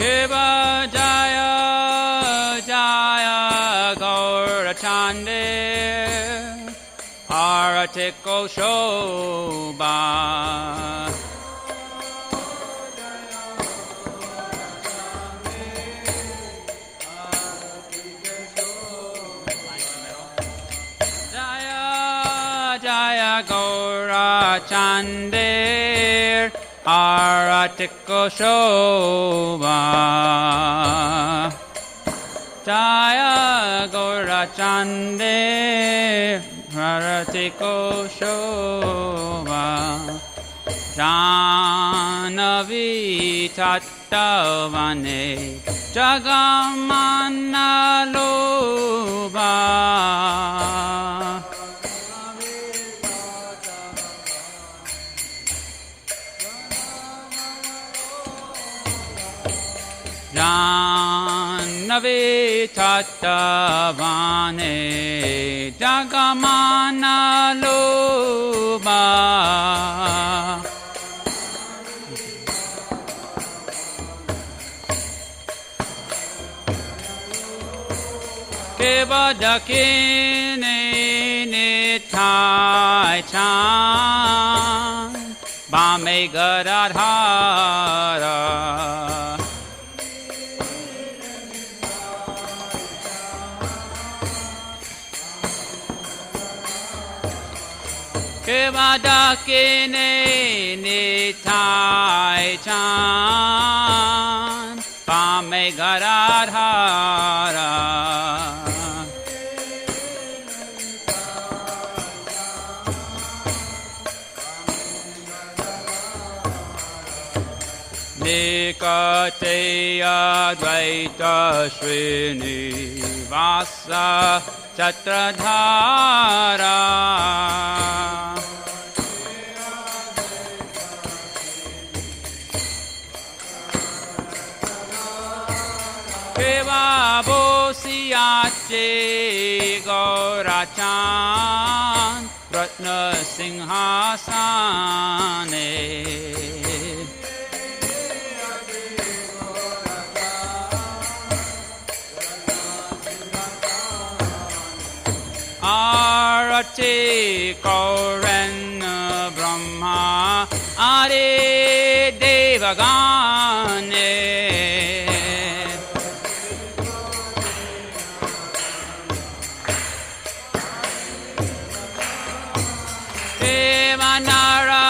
Shiva Jaya Jaya Gaurachande Aratiko Shobha Jaya Jaya Gaurachande Aratiko Shobha Jaya Gaurachande Aratiko Shobha Janavi Tattavane Jagamana Lobha Janavi Tattavane Jagamana Lobha Kevadakine Nitai Chan Bame Gadadhara Kevadakine Nitai Chan Bame Gadadhara Nikateya Dvaita Srinivasa Chatradhara Keva Bosiyache Gaurachan Ratna Singhasane Arati Kauran Brahma Adi Devagane Devanara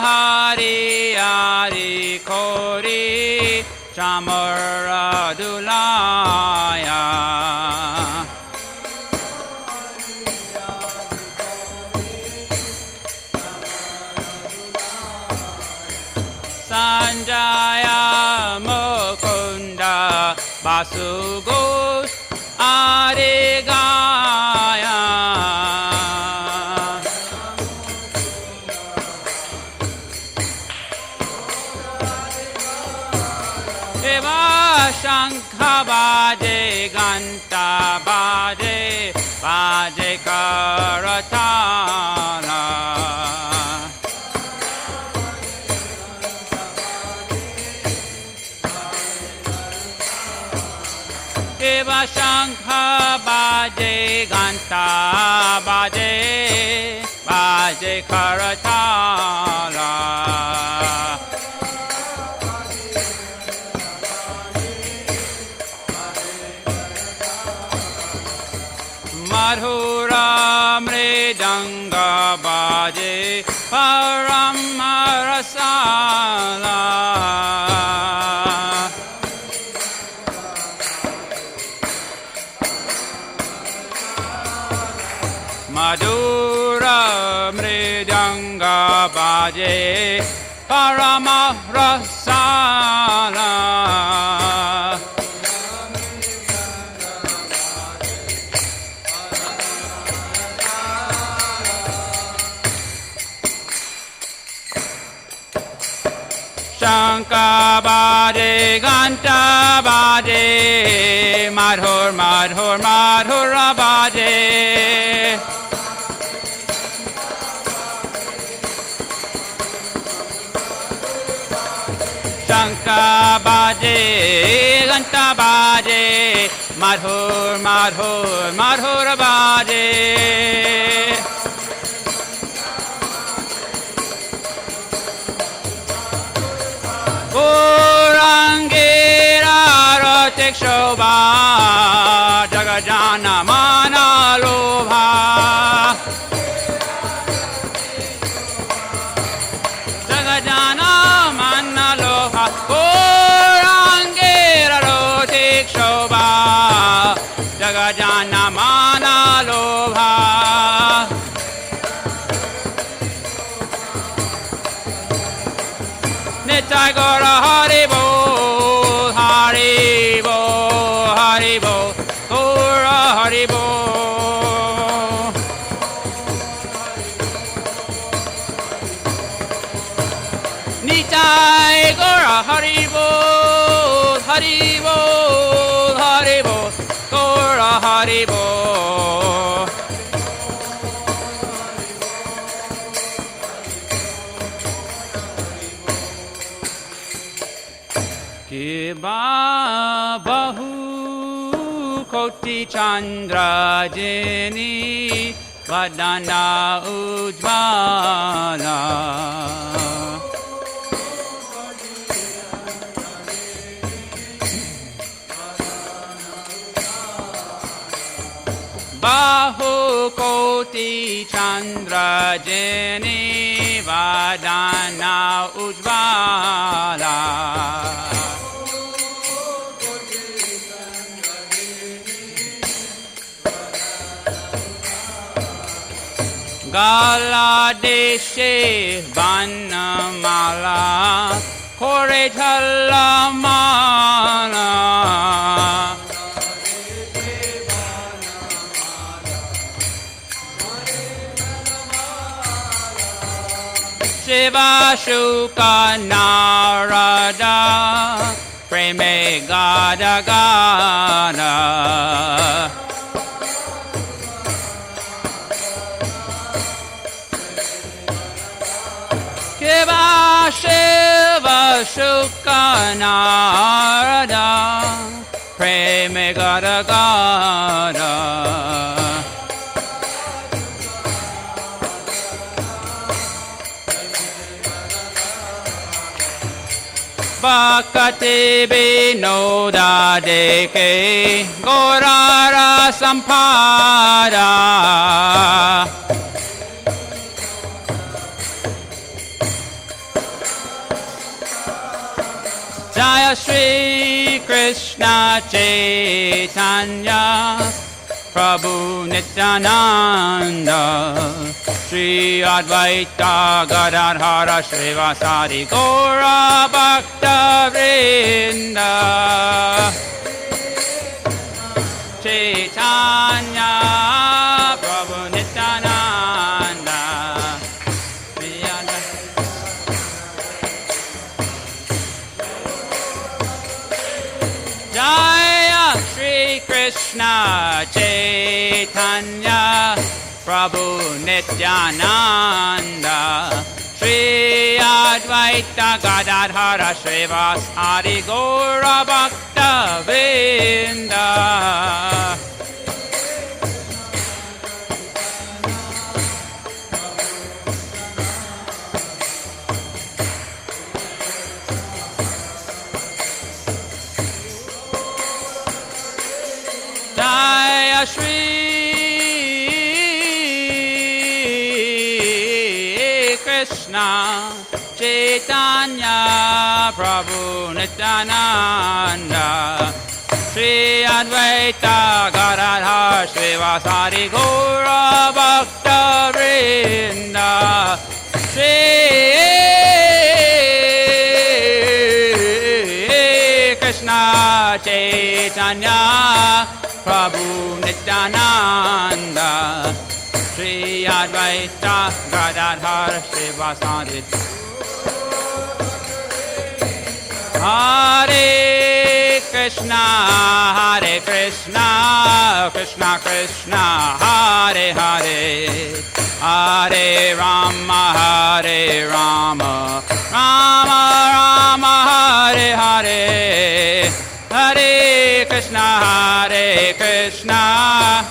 Hari Hari Kori Chamara Dulaya Sanjaya Mukunda Basugos Arigaya Eva Shankha Bade Ganta Bade Bade Karatala Eva Shankha Bade Ganta Bade Bade Karatala Madhura Mridanga Bade Paramarasala Madhura Mridanga Bade Paramarasala Shanka Bade Ganta Bade Madhur Madhur Madhura Bade Shanka baje, ganta baje, madhur, madhur, madhur baje. Urangira rotik shobha, jagajana mana lobha. Jagajana mana lobha, urangira rotik shobha, jagajana mana lobha. Nitai Gora Haribo, Haribo, Haribo, Gora Haribo. Nitai Gora Haribo, Haribo, Haribo, Gora Haribo. Kiba bahu koti chandra jeni vadana ujvala. Bahu koti chandra jeni vadana ujvala. Gala deshe banamala kore chalamana. Shiva Shuka Narada Preme Gada Gada. Shiva Shuka Narada Preme Gada Gada. Bhakati Vinoda Deke Gorara Sampada. Jaya Shri Krishna Chaitanya Prabhu Nityananda Shri Advaita Gadadhara Srivasadi Gaura Bhakta Vrinda Chaitanya Prabhu Nityananda Shri Jaya Shri Krishna Chaitanya Prabhu Nityananda Shri Advaita Gadadhara Srivasadi Gaura Bhakta Vrinda. Jaya Shri Krishna Chaitanya Prabhu Nityananda Shri Advaita Gadadhara Srivasadi Gaura Bhakta Vrinda. Shri Krishna Chaitanya Prabhu Nityananda Shri Advaita Gadadhara Srivasadi. Hare Krishna, Hare Krishna, Krishna Krishna, Hare Hare, Hare Rama, Hare Rama, Rama Rama, Krishna, Hare Krishna.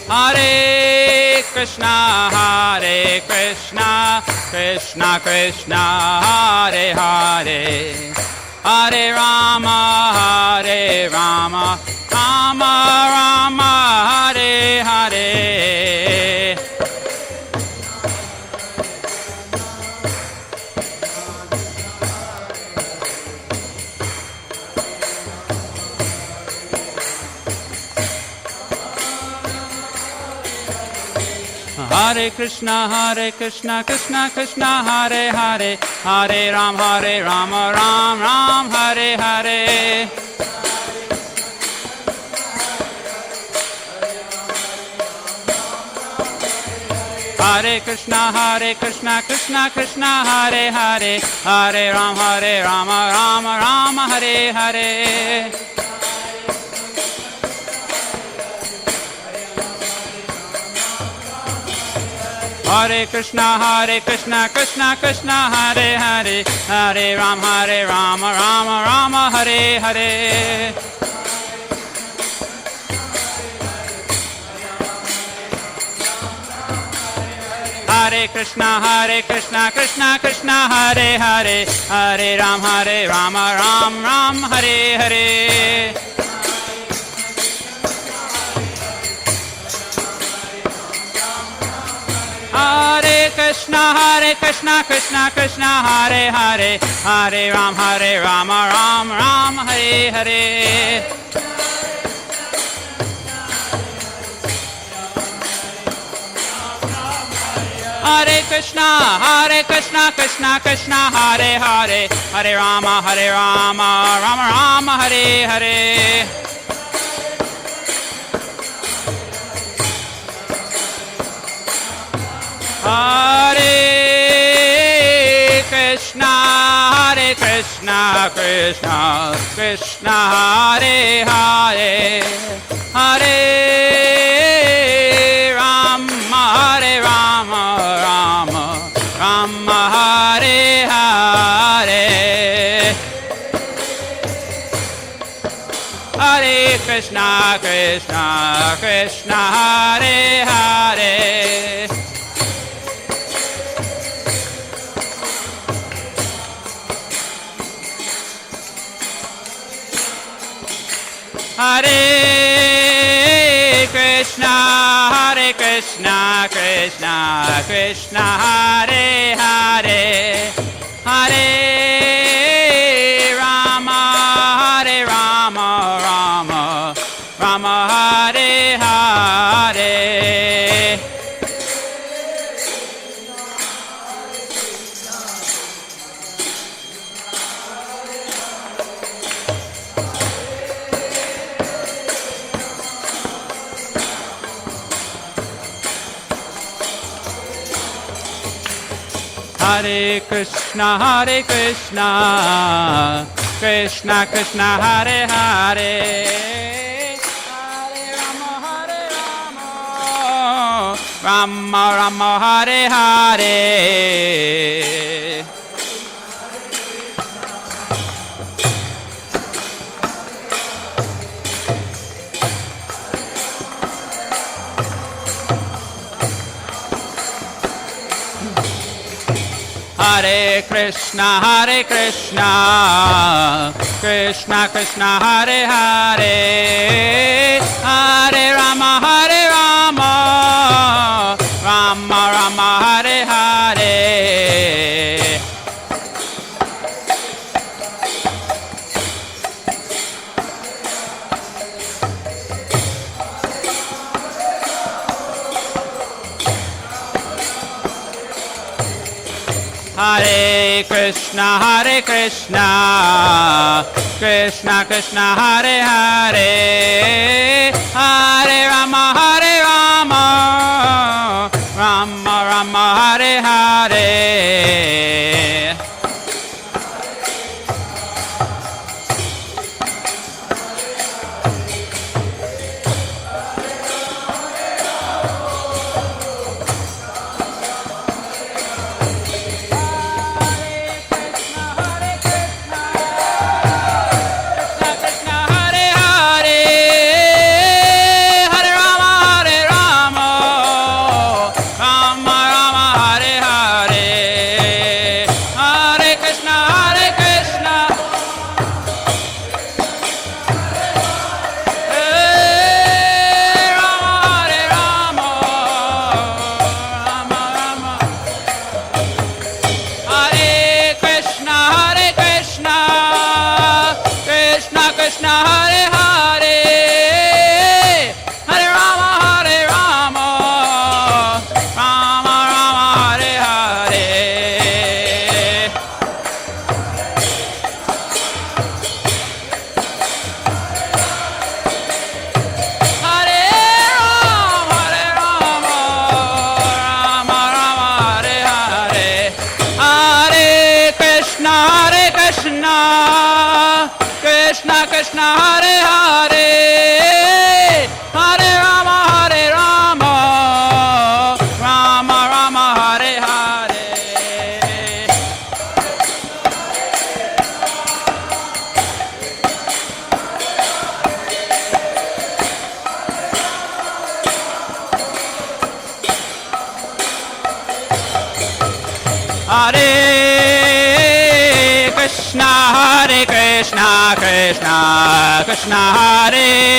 Hare Krishna, Hare Krishna, Krishna Krishna, Hare Hare, Hare Rama, Hare Rama, Rama Rama, Hare Hare. Hare Krishna, Krishna Krishna, Hare Hare, Hare Ram, Ram Ram, Hare Hare. Hare Krishna, Krishna Krishna, Hare Hare, Hare Ram, Ram Ram, Hare Hare. Hare Krishna, Krishna Krishna, Hare Hare, Hare Ram, Ram Ram, Hare Hare. Hare Krishna, Krishna Krishna, Hare Hare, Hare Ram, Ram Ram, Hare Hare. Hare Krishna, Krishna Krishna, Hare Hare, Hare Ram, Ram Ram, Hare Hare. Hare Krishna, Krishna Krishna, Hare Hare, Hare Rama, Rama Rama, Hare Hare. Hare Krishna, Krishna Krishna, Hare Hare, Hare Rama, Rama Rama, Hare Hare. Hare Krishna, Krishna Hare Hare. Hare Krishna, Krishna Krishna, Hare Hare, Hare Rama, Rama Rama, Hare Hare. Hare Krishna, Krishna Krishna, Hare Hare, Hare Rama, Rama Rama, Hare Hare. Hare Krishna, Krishna Krishna, Hare Hare, Hare Rama, Rama Rama, Hare Hare. Hare Krishna, Krishna Krishna, Hare Hare, Hare Rama, Rama Rama, Hare Hare. Krishna, Hare Hare, Hare Rama, Rama Rama, Hare Hare. Hare Rama, Rama Rama, Hare Hare. Hare Krishna, Krishna Krishna, Hare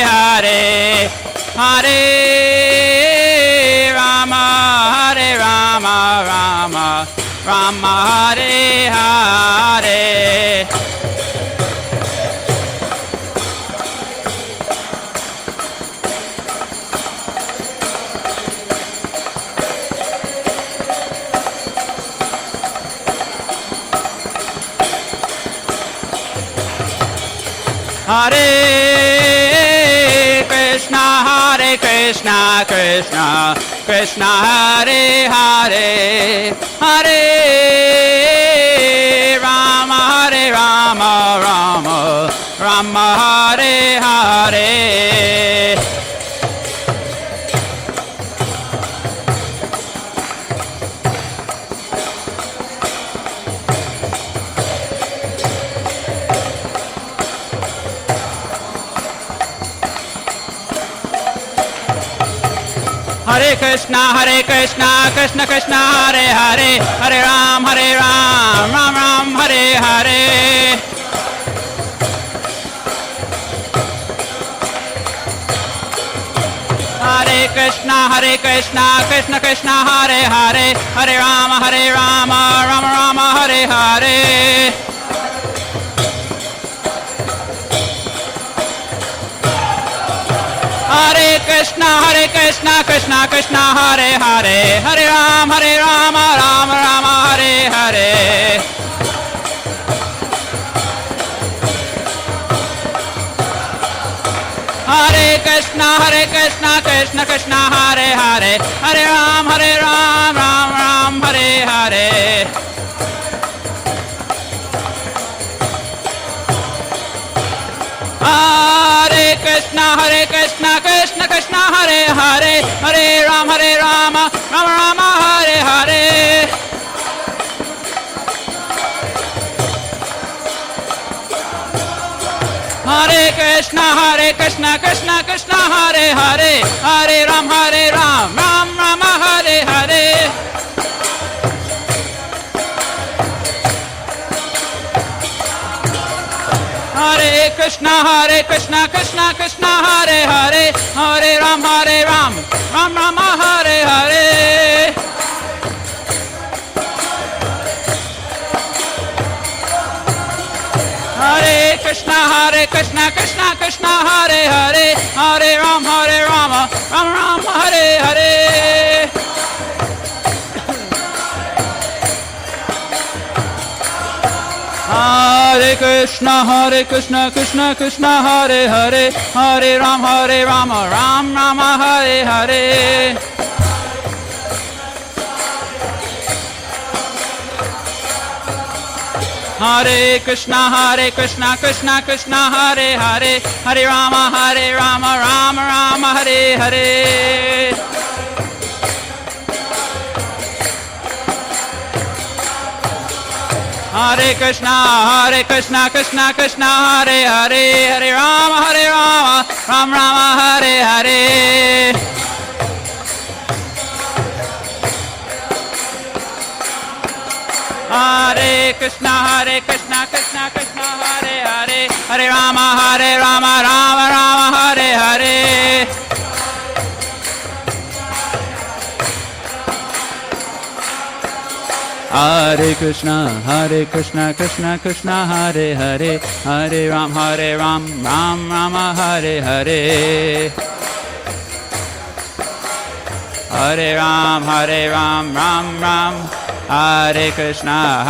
Hare, Hare Rama, Rama Rama, Hare Hare. Hare Krishna, Krishna Krishna, Hare Hare, Hare Rama, Rama Hare Hare. Hare Krishna, Krishna Krishna, Hare Hare, Hare Rama, Rama Hare Hare. Hare Krishna, Krishna Krishna, Hare Hare, Hare Ram, Ram Ram, Hare Hare. Hare Krishna, Krishna Krishna, Hare Hare, Hare Ram, Rama Rama, Hare Hare. Hare Krishna, Krishna Krishna, Hare Hare, Hare Rama, Rama Rama, Hare Hare. Hare Krishna, Krishna Krishna, Hare Hare, Hare Rama, Ram Hare Hare. Hare Krishna, Krishna Krishna, Hare Hare, Hare Rama, Rama Rama, Hare Hare. Hare Krishna, Krishna Krishna, Hare Hare, Hare Rama, Ram Rama, Hare Hare. Hare Krishna, Krishna Krishna, Hare Hare, Hare Ram, Ram Rama, Hare Hare. Hare Krishna, Krishna Krishna, Hare Hare, Hare Rama, Ram Ram, Hare Hare. Hare Krishna, Krishna Krishna, Hare Hare, Hare Rama, Ram Rama, Hare Hare. Hare Krishna, Krishna Krishna, Hare Hare, Hare Rama, Rama Rama, Hare Hare. Hare Krishna, Krishna Krishna, Hare Hare, Hare Rama, Ram Rama, Hare Hare. Hare Krishna, Krishna Krishna, Hare Hare, Hare Rama, Rama Rama, Hare Hare. Hare Krishna, Krishna Krishna, Hare Hare, Hare Ram, Ram Rama, Hare Hare. Hare Ram, Ram Ram. Hare Krishna,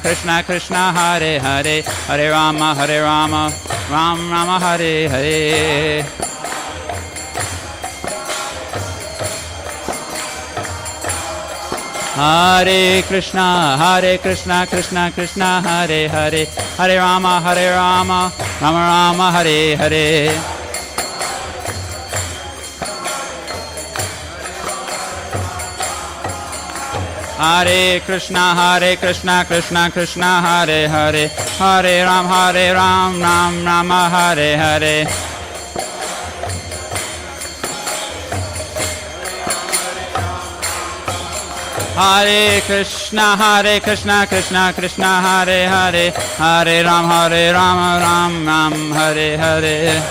Krishna Krishna, Hare Hare, Hare Rama, Ram Rama, Hare Hare. Hare Krishna, Krishna Krishna, Hare Hare, Hare Rama, Rama Rama, Hare Hare. Hare Krishna, Krishna Krishna, Hare Hare, Hare Ram, Ram Rama, Hare Hare. Hare Krishna, Krishna Krishna, Hare Hare, Hare Ram, Ram Ram, Hare Hare.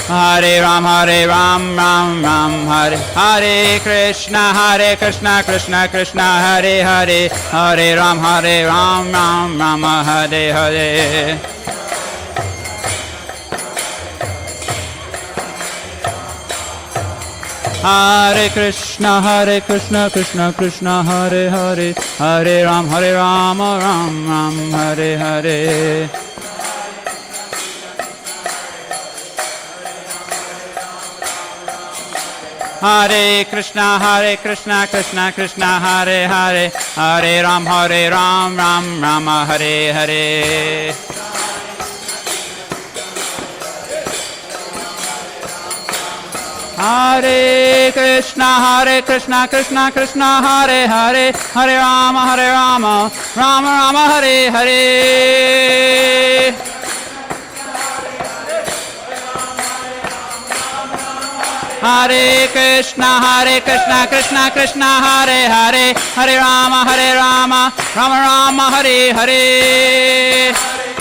Hare Ram, Ram Ram, Hare Krishna, Krishna Krishna, Hare Hare, Hare Ram, Ram Ram, Hare Hare. Hare Krishna, Krishna Krishna, Hare Hare, Hare Ram, Ram Ram, Hare Hare. Hare Krishna, Krishna Krishna, Hare Hare, Hare Ram, Ram Rama, Hare Hare. Hare Krishna, Krishna Krishna, Hare Hare, Hare Rama, Rama Rama, Hare Hare. Hare Krishna, Krishna Krishna, Hare Hare, Hare Rama, Rama Rama, Hare Hare. Hare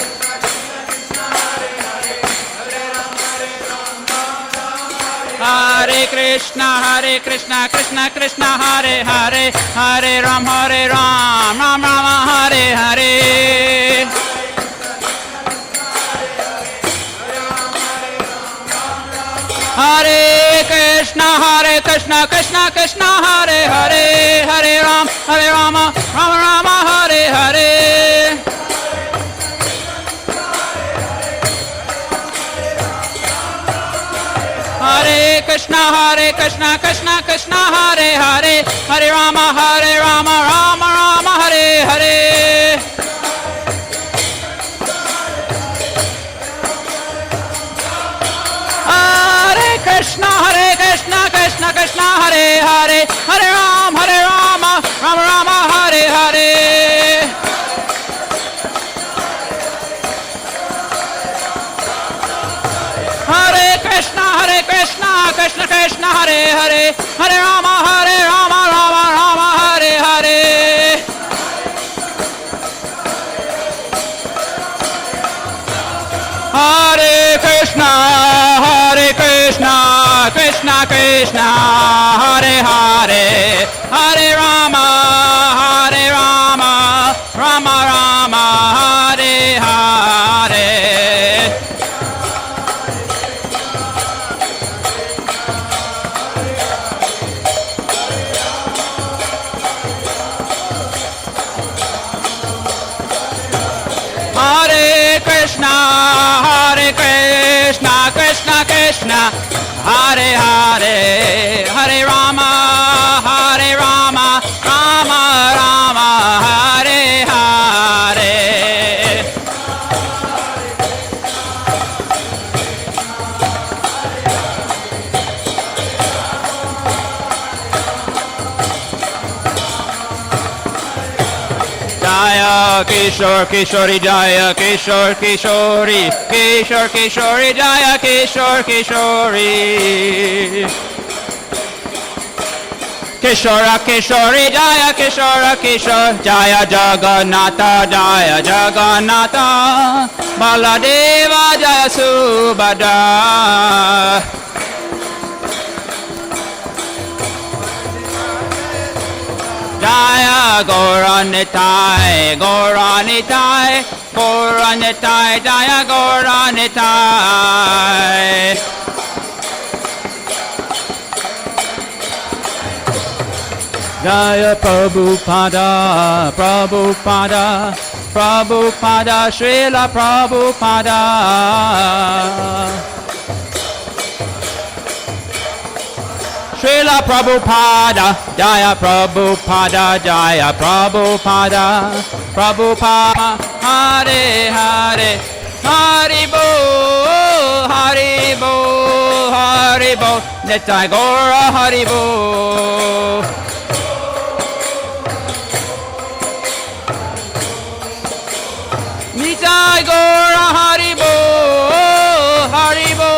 Krishna, Krishna Krishna, Hare Hare, Hare Ram, Ram Rama, Hare Hare. Hare Krishna, Krishna Krishna, Hare Hare, Hare Ram, Rama Rama, Hare Hare. Hare Krishna, Krishna Krishna, Hare Hare, Hare Rama, Rama Rama, Hare Hare. Hare Krishna, Krishna Krishna, Hare Hare, Hare Rama, Rama Rama, Hare Hare. Hare Krishna, Krishna Krishna, Hare Hare, Hare Rama, Rama Rama, Hare Hare. Hare Krishna, Krishna Krishna, Hare Hare, Hare Rama, Rama Rama, Hare Hare. Hare Krishna, Krishna Krishna, Hare Hare, Hare Rama, Rama Rama, Hare Hare. Jaya Kishore Kishori, Jaya Kishore Kishori, Kishore Kishori, Jaya Kishore Kishori. Kishora Kishori, Jaya Kishora Kishore, Jaya Jagannatha, Jaya Jagannatha, Baladeva, Jaya Subhadra. Jaya Gauranitai, Gauranitai, Gauranitai, Jaya Gauranitai. Jaya Prabhupada, Prabhupada, Prabhupada, Srila Prabhupada. Srila Prabhupada, Jaya Prabhupada, Jaya Prabhupada, Prabhupada, Hare Hare, Haribo, Haribo, Haribo, Nitai Gaura Haribo. Nitai Gaura Haribo, Haribo,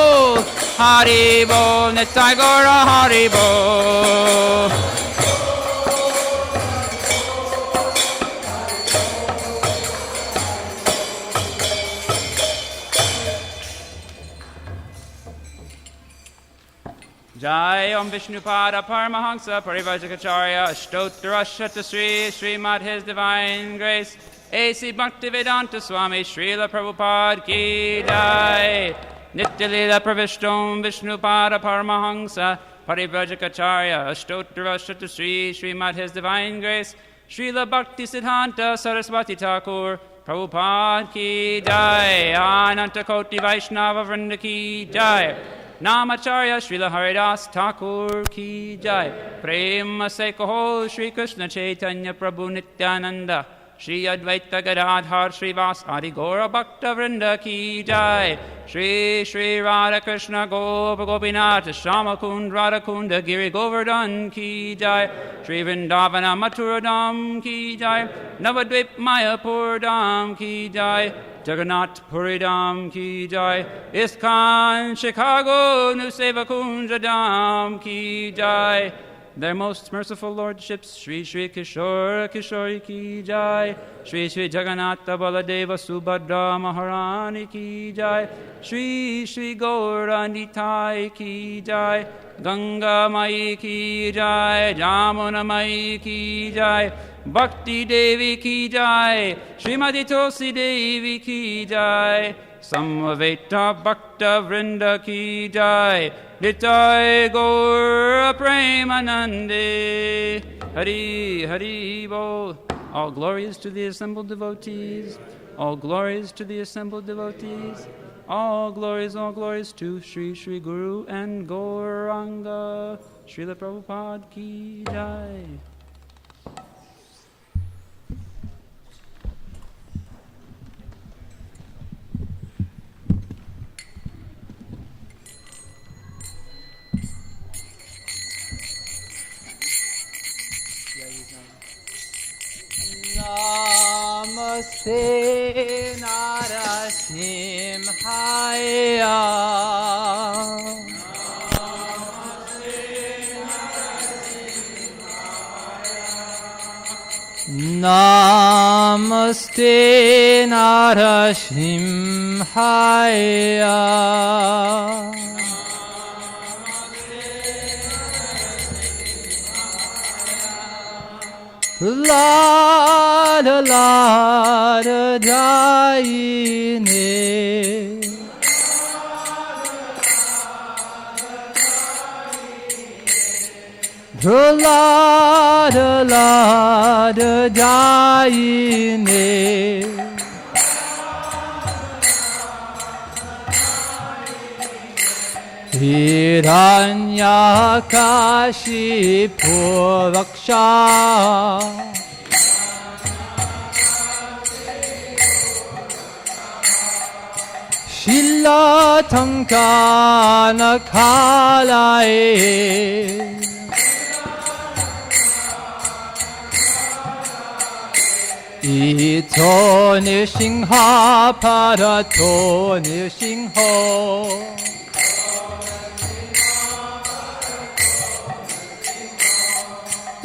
Haribo, Nitai Gaura Haribo. Jai Om Vishnupada Paramahansa Parivrajacharya Ashtottara Shatasri Srimad His Divine Grace A.C. Bhaktivedanta Swami Srila Prabhupada Ki Jai Nityalila Pravishtom Vishnupada Paramahansa Parivrajacharya Ashtottara Shatasri Srimad His Divine Grace Srila Bhakti Siddhanta Saraswati Thakur Prabhupada Ki Jai Ananta Koti Vaishnava Vrinda Ki Jai Namacharya Srila Haridas Thakur Ki Jai Prema Se Kaho Shri Krishna Chaitanya Prabhu Nityananda Shri Advaita Gadadhar Srivas Adi Gaura Bhakta Vrinda Ki Jai Shri Shri Radha Krishna Gopa Gopinath Shama Kund Radha Kunda Giri Govardhan Ki Jai Shri Vrindavana Mathura Dham Ki Jai Navadvip Mayapur Dham Ki Jai Jagannath Puridam Ki Jai ISKCON Chicago Nuseva Kunja Dham Ki Jai Their most merciful lordships Shri Shri Kishore Kishori Ki Jai Shri Shri Jagannatha Baladeva Subhadra Maharani Ki Jai Shri Shri Gauranitai Ki Jai Ganga Mai Ki Jai Jamuna Mai Ki Jai Bhakti Devi Ki Jai Srimati Tulsi Devi Ki Jai Samaveta Bhakta Vrinda Ki Jai Nitai Gaura Premanande Hari Hari Bol. All glories to the assembled devotees. All glories to the assembled devotees. All glories to Sri Sri Guru and Gauranga. Srila Prabhupada Ki Jai. Namaste Narasimhaya. Namaste Narasimhaya. La la la da daine. La la da daine. Hiranyakashipu Vaksha Shilathankana Khalaye Ito Nishingha Parato Nishingho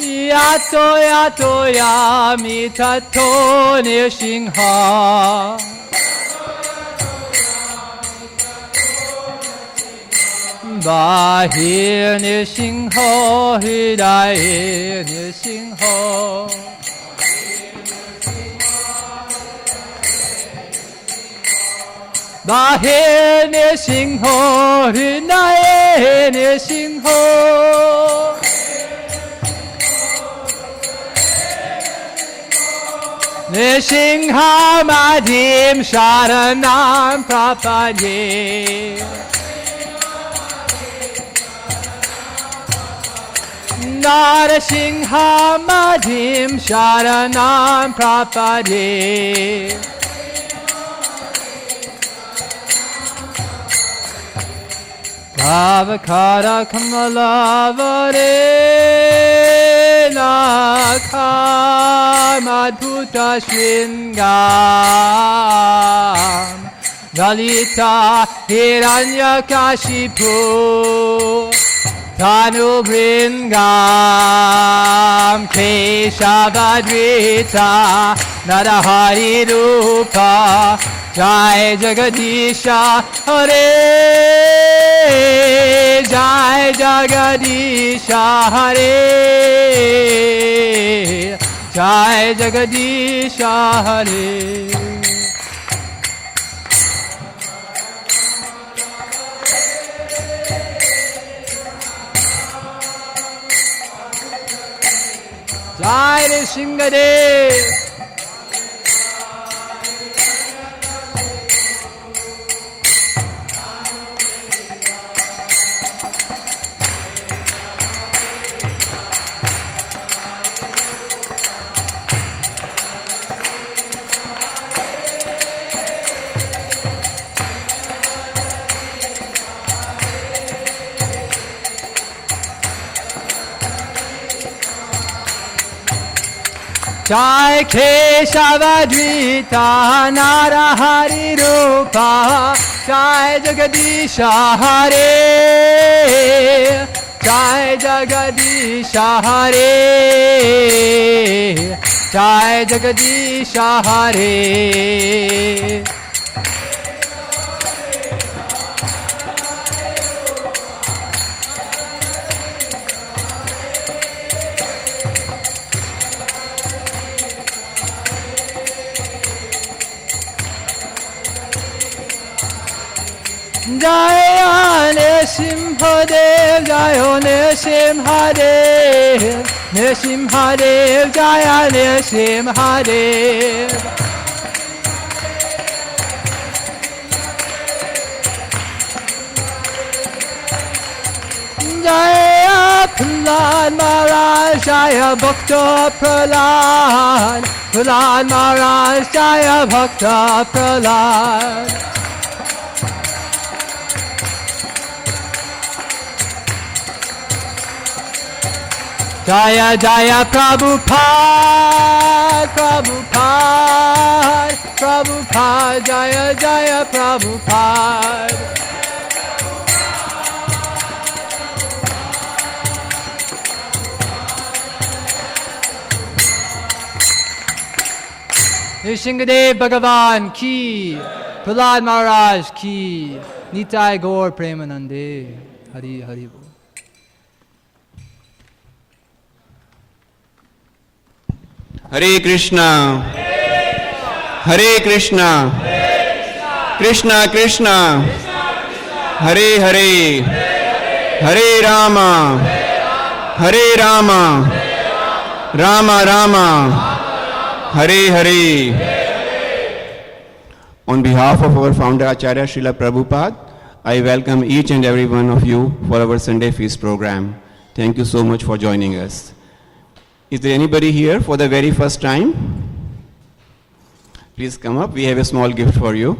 Yato yato yamitato nishingha Bahir Nishingho, Hidayeh Nishingho. Bahir Nishingho, Hidayeh Nishingho. Nishingha Madhim Sharanam Prapadye. Narasingha Madhim Sharanam Prapadye. Bhavakara Kamalavare Nakha Madhuta Shringam Dalita Hiranyakashipu Tanu Bringam Keshavadvita Narahari Rupa Jai Jagadisha Hare Jai Jagadisha Hare Jai Jagadisha Hare. Jai Nrsimhadev. Jai Keshavadvita Narahari Rupa Jai Jagadisha Hare Jai Jagadisha Hare Jai Jagadisha Hare. Jaya Nrsimhadev, Jaya Nrsimhadev, Nrsimhadev, Jaya Nrsimhadev. Jaya Prahlad Maharaj, Jaya Bhakta Prahlad, Prahlad Maharaj, Jaya Bhakta Prahlad. Jaya Jaya Prabhupada, Prabhupada, Prabhupada, Jaya Jaya Prabhupada. Nrsimhadev Bhagavan ki, Prahlad Maharaj ki, Nitai Gaur Premanande, Hari Hari Bol. Hare Krishna, Hare Krishna, Krishna Krishna, Hare Hare, Hare Rama, Hare Rama, Rama Rama, Hare Hare. On behalf of our founder Acharya Srila Prabhupada, I welcome each and every one of you for our Sunday Feast program. Thank you so much for joining us. Is there anybody here for the very first time? Please come up. We have a small gift for you.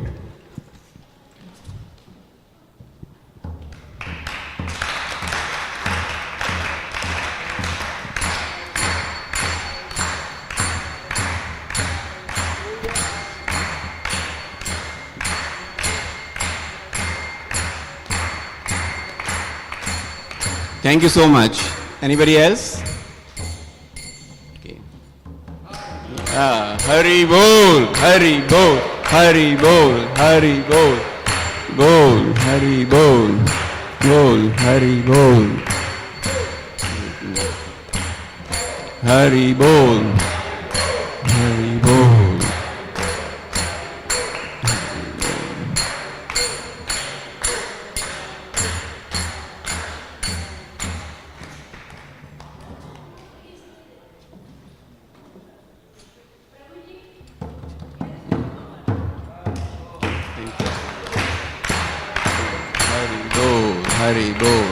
Thank you so much. Anybody else? Hari Bol, Hari Bol, Hari Bol, Hari Bol, Bol, Hari Bol. Bol, Hari Bol. Hari Bol, Hari Bol. Hari Bol.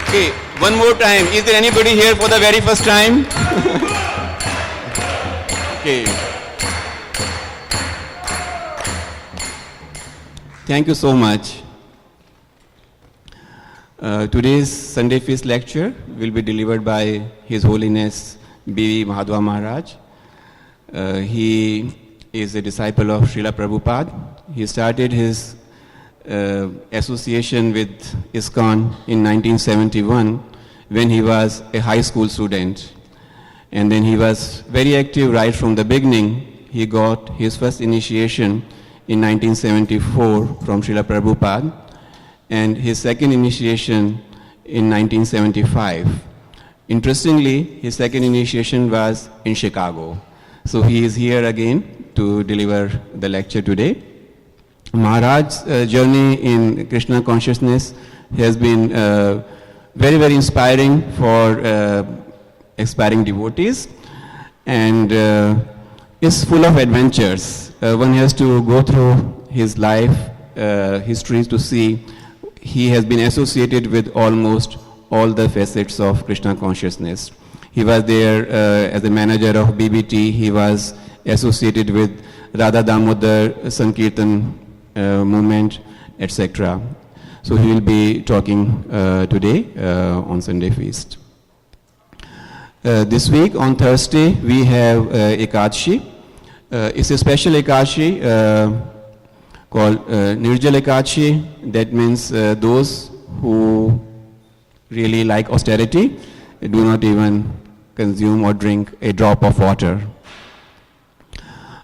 Okay, one more time. Is there anybody here for the very first time? Okay. Thank you so much. Today's Sunday Feast lecture will be delivered by His Holiness B.V. Mahadwa Maharaj. He is a disciple of Srila Prabhupada. He started his association with ISKCON in 1971 when he was a high school student. And then he was very active right from the beginning. He got his first initiation in 1974 from Srila Prabhupada and his second initiation in 1975. Interestingly, his second initiation was in Chicago. So he is here again to deliver the lecture today. Maharaj's journey in Krishna consciousness has been very, very inspiring for aspiring devotees and is full of adventures. One has to go through his life history to see he has been associated with almost all the facets of Krishna consciousness. He was there as a manager of BBT. He was associated with Radha Damodar Sankirtan movement, etc. So he will be talking today on Sunday Feast. This week on Thursday we have Ekadashi. It's a special Ekadashi called Nirjala Ekadashi. That means those who really like austerity do not even consume or drink a drop of water.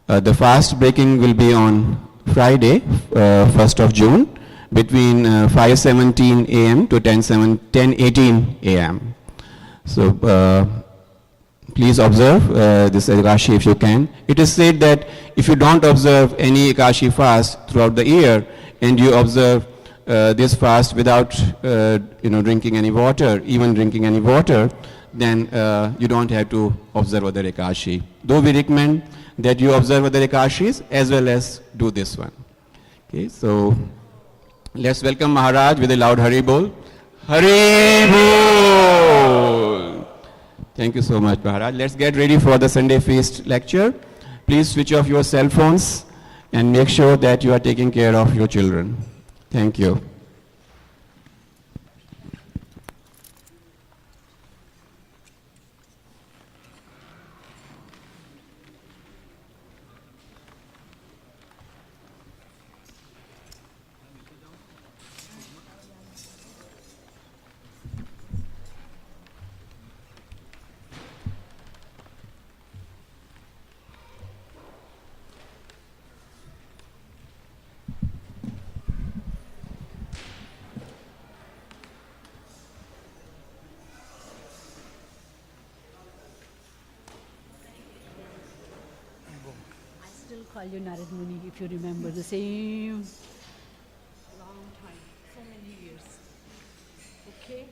The fast breaking will be on Friday, 1st of June, between 5:17 a.m. to 10:18 a.m. So please observe this Ekadashi if you can. It is said that if you don't observe any Ekadashi fast throughout the year and you observe this fast without drinking any water, even drinking any water, then you don't have to observe other Ekadashi. Though we recommend that you observe other Ekadashis as well as do this one. Okay, so let's welcome Maharaj with a loud Hari Bol. Hari Bol! Thank you so much, Maharaj. Let's get ready for the Sunday Feast lecture. Please switch off your cell phones and make sure that you are taking care of your children. Thank you. Call you Narad Muni, if you remember, the same long time, so many years. Okay?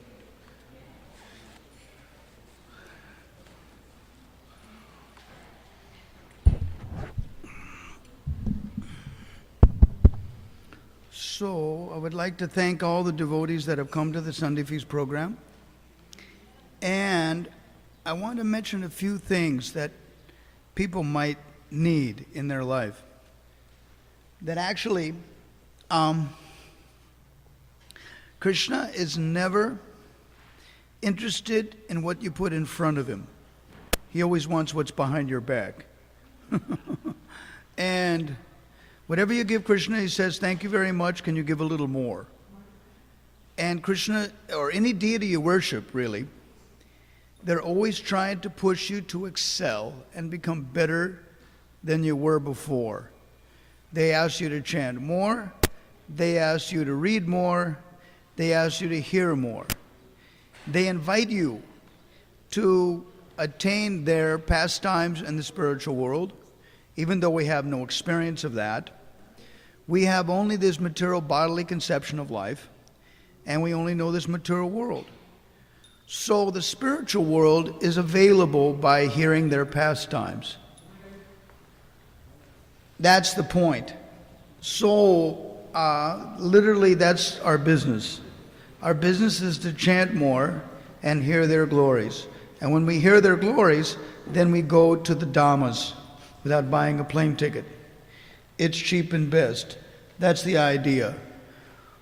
So, I would like to thank all the devotees that have come to the Sunday Feast program. And I want to mention a few things that people might need in their life. That actually, Krishna is never interested in what you put in front of him. He always wants what's behind your back. And whatever you give Krishna, he says, thank you very much, can you give a little more? And Krishna, or any deity you worship, really, they're always trying to push you to excel and become better than you were before. They ask you to chant more, they ask you to read more, They ask you to hear more. They invite you to attain their pastimes in the spiritual world, even though we have no experience of that. We have only this material bodily conception of life, and we only know this material world. So the spiritual world is available by hearing their pastimes. That's the point. So literally that's our business. Our business is to chant more and hear their glories. And when we hear their glories, then we go to the Dhammas without buying a plane ticket. It's cheap and best. That's the idea.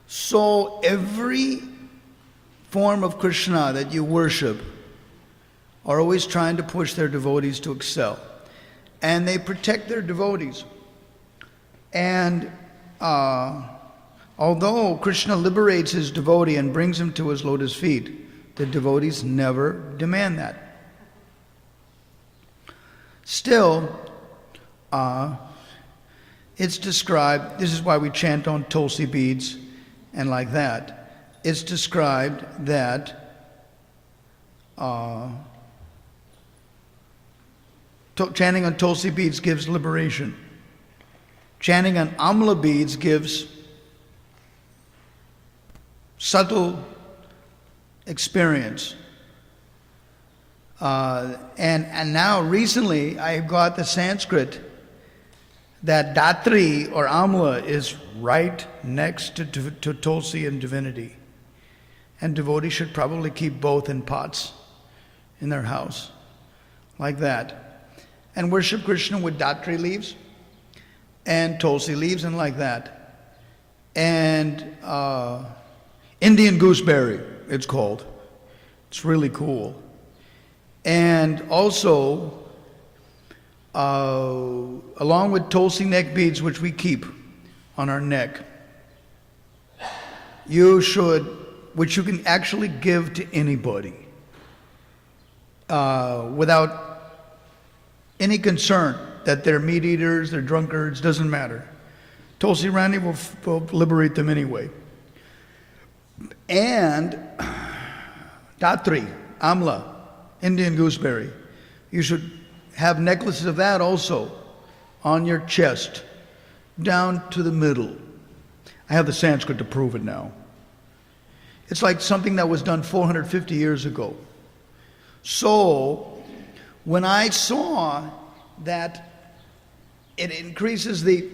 So every form of Krishna that you worship are always trying to push their devotees to excel. And they protect their devotees. And although Krishna liberates his devotee and brings him to his lotus feet, the devotees never demand that. Still, it's described, this is why we chant on Tulsi beads and like that. It's described that chanting on Tulsi beads gives liberation. Chanting on Amla beads gives subtle experience. And now recently I got the Sanskrit that Datri or Amla is right next to Tulsi and divinity. And devotees should probably keep both in pots in their house, like that. And worship Krishna with Datri leaves and Tulsi leaves and like that. And Indian gooseberry, it's called. It's really cool. And also, along with Tulsi neck beads, which we keep on our neck, you should, which you can actually give to anybody without any concern that they're meat eaters, they're drunkards, doesn't matter. Tulsi Rani will liberate them anyway. And Datri, Amla, Indian gooseberry, you should have necklaces of that also on your chest, down to the middle. I have the Sanskrit to prove it now. It's like something that was done 450 years ago. So, when I saw that it increases the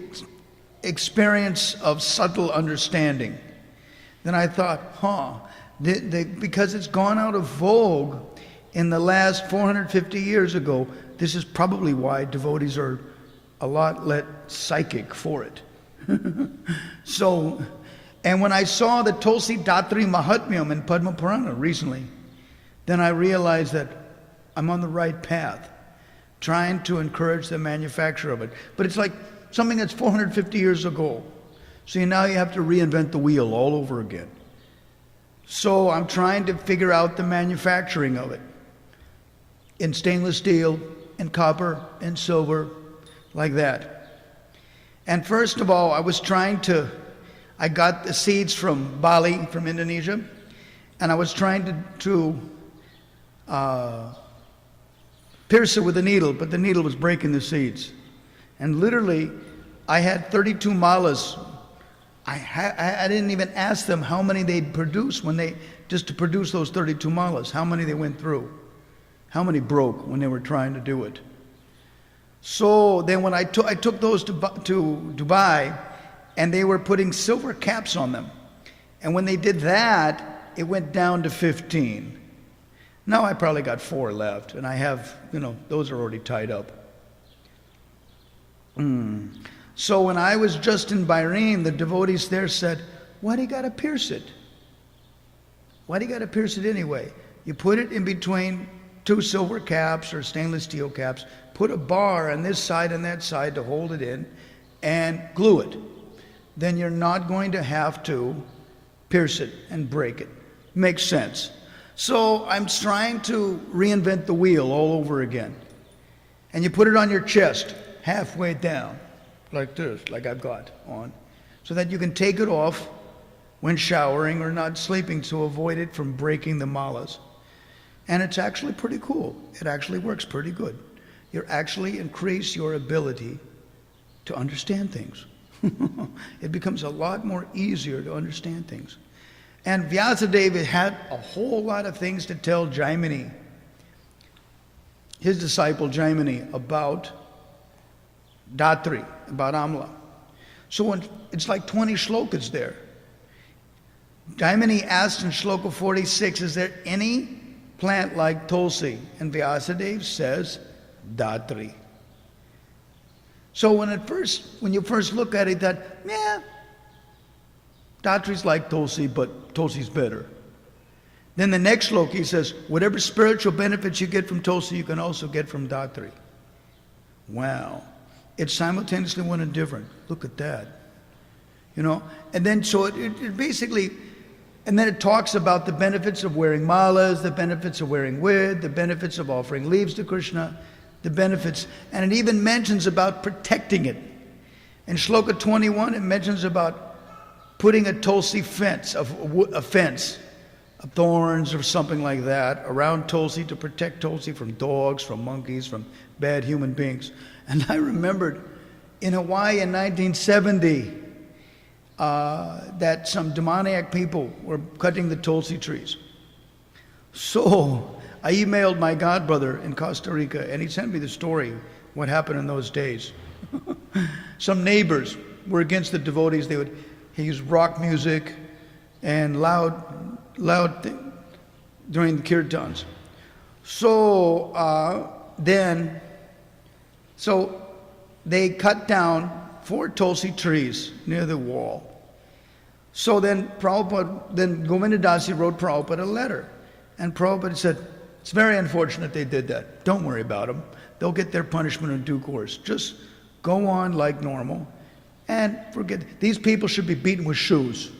experience of subtle understanding, then I thought, because it's gone out of vogue in the last 450 years ago, this is probably why devotees are a lot less psychic for it. So, and when I saw the Tulsi Datri Mahatmyam in Padma Purana recently, then I realized that I'm on the right path, trying to encourage the manufacture of it. But it's like something that's 450 years ago. So now you have to reinvent the wheel all over again. So I'm trying to figure out the manufacturing of it in stainless steel, in copper, in silver, like that. And first of all, I got the seeds from Bali, from Indonesia, and I was trying to pierce it with a needle, but the needle was breaking the seeds. And literally, I had 32 malas. I didn't even ask them how many they'd produce just to produce those 32 malas, how many they went through, how many broke when they were trying to do it. So then when I took those to Dubai, and they were putting silver caps on them. And when they did that, it went down to 15. Now I probably got 4 left, and I have, those are already tied up. So when I was just in Bahrain, the devotees there said, why do you got to pierce it? Why do you got to pierce it anyway? You put it in between 2 silver caps or stainless steel caps, put a bar on this side and that side to hold it in, and glue it. Then you're not going to have to pierce it and break it. Makes sense. So I'm trying to reinvent the wheel all over again. And you put it on your chest, halfway down, like this, like I've got on, so that you can take it off when showering or not sleeping to avoid it from breaking the malas. And it's actually pretty cool. It actually works pretty good. You actually increase your ability to understand things. It becomes a lot more easier to understand things. And Vyasadeva had a whole lot of things to tell Jaimini, his disciple Jaimini, about Dhatri, about Amla. So it's like 20 shlokas there. Jaimini asked in shloka 46, is there any plant like Tulsi? And Vyasadeva says, Dhatri. So when you first look at it, that, yeah, Dhatri's like Tulsi, but Tulsi's better. Then the next shloka he says, whatever spiritual benefits you get from Tulsi, you can also get from Dhatri. Wow. It's simultaneously one and different. Look at that. You know? And then so it basically, and then it talks about the benefits of wearing malas, the benefits of wearing wid, the benefits of offering leaves to Krishna, the benefits, and it even mentions about protecting it. In shloka 21, it mentions about putting a Tulsi fence, a fence of thorns or something like that around Tulsi to protect Tulsi from dogs, from monkeys, from bad human beings. And I remembered in Hawaii in 1970 that some demoniac people were cutting the Tulsi trees. So I emailed my godbrother in Costa Rica, and he sent me the story, what happened in those days. Some neighbors were against the devotees. They would use rock music and loud during the kirtans. So they cut down 4 Tulsi trees near the wall. So then Govinda Dasi wrote Prabhupada a letter. And Prabhupada said, it's very unfortunate they did that. Don't worry about them. They'll get their punishment in due course. Just go on like normal and forget. These people should be beaten with shoes.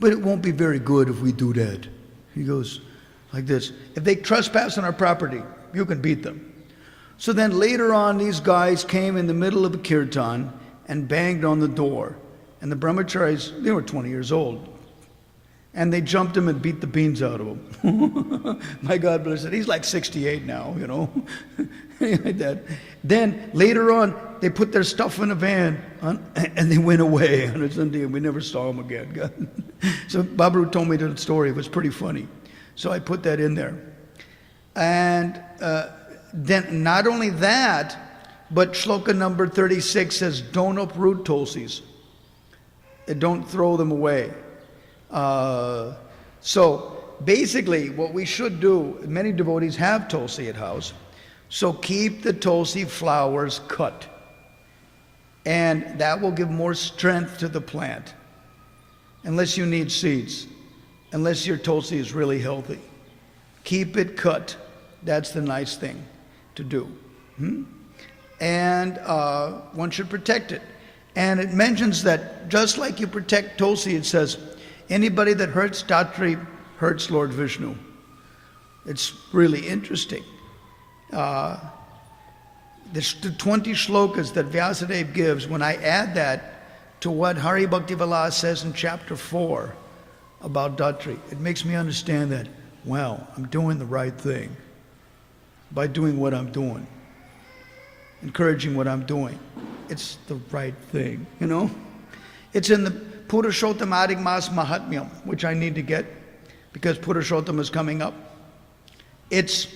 But it won't be very good if we do that. He goes like this. If they trespass on our property, you can beat them. So then later on, these guys came in the middle of a kirtan and banged on the door. And the brahmacharis, they were 20 years old. And they jumped him and beat the beans out of him. My godbrother said, he's like 68 now, you know. Like that. Then later on, they put their stuff in a van and they went away on a Sunday and we never saw them again. So Babaru told me the story. It was pretty funny. So I put that in there. And then not only that, but shloka number 36 says, don't uproot tulsis. Don't throw them away. So basically what we should do, many devotees have tulsi at house, so keep the tulsi flowers cut. And that will give more strength to the plant. Unless you need seeds, unless your tulsi is really healthy. Keep it cut. That's the nice thing to do. And one should protect it. And it mentions that just like you protect tulsi, it says, anybody that hurts Dhatri hurts Lord Vishnu. It's really interesting. The 20 shlokas that Vyasadeva gives, when I add that to what Hari Bhakti Vilas says in chapter 4 about Dhatri, it makes me understand that, wow, I'm doing the right thing by doing what I'm doing, encouraging what I'm doing. It's the right thing, you know? It's in the Purushottam Adhik Mas Mahatmyam, which I need to get because Purushottam is coming up. It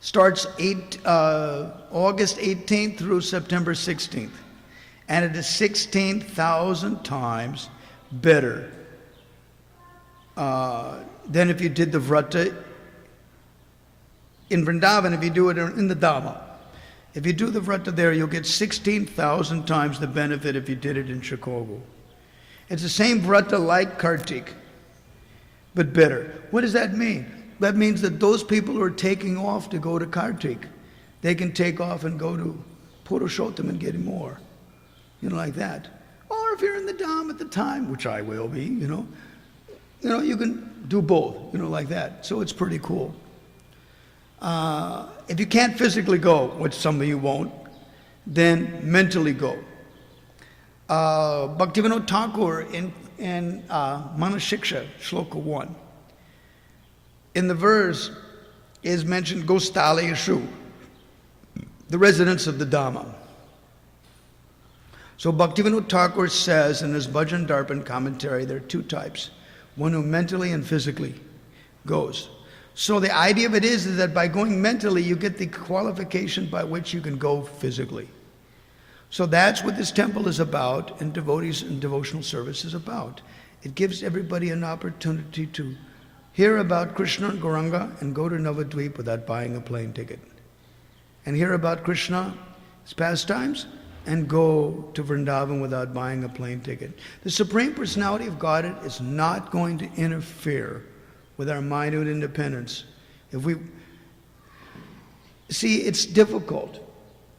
starts August 18th through September 16th. And it is 16,000 times better than if you did the Vrata in Vrindavan, if you do it in the Dhamma. If you do the Vrata there, you'll get 16,000 times the benefit if you did it in Chicago. It's the same Vrata like Kartik, but better. What does that mean? That means that those people who are taking off to go to Kartik, they can take off and go to Purushottam and get more. You know, like that. Or if you're in the Dham at the time, which I will be, you know, you can do both, you know, like that. So it's pretty cool. If you can't physically go, which some of you won't, then mentally go. Bhaktivinoda Thakur in Manashiksha, Shloka 1. In the verse is mentioned Gostala Yeshu, the residents of the Dhamma. So Bhaktivinoda Thakur says in his Bhajan Darpan commentary, there are two types, one who mentally and physically goes. So the idea of it is that by going mentally, you get the qualification by which you can go physically. So that's what this temple is about, and devotees and devotional service is about. It gives everybody an opportunity to hear about Krishna and Gauranga and go to Navadvip without buying a plane ticket. And hear about Krishna's pastimes and go to Vrindavan without buying a plane ticket. The Supreme Personality of Godhead is not going to interfere with our minute independence. See, it's difficult.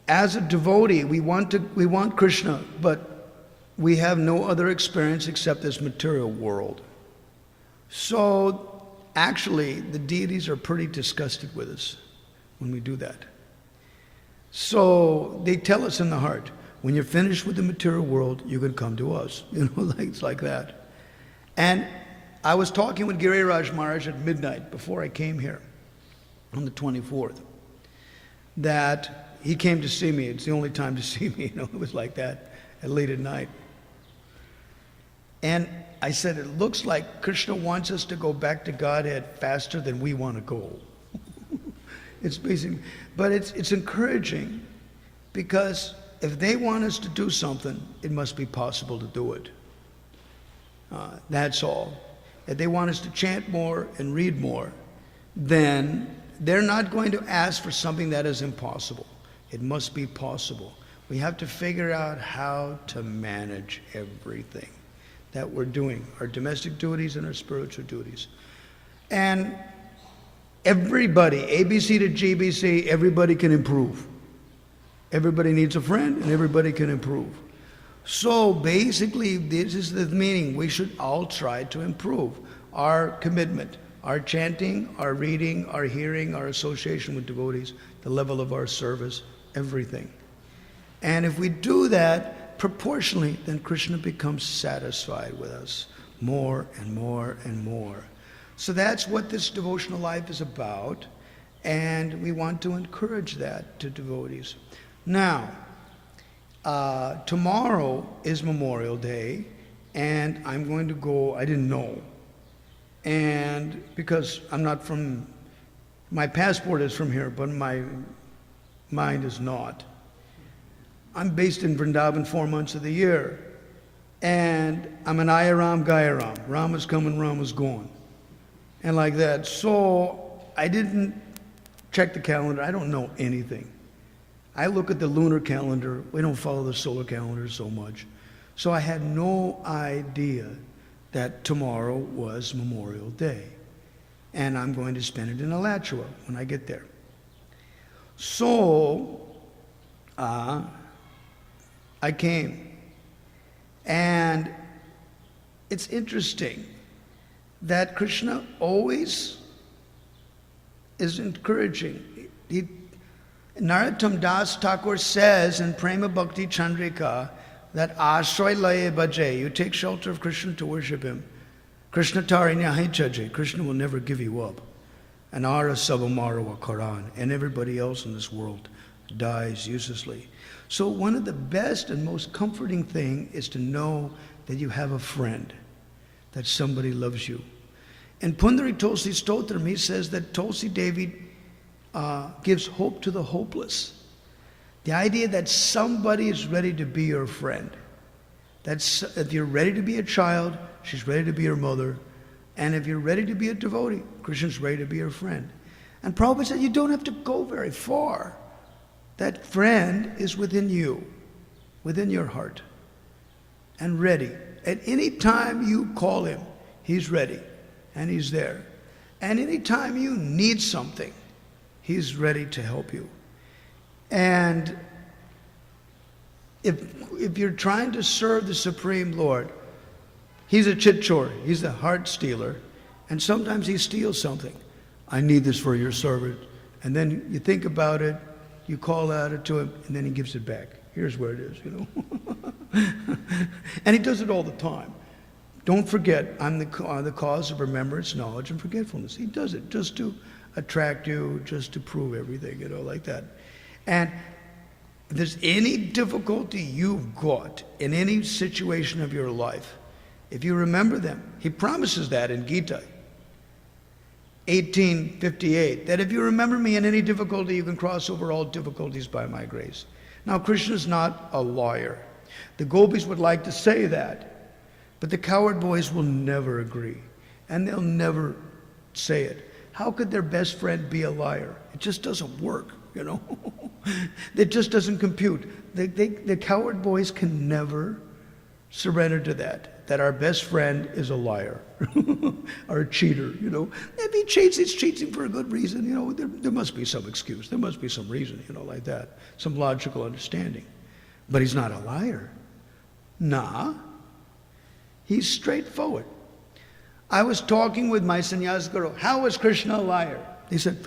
As a devotee, we want Krishna, but we have no other experience except this material world. So actually, the deities are pretty disgusted with us when we do that. So they tell us in the heart, when you're finished with the material world, you can come to us. It's like that. And I was talking with Giriraj Maharaj at midnight before I came here on the 24th, that he came to see me. It's the only time to see me, it was like that at late at night. And I said, it looks like Krishna wants us to go back to Godhead faster than we want to go. It's basically, but it's encouraging, because if they want us to do something, it must be possible to do it. That's all. If they want us to chant more and read more, then they're not going to ask for something that is impossible. It must be possible. We have to figure out how to manage everything that we're doing, our domestic duties and our spiritual duties. And everybody, ABC to GBC, everybody can improve. Everybody needs a friend and everybody can improve. So basically, this is the meaning. We should all try to improve our commitment, our chanting, our reading, our hearing, our association with devotees, the level of our service, everything. And if we do that proportionally, then Krishna becomes satisfied with us more and more and more. So that's what this devotional life is about, and we want to encourage that to devotees. Now, tomorrow is Memorial Day, and I'm going to go, I didn't know, and because I'm not from, my passport is from here, but my mind is not. I'm based in Vrindavan 4 months of the year, and I'm an Ayaram Gayaram. Rama's coming, Rama's going, and like that. So I didn't check the calendar. I don't know anything. I look at the lunar calendar. We don't follow the solar calendar so much. So I had no idea that tomorrow was Memorial Day. And I'm going to spend it in Alachua when I get there. So I came. And it's interesting that Krishna always is encouraging. Narottam Das Thakur says in Prema Bhakti Chandrika that Ashray Laye Bhaje, you take shelter of Krishna to worship him. Krishna Tarinya Hai Chaje, Krishna will never give you up. And Ara Sabamara wa Karan, and everybody else in this world dies uselessly. So one of the best and most comforting thing is to know that you have a friend, that somebody loves you. In Pundari Tulsi Stotram, he says that Tulsi Devi gives hope to the hopeless. The idea that somebody is ready to be your friend. That's, if you're ready to be a child, she's ready to be your mother. And if you're ready to be a devotee, Krishna's ready to be your friend. And Prabhupada said you don't have to go very far. That friend is within you, within your heart, and ready. At any time you call him, he's ready, and he's there. And any time you need something, he's ready to help you. And if you're trying to serve the Supreme Lord, he's a chitchor, he's a heart stealer, and sometimes he steals something. I need this for your servant. And then you think about it, you call out to him, and then he gives it back. Here's where it is, And he does it all the time. Don't forget, I'm the cause of remembrance, knowledge, and forgetfulness. He does it just to attract you, just to prove everything, like that. And if there's any difficulty you've got in any situation of your life, if you remember them, he promises that in Gita 18:58, that if you remember me in any difficulty, you can cross over all difficulties by my grace. Now, Krishna's not a liar. The gopis would like to say that, but the coward boys will never agree, and they'll never say it. How could their best friend be a liar? It just doesn't work, It just doesn't compute. The coward boys can never surrender to that our best friend is a liar or a cheater, If he cheats, he's cheating for a good reason, There must be some excuse. There must be some reason, like that, some logical understanding. But he's not a liar. Nah. He's straightforward. I was talking with my sannyas guru. How was Krishna a liar? He said,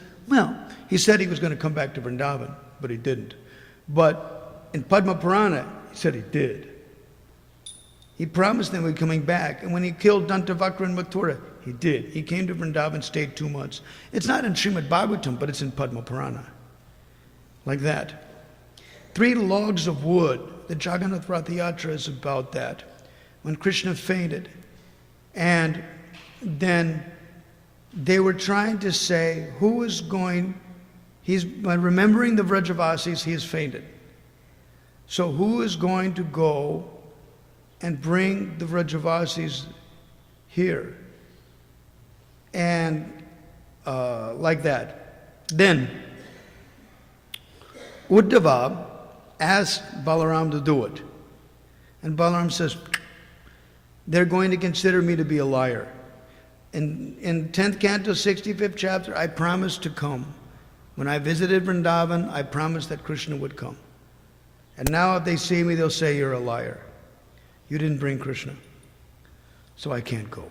he said he was going to come back to Vrindavan, but he didn't. But in Padma Purana, he said he did. He promised them he was coming back. And when he killed Dantavakra in Mathura, he did. He came to Vrindavan, stayed 2 months. It's not in Srimad Bhagavatam, but it's in Padma Purana. Like that. 3 logs of wood. The Jagannath Ratha Yatra is about that. When Krishna fainted. And then they were trying to say, by remembering the Vrajavasis, he has fainted. So who is going to go and bring the Vrajavasis here? And like that. Then Uddhava asked Balaram to do it. And Balaram says, they're going to consider me to be a liar. In 10th canto, 65th chapter, I promised to come. When I visited Vrindavan, I promised that Krishna would come. And now if they see me, they'll say you're a liar. You didn't bring Krishna. So I can't go.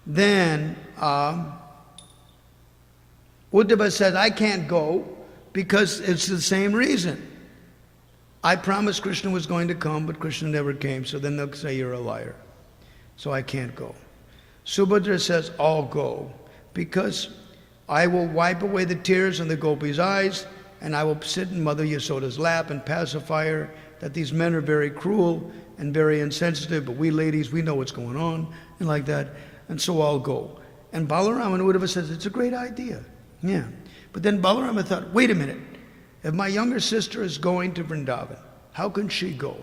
Then Uddhava says, I can't go because it's the same reason. I promised Krishna was going to come, but Krishna never came, so then they'll say you're a liar. So I can't go. Subhadra says, I'll go, because I will wipe away the tears in the gopis' eyes, and I will sit in Mother Yasoda's lap and pacify her that these men are very cruel and very insensitive, but we ladies, we know what's going on, and like that, and so I'll go. And Balarama and Uddhava says, it's a great idea. Yeah. But then Balarama thought, wait a minute. If my younger sister is going to Vrindavan, how can she go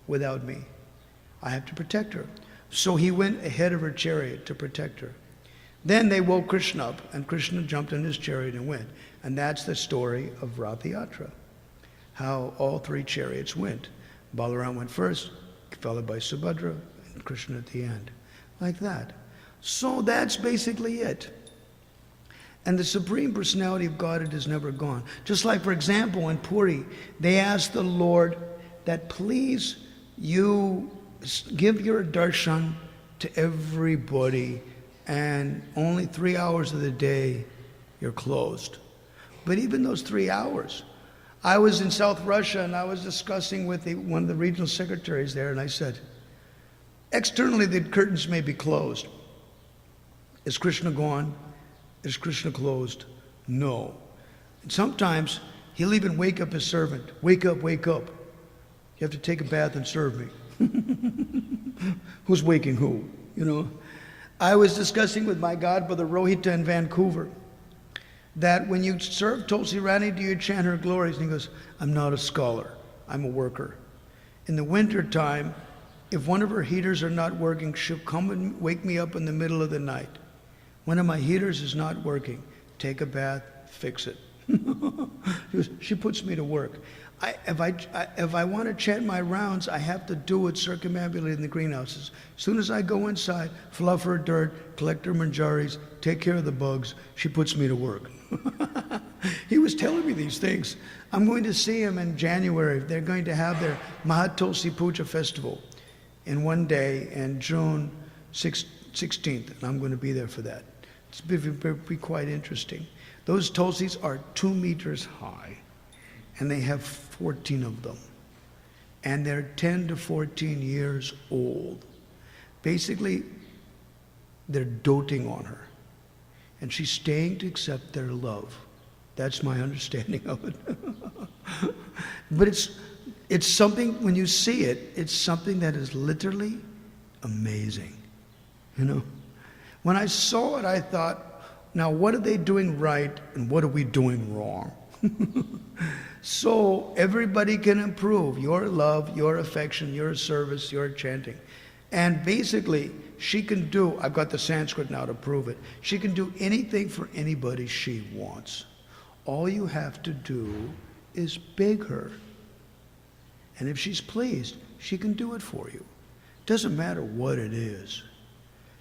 without me? I have to protect her. So he went ahead of her chariot to protect her. Then they woke Krishna up, and Krishna jumped in his chariot and went. And that's the story of Ratha Yatra, how all 3 chariots went. Balaram went first, followed by Subhadra, and Krishna at the end. Like that. So that's basically it. And the Supreme Personality of Godhead is never gone. Just like, for example, in Puri, they asked the Lord that please you give your darshan to everybody, and only 3 hours of the day you're closed. But even those 3 hours, I was in South Russia and I was discussing with one of the regional secretaries there, and I said, externally the curtains may be closed. Is Krishna gone? Is Krishna closed? No. And sometimes he'll even wake up his servant. Wake up, wake up. You have to take a bath and serve me. Who's waking who? I was discussing with my godbrother Rohita in Vancouver that when you serve Tulsi Rani, do you chant her glories? And he goes, I'm not a scholar. I'm a worker. In the winter time, if one of her heaters are not working, she'll come and wake me up in the middle of the night. One of my heaters is not working. Take a bath, fix it. She puts me to work. If I want to chant my rounds, I have to do it circumambulating the greenhouses. As soon as I go inside, fluff her dirt, collect her manjaris, take care of the bugs, she puts me to work. He was telling me these things. I'm going to see him in January. They're going to have their Mahatulsi Puja festival in one day, in June 16th, and I'm going to be there for that. It's be quite interesting. Those Tulsis are 2 meters high, and they have 14 of them. and they're 10 to 14 years old. Basically, they're doting on her, and she's staying to accept their love. That's my understanding of it. But it's something, when you see it, it's something that is literally amazing. You know? When I saw it, I thought, now what are they doing right and what are we doing wrong? So everybody can improve your love, your affection, your service, your chanting. And basically, she can do, I've got the Sanskrit now to prove it, she can do anything for anybody she wants. All you have to do is beg her. And if she's pleased, she can do it for you. Doesn't matter what it is.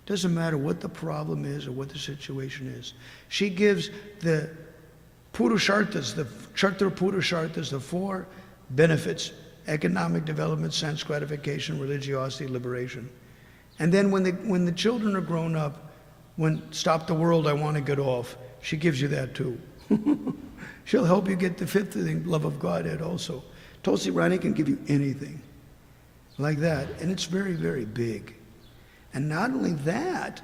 Doesn't matter what the problem is or what the situation is. She gives the Purusharthas, the Chartur Purusharthas, the 4 benefits: economic development, sense gratification, religiosity, liberation. And then when the children are grown up, when stop the world, I want to get off, she gives you that too. She'll help you get the 5th thing, love of Godhead also. Tulsi Rani can give you anything like that, and it's very, very big. And not only that,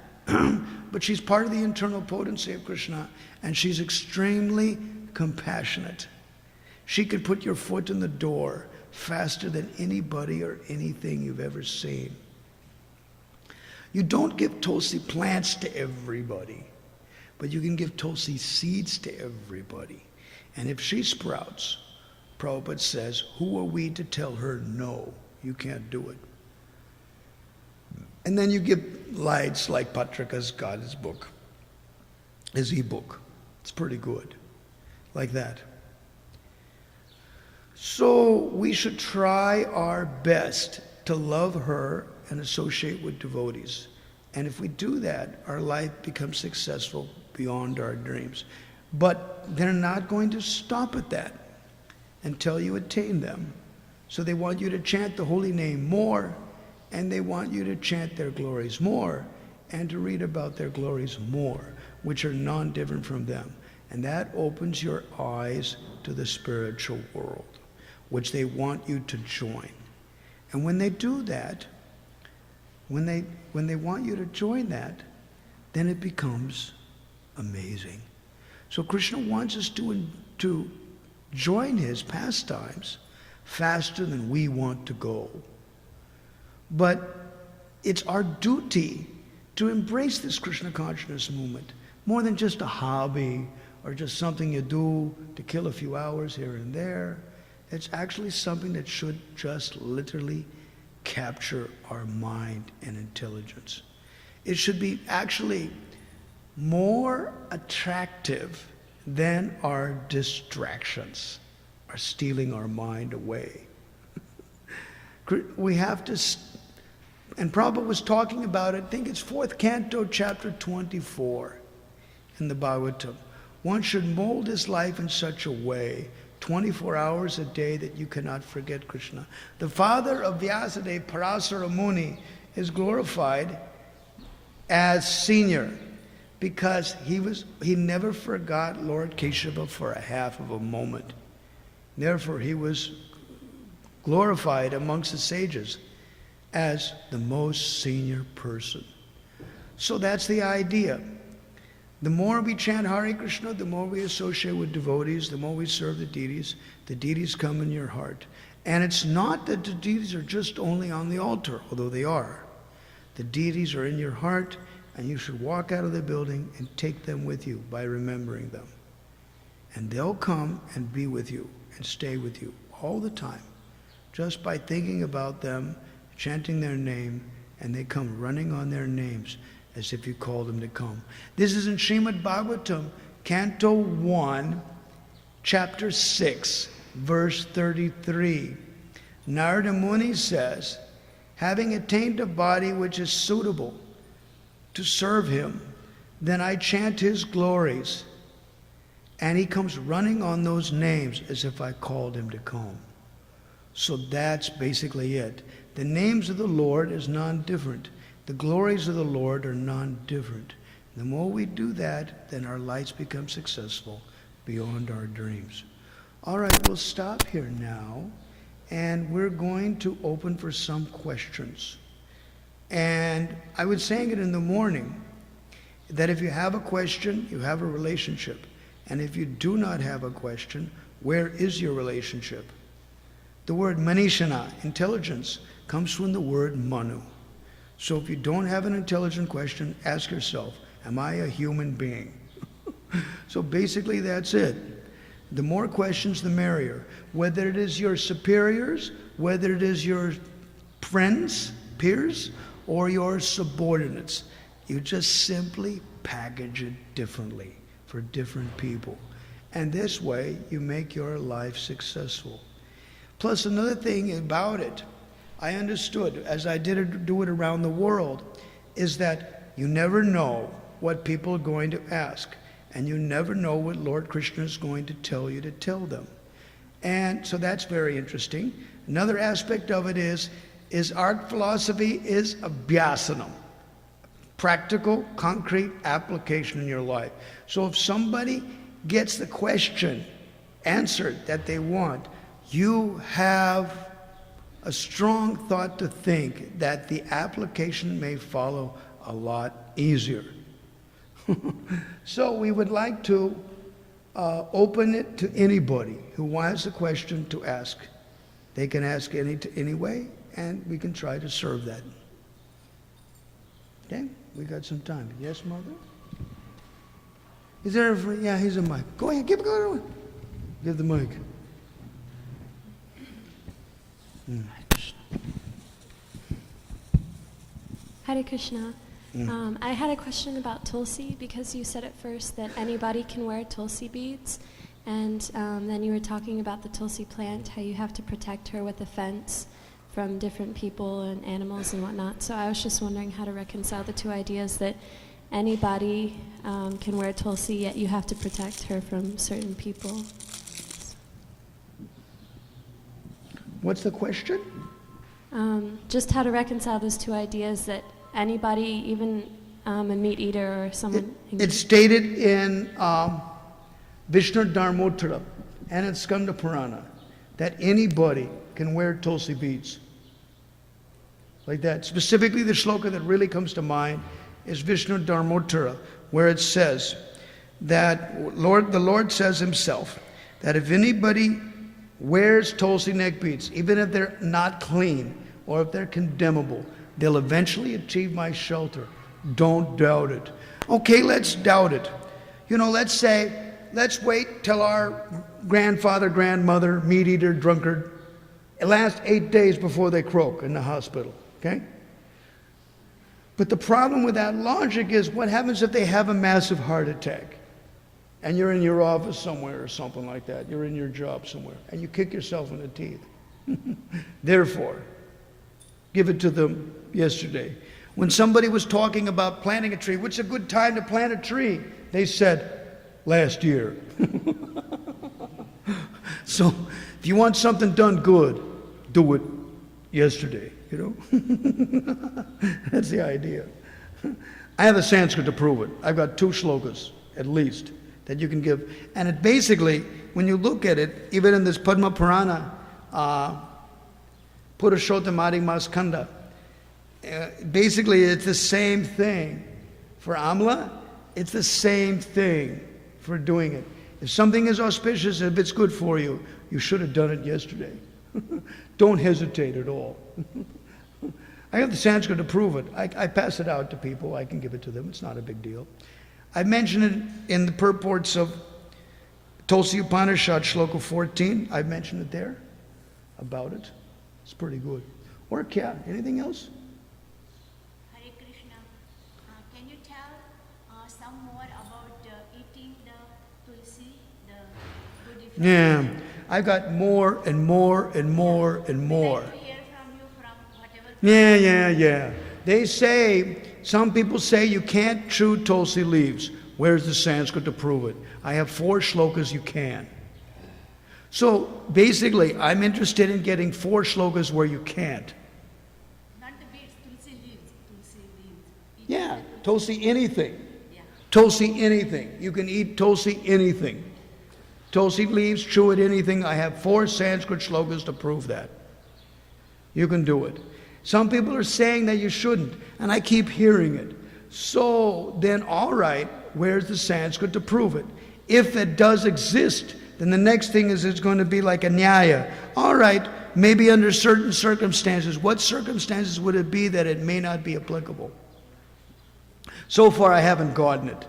but she's part of the internal potency of Krishna, and she's extremely compassionate. She could put your foot in the door faster than anybody or anything you've ever seen. You don't give Tulsi plants to everybody, but you can give Tulsi seeds to everybody. And if she sprouts, Prabhupada says, who are we to tell her no, you can't do it? And then you give lights like Patrika's got his book, his e-book. It's pretty good, like that. So we should try our best to love her and associate with devotees. And if we do that, our life becomes successful beyond our dreams. But they're not going to stop at that until you attain them. So they want you to chant the holy name more, and they want you to chant their glories more, and to read about their glories more, which are non-different from them. And that opens your eyes to the spiritual world, which they want you to join. And when they do that, when they want you to join that, then it becomes amazing. So Krishna wants us to join his pastimes faster than we want to go. But it's our duty to embrace this Krishna consciousness movement, more than just a hobby or just something you do to kill a few hours here and there. It's actually something that should just literally capture our mind and intelligence. It should be actually more attractive than our distractions are stealing our mind away. We have to, and Prabhupada was talking about it, I think it's 4th canto, chapter 24 in the Bhagavatam. One should mold his life in such a way, 24 hours a day, that you cannot forget Krishna. The father of Vyasadeva, Parasara Muni, is glorified as senior because he never forgot Lord Keshava for a half of a moment. Therefore, he was glorified amongst the sages as the most senior person. So that's the idea. The more we chant Hare Krishna, the more we associate with devotees, the more we serve the deities come in your heart. And it's not that the deities are just only on the altar, although they are. The deities are in your heart, and you should walk out of the building and take them with you by remembering them. And they'll come and be with you and stay with you all the time, just by thinking about them, chanting their name, and they come running on their names as if you called them to come. This is in Srimad Bhagavatam, Canto 1, Chapter 6, verse 33. Narada Muni says, having attained a body which is suitable to serve him, then I chant his glories. And he comes running on those names as if I called him to come. So that's basically it. The names of the Lord is non-different. The glories of the Lord are non-different. The more we do that, then our lives become successful beyond our dreams. All right, we'll stop here now. and we're going to open for some questions. And I was saying it in the morning, that if you have a question, you have a relationship. And if you do not have a question, where is your relationship? The word manishana, intelligence, comes from the word manu. So if you don't have an intelligent question, ask yourself, am I a human being? So basically that's it. The more questions, the merrier. Whether it is your superiors, whether it is your friends, peers, or your subordinates. You just simply package it differently for different people. And this way, you make your life successful. Plus, another thing about it, I understood, as I do it around the world, is that you never know what people are going to ask. And you never know what Lord Krishna is going to tell you to tell them. And so that's very interesting. Another aspect of it is our philosophy is abhyasanam. Practical, concrete application in your life. So if somebody gets the question answered that they want, you have a strong thought to think that the application may follow a lot easier. So we would like to open it to anybody who wants a question to ask. They can ask any way, and we can try to serve that. Okay? We got some time. Yes, Mother? Is there a... Yeah, here's a mic. Go ahead. Give the mic. Hare Krishna. I had a question about Tulsi, because you said at first that anybody can wear Tulsi beads, and then you were talking about the Tulsi plant, how you have to protect her with a fence from different people and animals and whatnot. So I was just wondering how to reconcile the two ideas, that anybody can wear Tulsi, yet you have to protect her from certain people. What's the question? Just how to reconcile those two ideas, that anybody, even a meat eater or someone... It's stated in Vishnu Dharmottara and in Skanda Purana that anybody can wear Tulsi beads. Like that. Specifically, the shloka that really comes to mind is Vishnu Dharmottara, where it says that the Lord says himself that if anybody wears Tulsi neck beads, even if they're not clean or if they're condemnable, they'll eventually achieve my shelter. Don't doubt it. Okay, let's doubt it. You know, let's wait till our grandfather, grandmother, meat eater, drunkard, it lasts 8 days before they croak in the hospital, okay? But the problem with that logic is, what happens if they have a massive heart attack? And you're in your office somewhere or something like that. You're in your job somewhere, and you kick yourself in the teeth. Therefore, give it to them yesterday. When somebody was talking about planting a tree, what's a good time to plant a tree? They said, last year. So, if you want something done good, do it yesterday, you know? That's the idea. I have a Sanskrit to prove it. I've got 2 shlokas, at least, that you can give. And it basically, when you look at it, even in this Padma Purana, Purushottama Maskanda, basically it's the same thing. For Amla, it's the same thing for doing it. If something is auspicious, if it's good for you, you should have done it yesterday. Don't hesitate at all. I have the Sanskrit to prove it. I pass it out to people. I can give it to them. It's not a big deal. I mentioned it in the purports of Tulsi Upanishad, Shloka 14. I've mentioned it there about it. It's pretty good. Or Kya, anything else? Hare Krishna. Can you tell some more about eating the tulsi, the good effect? Yeah. I've got more and more and more and more. I'd like to hear from you from whatever. Yeah. They say, some people say you can't chew Tulsi leaves. Where's the Sanskrit to prove it? I have 4 shlokas you can. So basically, I'm interested in getting 4 shlokas where you can't. Not the beads, tulsi leaves. Tulsi leaves. Yeah, Tulsi anything. Yeah. Tulsi anything. You can eat Tulsi anything. Tulsi leaves, chew it anything. I have 4 Sanskrit shlokas to prove that. You can do it. Some people are saying that you shouldn't, and I keep hearing it. So then, all right, where's the Sanskrit to prove it? If it does exist, then the next thing is it's going to be like a nyaya. All right, maybe under certain circumstances. What circumstances would it be that it may not be applicable? So far, I haven't gotten it.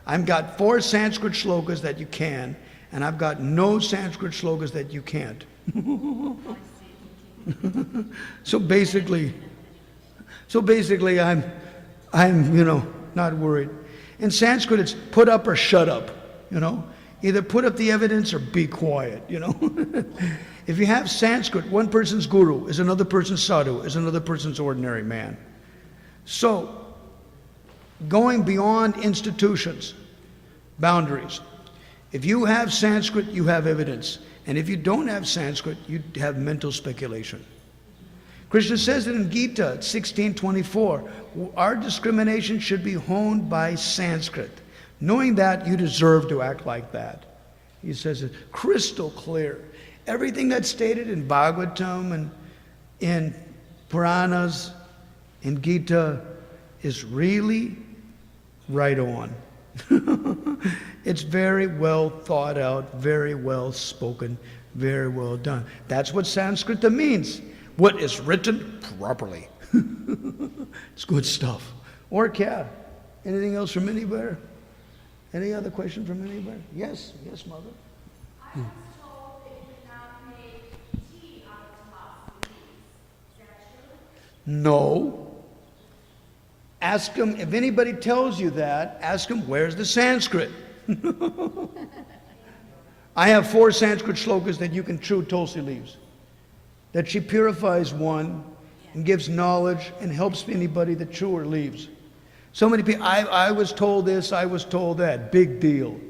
I've got 4 Sanskrit shlokas that you can, and I've got no Sanskrit shlokas that you can't. So basically, I'm not worried. In Sanskrit, it's put up or shut up, Either put up the evidence or be quiet, If you have Sanskrit, one person's guru is another person's sadhu, is another person's ordinary man. So, going beyond institutions, boundaries. If you have Sanskrit, you have evidence. And if you don't have Sanskrit, you have mental speculation. Krishna says it in Gita 16:24. Our discrimination should be honed by Sanskrit. Knowing that, you deserve to act like that. He says it crystal clear. Everything that's stated in Bhagavatam and in Puranas, in Gita, is really right on. It's very well thought out, very well spoken, very well done. That's what Sanskrita means. What is written properly. It's good stuff. Or kya? Anything else from anywhere? Any other question from anywhere? Yes, mother. I was told they could not make tea out of philosophy. Is that true? No. Ask them, if anybody tells you that, ask them, where's the Sanskrit? I have 4 Sanskrit shlokas that you can chew Tulsi leaves. That she purifies one and gives knowledge and helps anybody that chew her leaves. So many people, I was told this, I was told that. Big deal.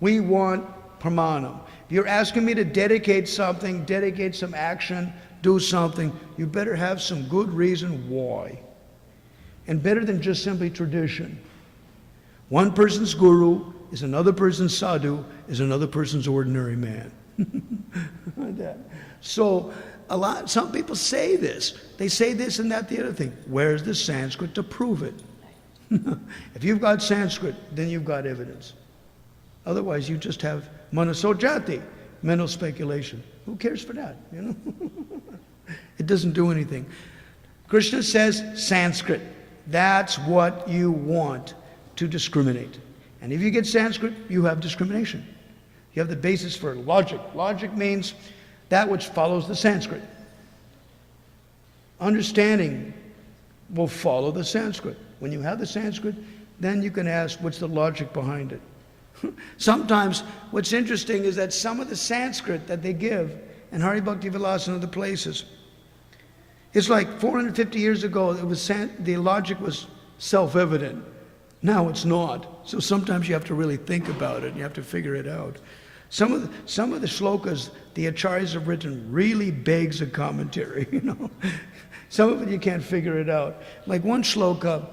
We want pramanam. If you're asking me to dedicate something, dedicate some action, do something, you better have some good reason why. And better than just simply tradition. One person's guru is another person's sadhu, is another person's ordinary man. So some people say this. They say this and that, the other thing. Where's the Sanskrit to prove it? If you've got Sanskrit, then you've got evidence. Otherwise, you just have manasojati, mental speculation. Who cares for that? It doesn't do anything. Krishna says Sanskrit. That's what you want to discriminate. And if you get Sanskrit, you have discrimination. You have the basis for logic. Logic means that which follows the Sanskrit. Understanding will follow the Sanskrit. When you have the Sanskrit, then you can ask, what's the logic behind it? Sometimes, what's interesting is that some of the Sanskrit that they give in Hari Bhakti Vilas and other places, it's like 450 years ago, the logic was self-evident. Now it's not. So sometimes you have to really think about it, and you have to figure it out. Some of the shlokas the acharyas have written really begs a commentary, Some of it you can't figure it out. Like one shloka,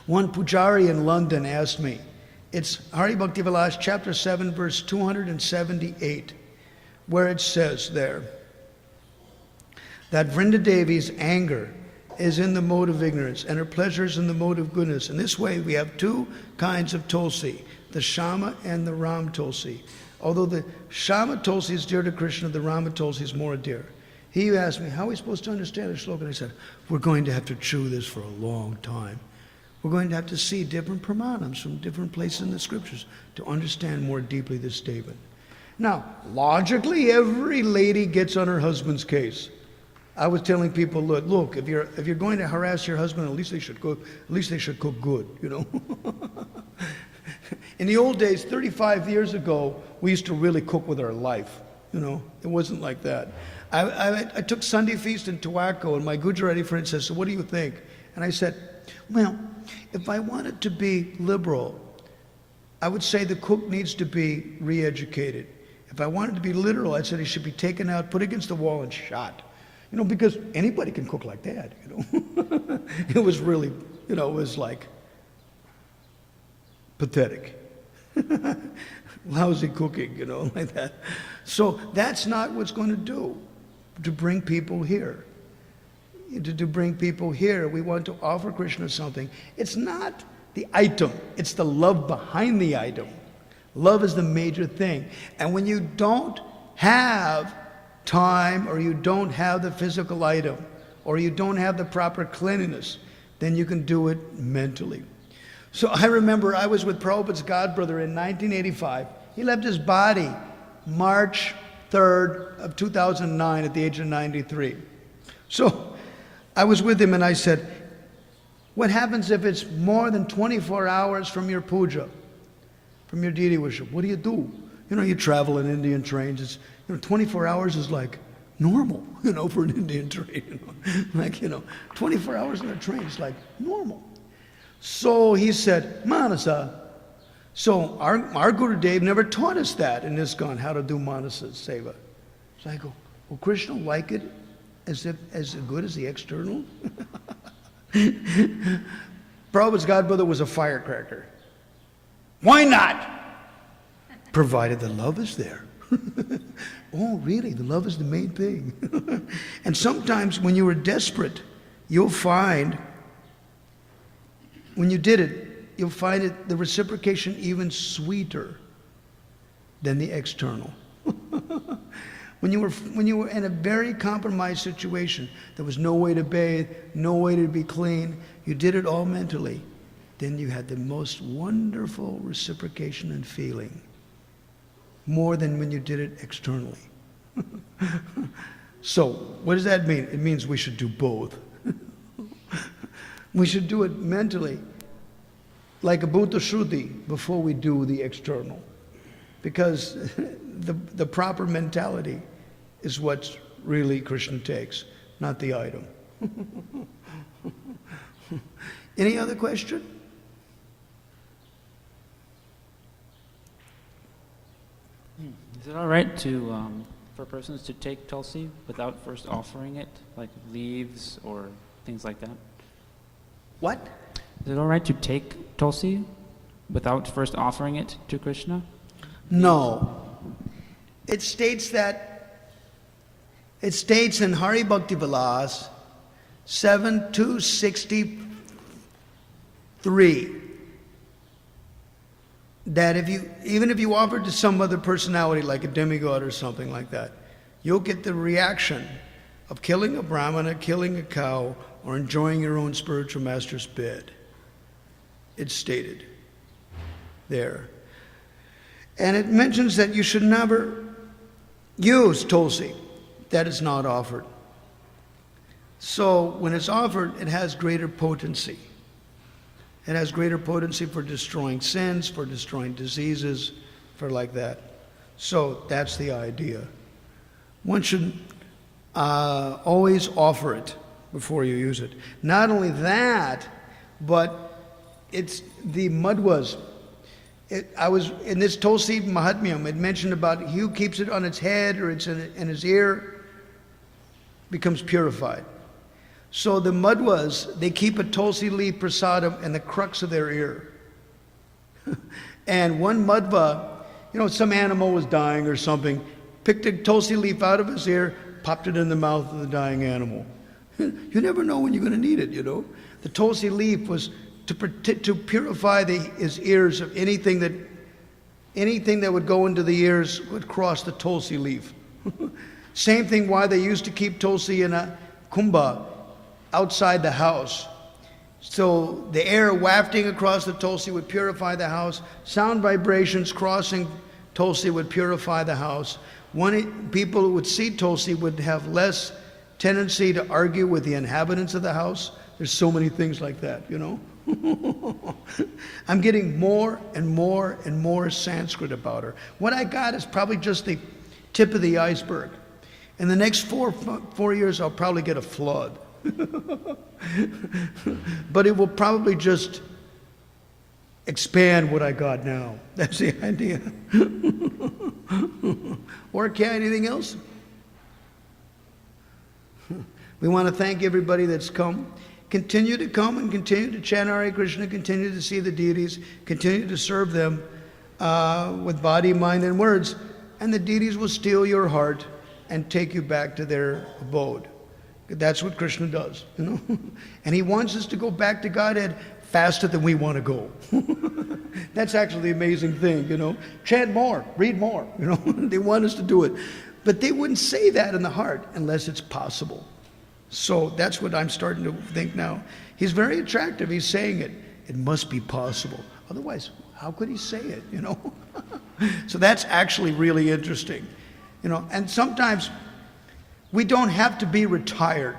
one pujari in London asked me, it's Hari Bhakti Vilas, chapter 7, verse 278, where it says there, that Vrinda Devi's anger is in the mode of ignorance, and her pleasure is in the mode of goodness. In this way, we have 2 kinds of Tulsi, the Shama and the Ram Tulsi. Although the Shama Tulsi is dear to Krishna, the Rama Tulsi is more dear. He asked me, how are we supposed to understand the shloka? And I said, we're going to have to chew this for a long time. We're going to have to see different pramanams from different places in the scriptures to understand more deeply this statement. Now, logically, every lady gets on her husband's case. I was telling people, look, if you're going to harass your husband, at least they should cook good, In the old days, 35 years ago, we used to really cook with our life. It wasn't like that. I took Sunday feast in Tobacco, and my Gujarati friend says, so what do you think? And I said, well, if I wanted to be liberal, I would say the cook needs to be re-educated. If I wanted to be literal, I'd say he should be taken out, put against the wall, and shot. Because anybody can cook like that, It was really, it was like pathetic. Lousy cooking, like that. So that's not what's going to do. to bring people here. To bring people here, we want to offer Krishna something. It's not the item, it's the love behind the item. Love is the major thing. And when you don't have time, or you don't have the physical item, or you don't have the proper cleanliness, then you can do it mentally. So I remember I was with Prabhupada's godbrother in 1985. He left his body March 3rd of 2009 at the age of 93. So I was with him and I said, what happens if it's more than 24 hours from your puja, from your deity worship? What do? You know, you travel in Indian trains. It's, 24 hours is like normal, for an Indian train. Like, 24 hours in a train is like normal. So he said, Manasa. So our Gurudev never taught us that in ISKCON, how to do Manasa Seva. So I go, will Krishna like it as good as the external? Prabhupada's godbrother was a firecracker. Why not? Provided the love is there. Oh, really? The love is the main thing. And sometimes when you are desperate, you'll find, when you did it, you'll find it, the reciprocation even sweeter than the external. When you were in a very compromised situation, there was no way to bathe, no way to be clean, you did it all mentally, then you had the most wonderful reciprocation and feeling, more than when you did it externally. So, what does that mean? It means we should do both. We should do it mentally, like a Bhuta Shruti, before we do the external. Because the proper mentality is what really Krishna takes, not the item. Any other question? Is it all right to for persons to take tulsi without first offering it, like leaves or things like that? What? Is it all right to take tulsi without first offering it to Krishna? No. It states in Hari Bhakti Vilas 7263 that even if you offer it to some other personality like a demigod or something like that, you'll get the reaction of killing a brahmana, killing a cow, or enjoying your own spiritual master's bed. It's stated there. And it mentions that you should never use tulsi that is not offered. So when it's offered, it has greater potency. It has greater potency for destroying sins, for destroying diseases, for like that. So that's the idea. One should always offer it before you use it. Not only that, but it's the madhvas. I was in this Tulsi Mahatmyam, it mentioned about he who keeps it on its head or it's in his ear becomes purified. So the madhvas, they keep a Tulsi leaf prasadam in the crux of their ear. And one madhva, some animal was dying or something, picked a Tulsi leaf out of his ear, popped it in the mouth of the dying animal. You never know when you're going to need it, The Tulsi leaf was to purify his ears of anything that would go into the ears would cross the Tulsi leaf. Same thing why they used to keep Tulsi in a kumbha outside the house. So the air wafting across the Tulsi would purify the house. Sound vibrations crossing Tulsi would purify the house. People who would see Tulsi would have less tendency to argue with the inhabitants of the house. There's so many things like that, I'm getting more and more and more Sanskrit about her. What I got is probably just the tip of the iceberg. In the next 4 years, I'll probably get a flood. But it will probably just expand what I got now. That's the idea. Okay, anything else? We want to thank everybody that's come. Continue to come and continue to chant Hare Krishna, continue to see the deities, continue to serve them with body, mind, and words. And the deities will steal your heart and take you back to their abode. That's what Krishna does, you know. And he wants us to go back to Godhead faster than we want to go. That's actually the amazing thing, you know. Chant more, read more, you know. They want us to do it. But they wouldn't say that in the heart unless it's possible. So that's what I'm starting to think now. He's very attractive. He's saying it. It must be possible. Otherwise, how could he say it, you know? So that's actually really interesting, you know. And sometimes we don't have to be retired,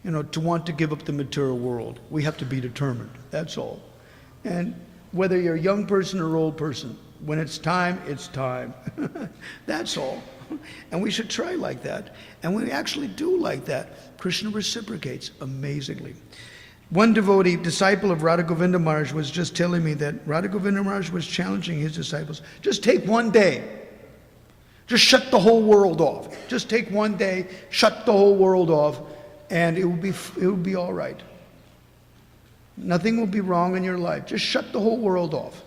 you know, to want to give up the material world. We have to be determined. That's all. And whether you're a young person or old person, when it's time, it's time. That's all. And we should try like that. And we actually do like that. Krishna reciprocates amazingly. One devotee, disciple of Radha Govinda Maharaj, was just telling me that Radha Govinda Maharaj was challenging his disciples. Just take one day. Just shut the whole world off. Just take one day, shut the whole world off, and it will be all right. Nothing will be wrong in your life. Just shut the whole world off.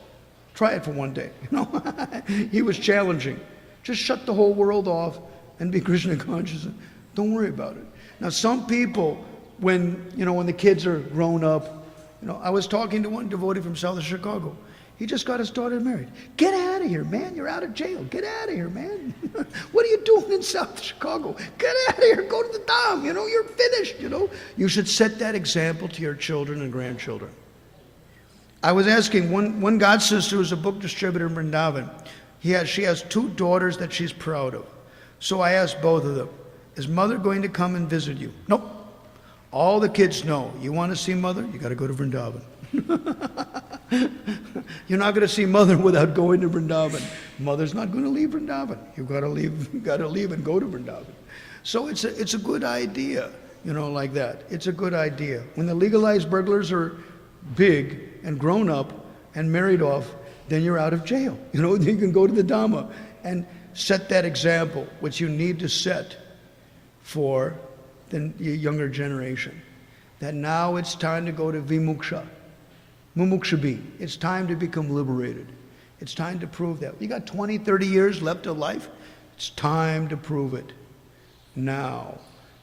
Try it for one day. You know, he was challenging. Just shut the whole world off and be Krishna conscious. Don't worry about it. Now, some people, when the kids are grown up, you know, I was talking to one devotee from south of Chicago. He just got his daughter married. Get out of here, man. You're out of jail. Get out of here, man. What are you doing in South Chicago? Get out of here. Go to the Dham. You know, you're finished, you know. You should set that example to your children and grandchildren. I was asking one god sister who's a book distributor in Vrindavan. She has 2 daughters that she's proud of. So I asked both of them, is mother going to come and visit you? Nope. All the kids know, you want to see mother? You got to go to Vrindavan. You're not going to see mother without going to Vrindavan. Mother's not going to leave Vrindavan. You've got to leave and go to Vrindavan. So it's a good idea, you know, like that. It's a good idea. When the legalized burglars are big and grown up and married off, then you're out of jail. You know, you can go to the Dhamma and set that example, which you need to set for the younger generation. That now it's time to go to Vimuksha. Mumukshabhi. It's time to become liberated. It's time to prove that. You got 20, 30 years left of life. It's time to prove it. Now,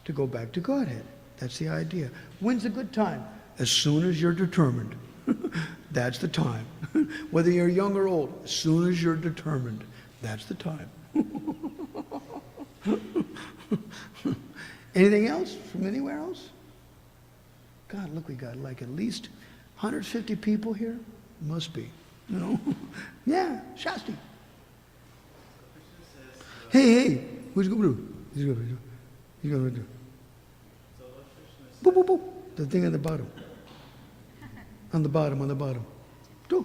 to go back to Godhead. That's the idea. When's a good time? As soon as you're determined. That's the time. Whether you're young or old, as soon as you're determined, that's the time. Anything else from anywhere else? God, look, we got like at least 150 people here? Must be, you know? Yeah, Shasti. Hey, who's going to do? He's going to do. Boop, boop, boop. The thing at the bottom. On the bottom. Do.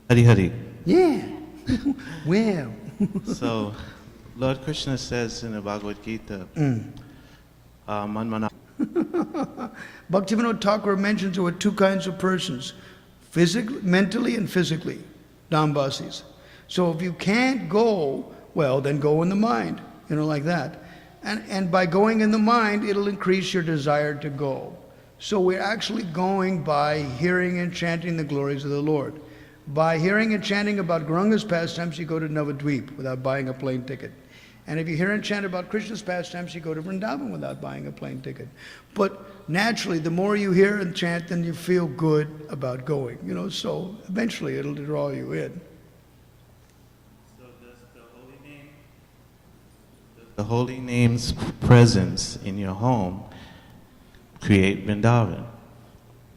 Hari Hari. Yeah. Well. So, Lord Krishna says in the Bhagavad Gita, Manmana. Bhaktivinoda Thakur mentions there were 2 kinds of persons, mentally and physically, Dambasis. So if you can't go, well, then go in the mind, you know, like that. And by going in the mind, it'll increase your desire to go. So we're actually going by hearing and chanting the glories of the Lord. By hearing and chanting about Gauranga's pastimes, you go to Navadvip without buying a plane ticket. And if you hear and chant about Krishna's pastimes, you go to Vrindavan without buying a plane ticket. But naturally, the more you hear and chant, then you feel good about going. You know, so eventually it'll draw you in. So does the holy name's presence in your home create Vrindavan?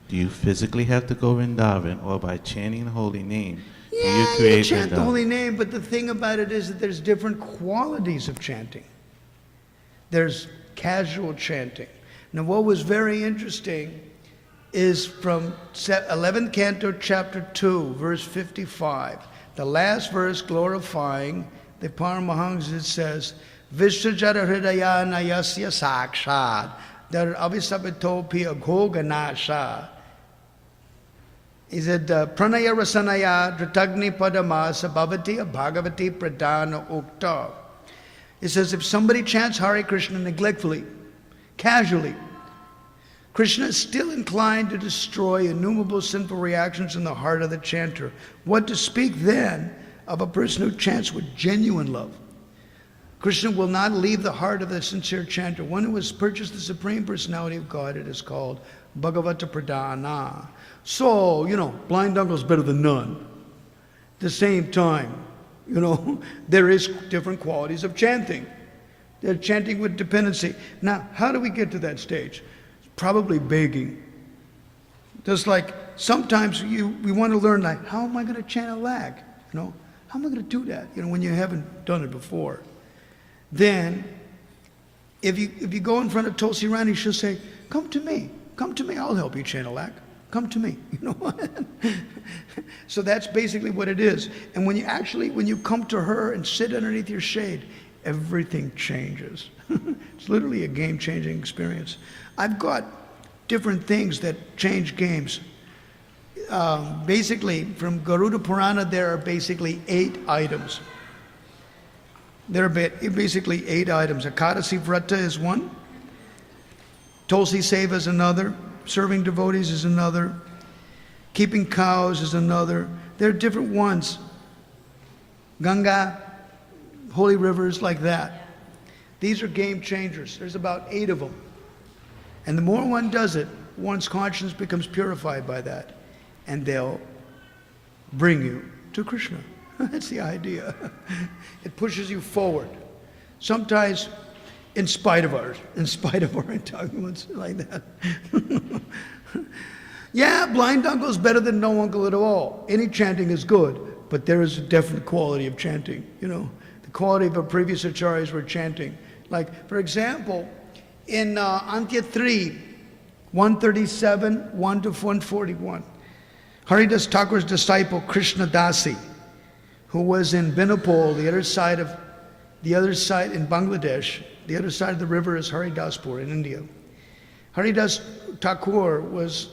Do you physically have to go Vrindavan, or by chanting the holy name, do you create you chant Vrindavan? the holy name, but the thing about it is that there's different qualities of chanting. There's casual chanting. Now what was very interesting is from 11th canto, chapter 2, verse 55. The last verse glorifying the Paramahansa says, Vishwajara hridaya nayasya sakshad, dar avisabitopi aghoganasha. He said, Pranaya Rasanaya Dritagni Padamasa Bhavati Bhagavati Pradana Ukta. It says, if somebody chants Hare Krishna neglectfully, casually, Krishna is still inclined to destroy innumerable sinful reactions in the heart of the chanter. What to speak then of a person who chants with genuine love. Krishna will not leave the heart of the sincere chanter. One who has purchased the Supreme Personality of God, it is called Bhagavata Pradhana. So, blind uncle's better than none. At the same time, there is different qualities of chanting. They're chanting with dependency. Now, how do we get to that stage? Probably begging. Just like sometimes we want to learn, like, how am I going to chant a lag? How am I going to do that? When you haven't done it before. Then, if you go in front of Tulsi Rani, she'll say, come to me, I'll help you chant a lag. Come to me, So that's basically what it is. And when you come to her and sit underneath your shade, everything changes. It's literally a game-changing experience. I've got different things that change games. Basically, from Garuda Purana, there are basically 8 items. There are basically 8 items. Ekadasi Vrata is one. Tulsi Seva is another. Serving devotees is another. Keeping cows is another. There are different ones. Ganga, holy rivers, like that. These are game changers. There's about 8 of them. And the more one does it, one's conscience becomes purified by that. And they'll bring you to Krishna. That's the idea. It pushes you forward. Sometimes in spite of our entanglements like that. Yeah, blind uncle is better than no uncle at all. Any chanting is good, but there is a definite quality of chanting. The quality of our previous acharyas were chanting. Like, for example, in Antya 3, 137, 1 to 141, Haridas Thakur's disciple Krishna Dasi, who was in Benapole, the other side in Bangladesh, the other side of the river is Haridaspur in India. Haridas Thakur was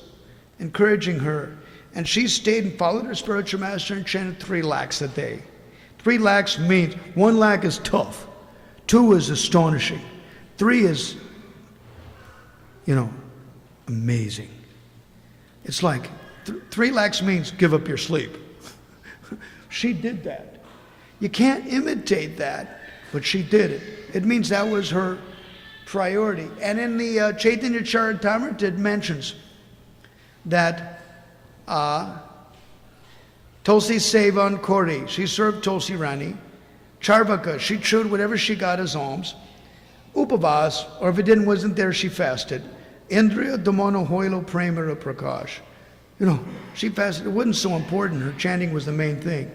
encouraging her, and she stayed and followed her spiritual master and chanted 3 lakhs a day. 3 lakhs means 1 lakh is tough, 2 is astonishing, 3 is, amazing. It's like 3 lakhs means give up your sleep. She did that. You can't imitate that, but she did it. It means that was her priority. And in the Chaitanya Charitamrita, it mentions that Tulsi Sevan Kori, she served Tulsi Rani. Charvaka, she chewed whatever she got as alms. Upavas, or if it wasn't there, she fasted. Indriya Damana Hoilo Premara Prakash. She fasted. It wasn't so important. Her chanting was the main thing.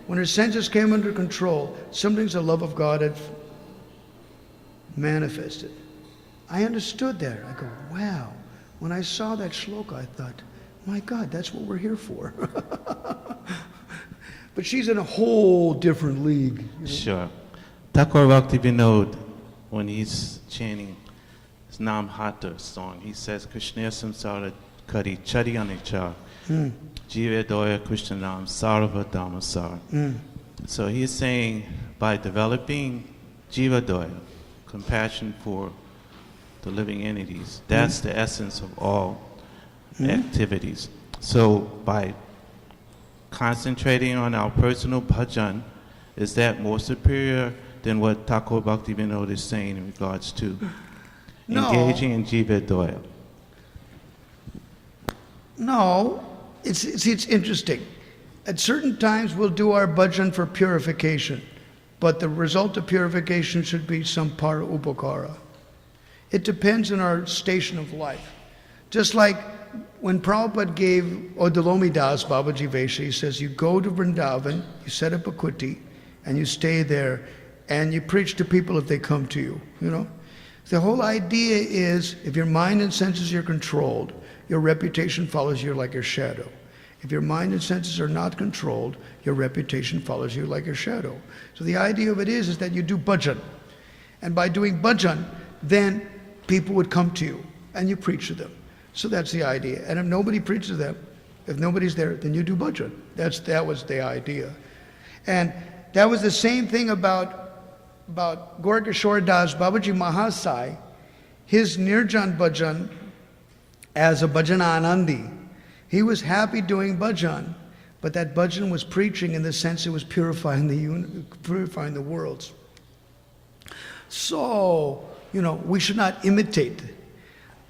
When her senses came under control, something's the love of God had manifested. I understood that. I go, wow. When I saw that shloka, I thought, my God, that's what we're here for. But she's in a whole different league. Sure. Thakur Bhakti Vinod, when he's chanting his Nam Hata song, he says, Krishna Samsara Kari Chari Anichar. Jiva Doya Krishna Nam Sarva Dhammasar. So he's saying by developing Jiva Doya, compassion for the living entities, that's the essence of all activities. So by concentrating on our personal bhajan, is that more superior than what Thakur Bhakti Vinod is saying in regards to engaging in Jiva Doya? No. It's interesting. At certain times we'll do our bhajan for purification, but the result of purification should be sampara upakara. It depends on our station of life. Just like when Prabhupada gave Odalomi Das Babaji Vesha, he says, you go to Vrindavan, you set up a kuti, and you stay there, and you preach to people if they come to you, The whole idea is, if your mind and senses are controlled, your reputation follows you like your shadow. If your mind and senses are not controlled, your reputation follows you like your shadow. So the idea of it is that you do bhajan. And by doing bhajan, then people would come to you and you preach to them. So that's the idea. And if nobody preaches to them, if nobody's there, then you do bhajan. That was the idea. And that was the same thing about Gaurkishore Das Babaji Mahasai, his Nirjan bhajan as a bhajananandi. He was happy doing bhajan, But that bhajan was preaching in the sense it was purifying the worlds. So, we should not imitate.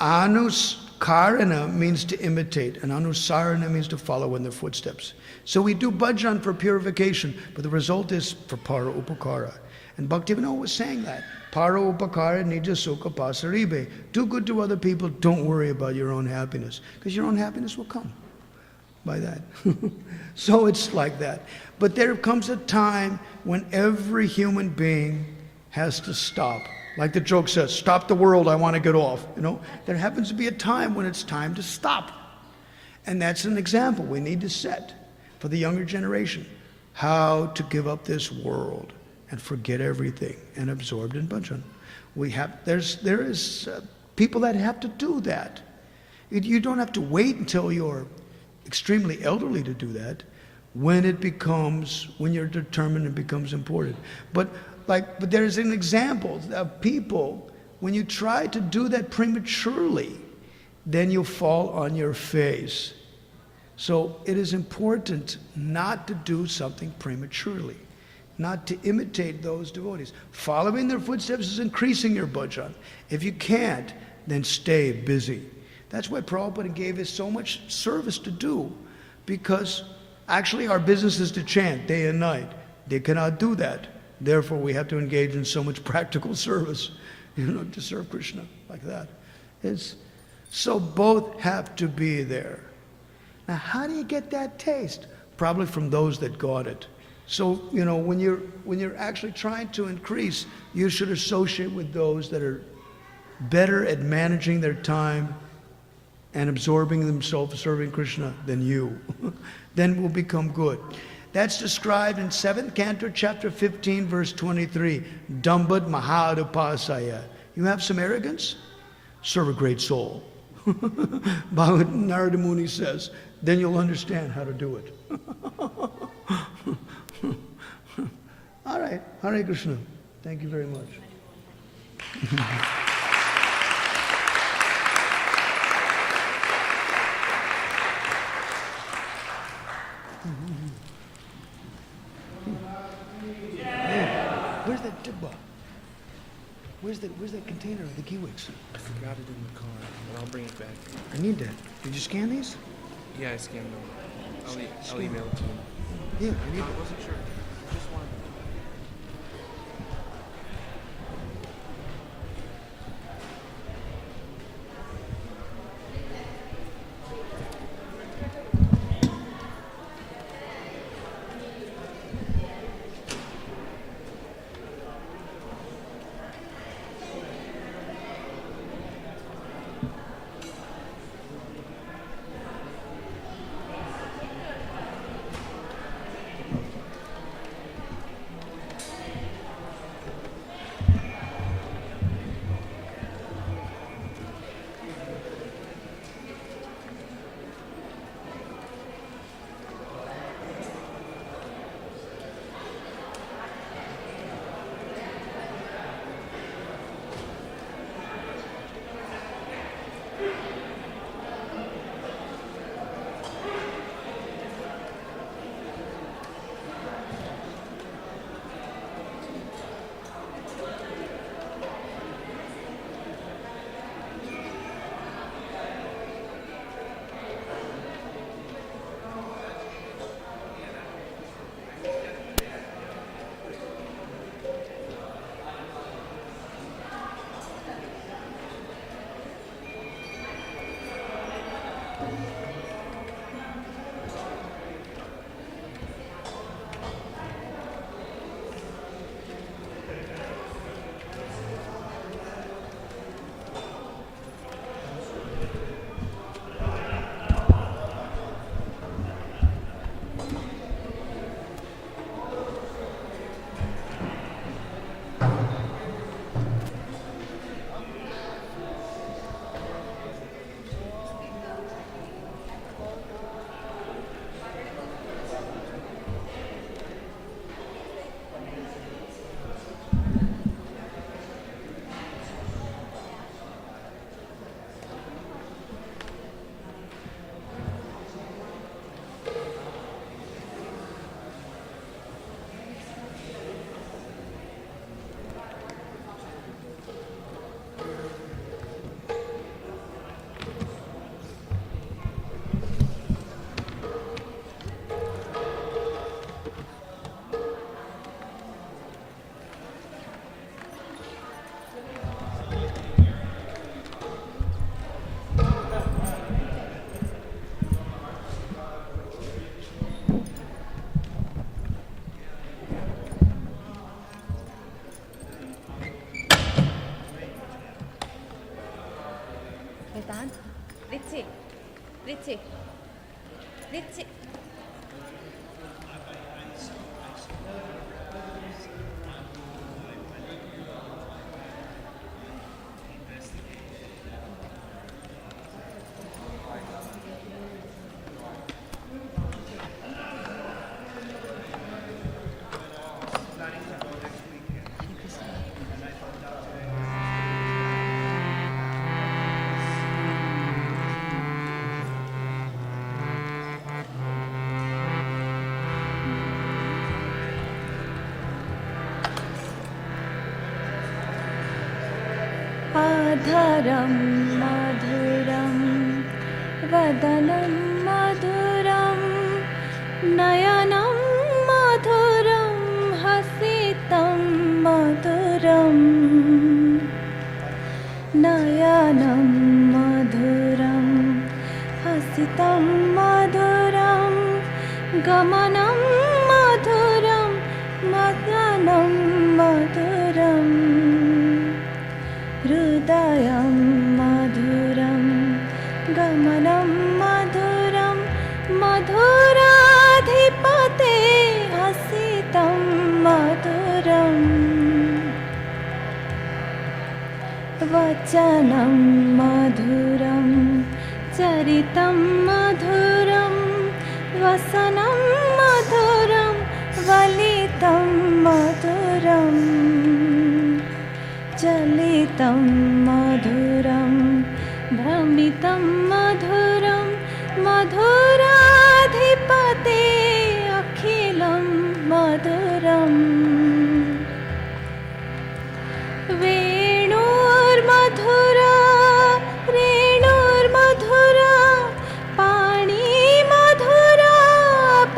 Anuskarana means to imitate, and anusarana means to follow in their footsteps. So we do bhajan for purification, but the result is for para upakara. And Bhaktivinoda was saying that. Para upakara nija sukha pasaribe. Do good to other people, don't worry about your own happiness, because your own happiness will come by that. So it's like that. But there comes a time when every human being has to stop. Like the joke says, stop the world, I want to get off. There happens to be a time when it's time to stop. And that's an example we need to set for the younger generation. How to give up this world and forget everything and absorbed in bhajan. There is people that have to do that. You don't have to wait until you're extremely elderly to do that. When you're determined, it becomes important. But there's an example of people, when you try to do that prematurely, then you fall on your face. So it is important not to do something prematurely, not to imitate those devotees. Following their footsteps is increasing your bhajan. If you can't, then stay busy. That's why Prabhupada gave us so much service to do, because actually our business is to chant day and night. They cannot do that. Therefore, we have to engage in so much practical service, to serve Krishna like that. So both have to be there. Now, how do you get that taste? Probably from those that got it. So, when you're actually trying to increase, you should associate with those that are better at managing their time and absorbing themselves, serving Krishna than you. Then we'll become good. That's described in 7th Canto, chapter 15, verse 23. Dambad Mahadupasaya. You have some arrogance? Serve a great soul. Bhagavad Narada Muni says, then you'll understand how to do it. All right, Hare Krishna. Thank you very much. Where's that tibba? Where's that container of the kiwis? I forgot it in the car, but I'll bring it back. I need that. Did you scan these? Yeah, I scanned them. I'll email it to you. Yeah, I need I wasn't sure. I just wanted to... Vedant, Ritchie, Ritchie, Ritchie. Adharam madhuram vadanam madhuram nayanam madhuram hasitam madhuram nayanam madhuram hasitam madhuram gamanam madhuram madanam madhuram Hridayam madhuram gamanam madhuram madhuradhipate hasitam madhuram vachanam madhuram charitam madhuram vasanam madhuram valitam madhuram Chalitam madhuram Brahmitam madhuram Madhuradhipate akhilam madhuram Venur madhura Renur madhura Pani madhura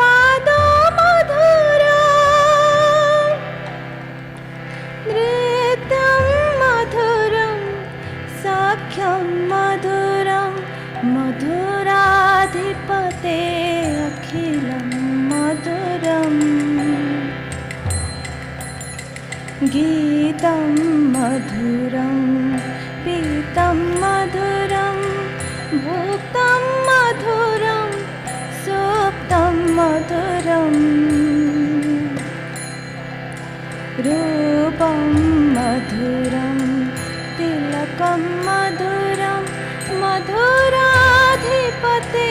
Pada madhura Sakhyam madhuram madhuradhipate akhilam madhuram Geetam madhuram pitam madhuram bhuktam madhuram suktam madhuram Rupam madhuram tilakam madhuram madhuradhipate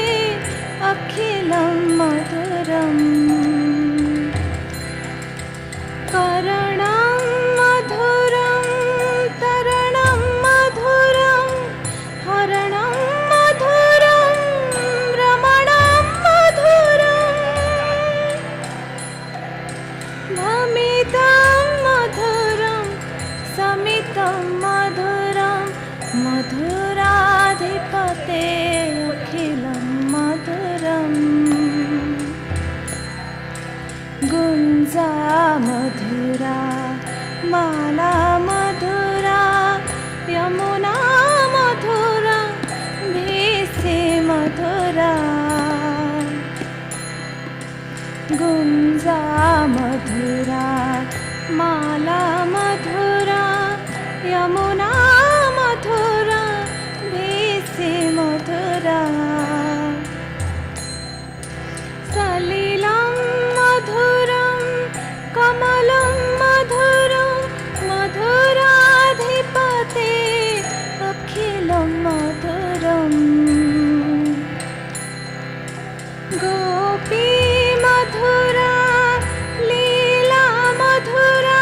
akhilam madhuram karanam madhuram taranam madhuram haranam madhuram ramanam madhuram bhamitam madhuram samitam madhuram madhuradhipate akhilam madhuram gunja madhura mala madhura yamuna madhura bhisi madhura gunja madhura mala madhura yamuna madhura bhisi madhura salilam madhuram kamalam madhuram madhuradhipate akhilam madhuram gopi madhura leela madhura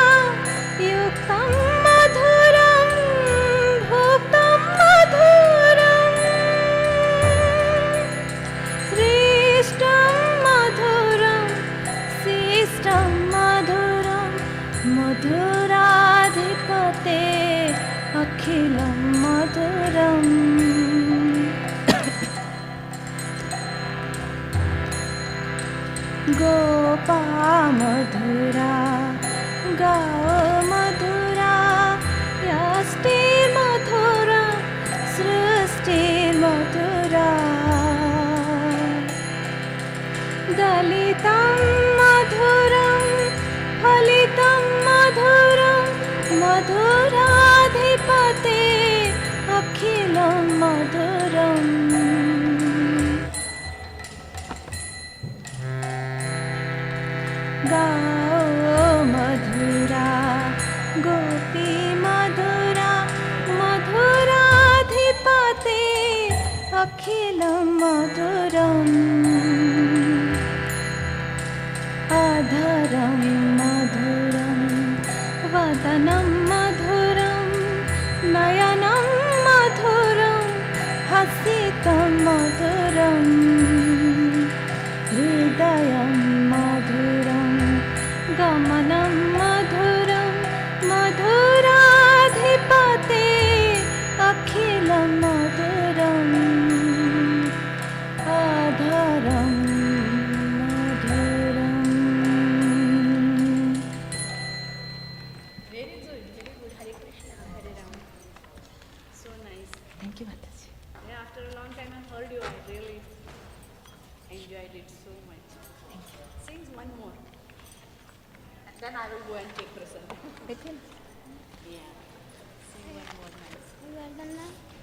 yuktam madhuram bhuktam madhuram rishtam madhuram sistam madhuram madhuradhipate akhilam madhuram gopa madhura gao madhura yastir madhura srishtir madhura dalitam madhuram phalitam madhuram madhuradhipate akhilam मधुरम् गाओ मधुरा गोपी मधुरा मधुराधिपते अखिलं मधुरम् अधरं मधुरं वदनं मधुरं नयनं मधुरं हसितं मधुरम् हृदयं मधुरं गमनं मधुरं मधुराधिपते अखिलं मधुरम् अधरं मधुरम् Very good, very good. Hare Krishna, Hare Ram. So nice. Thank you, Mataji. Yeah, after a long time I heard you, I really enjoyed it so much. Thank you. Sing one more. And then I will go and take prasad. Between. Yeah. Sing one more nice.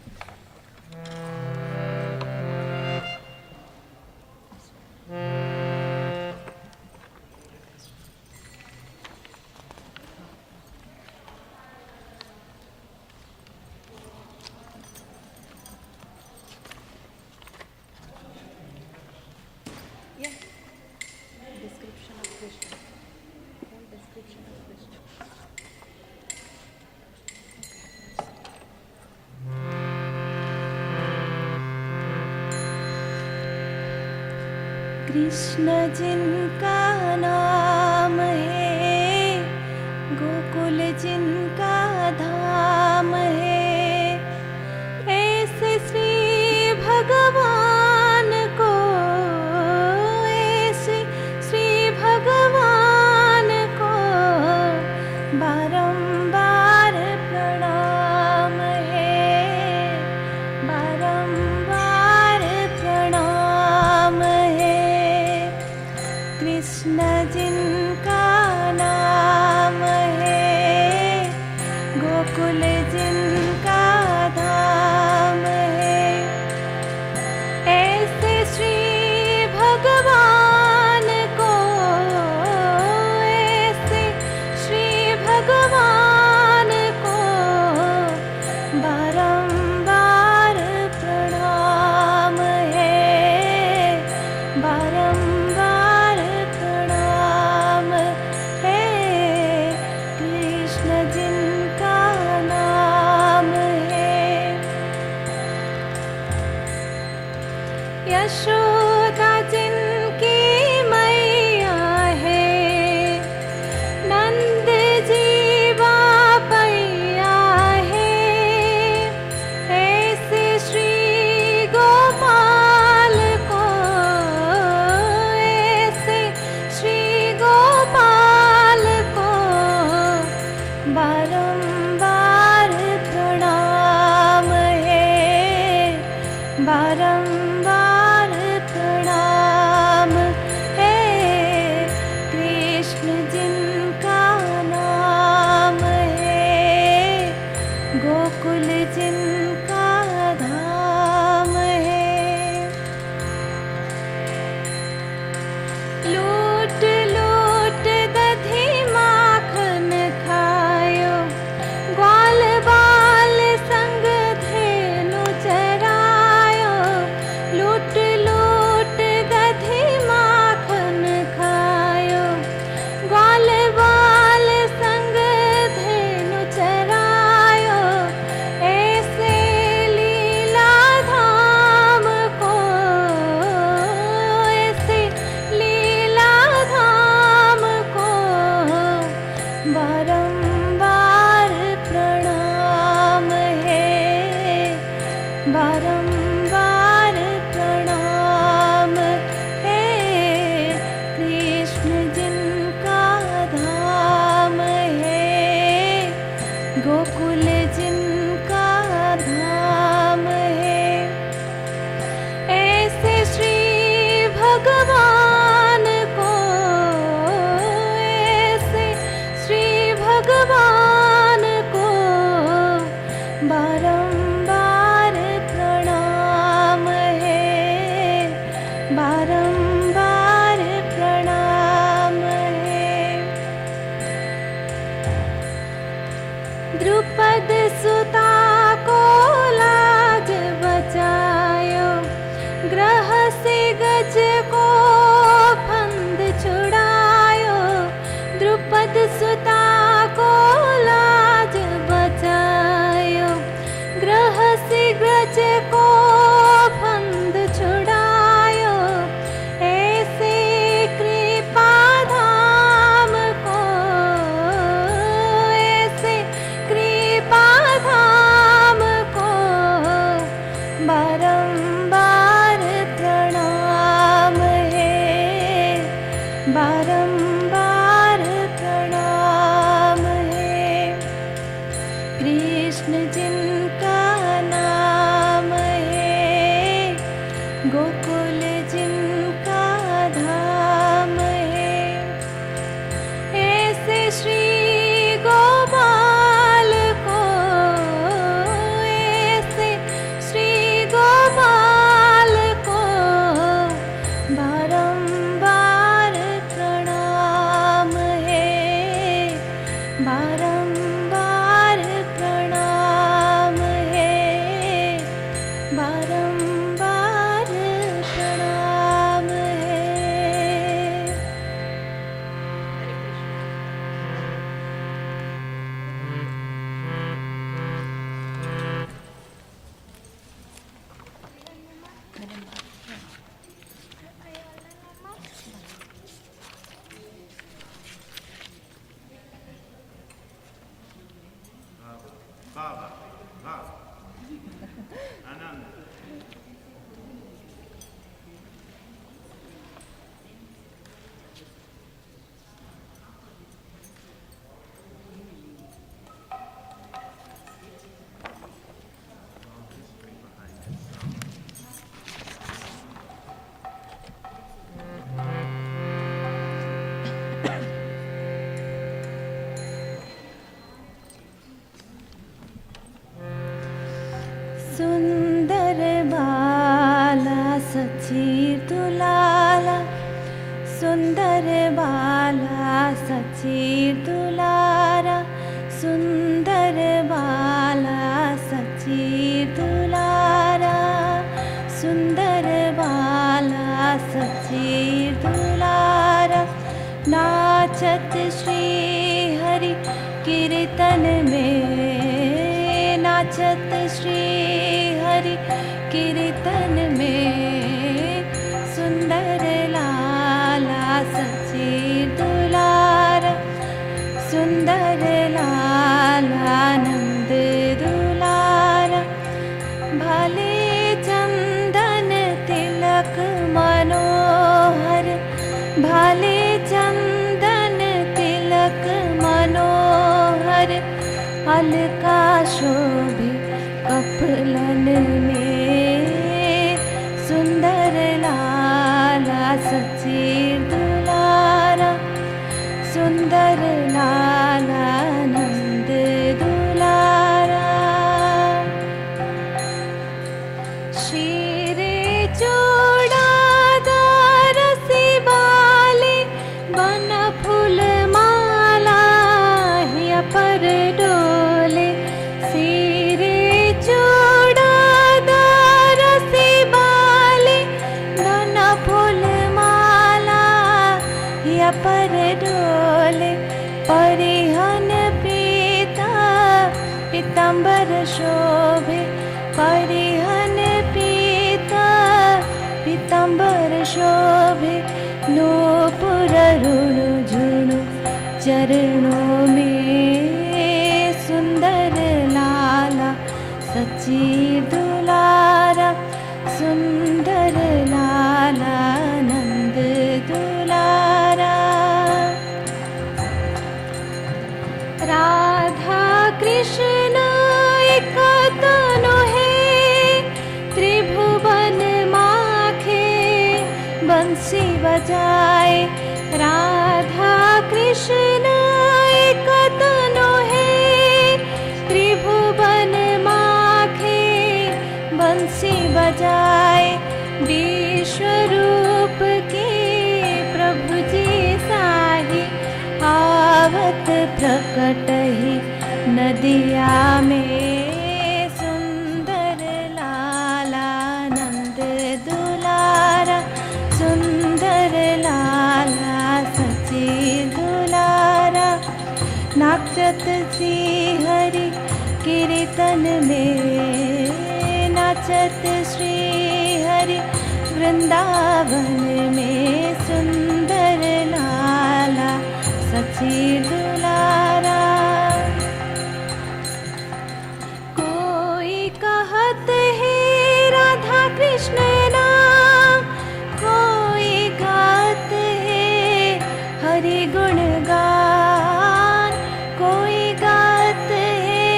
Yeah. Description of Krishna. Whole description of Krishna. Krishna जिनका नाम है गोकुल जिनका धाम है ऐसे श्री भगवान को ऐसे श्री भगवान को बारंबार प्रणाम है बारंबार प्रणाम है कृष्ण जिनका नाम है गोकुल जिनका धाम है ऐसे श्री भगवान को ऐसे श्री भगवान को बारंबार प्रणाम है बारंबार प्रणाम है कृष्ण जिनका नाम है यशोदा जिनकी मैया है नंद जी बापैया है ऐसे श्री गोपाल को ऐसे श्री गोपाल को बारंबार प्रणाम है बारंबार प्रणाम है कृष्ण जिनका नाम है गोकुल जिनका धाम है लूट लूट दधी माखन खायो ग्वाल बाल संग धेनु चरायो लूट लूट दधी माखन खायो ग्वाल बाल संग धेनु चरायो ऐसे लीला धाम को ऐसे लीला धाम को बारंबार प्रणाम है बारंबार प्रणाम है कृष्ण जिनका धाम है गोकुल जिनका धाम है ऐसे श्री भगवान को ऐसे श्री भगवान को बारंबार ऐसे ग्रज को फंद छुड़ायो, ऐसे कृपा धाम को, ऐसे कृपा धाम को बारंबार प्रणाम है, बारंबार प्रणाम है। कृष्ण जिनका नाम है, गोकुल जिनका धाम है, ऐसे श्री गोपाल को, ऐसे श्री गोपाल को बारंबार प्रणाम है, बारंबार प्रणाम है, बारंबार प्रणाम है। सुंदर बाला सची दुलाला, सुंदर बाला सची दुलारा, सुंदर बाला सची दुलारा, सुंदर बाला सची दुलारा। नाचत श्री हरि कीर्तन में, नाचत श्री हरि कीर्तन में, सुंदर लाला सची दुलारा, सुंदर लाला नंद दुलारा। भले चंदन तिलक मनोहर, भले चंदन तिलक मनोहर, अलका शोभे कपलन में, सुंदर लाला सची दुलारा, सुंदर लाला नंद दुलारा। शीरे चूड़ादार सी बाले, बन फूल माला हिया पर डोले, सिरे चूड़ादार सी बाले, बन फूल माला हिया पर डोले। परिहन पीता पीतांबर शोभे, परिहन पीता पीतांबर शोभे। नूपुर रुणु झुणु चरणों में, सुंदर लाला सची दुलारा, सुंदर लाला नंद दुलारा। राधा कृष्ण एक तनु है, त्रिभुवन माखे बंसी बजाए। राधा कृष्ण एक तनु है, त्रिभुवन माखे बंसी बजाए। विश्वरूप के प्रभु जी साही, आवत प्रकट ही नदिया में, सुंदर लाला नंद दुलारा, सुंदर लाला सची दुलारा। नाचत सी हरि कीर्तन में, नाचत श्री हरि वृंदावन में सुंदर लाला सची दुलारा। कोई कहत है राधा कृष्ण नाम, कोई गात है हरि गुण गान, कोई गात है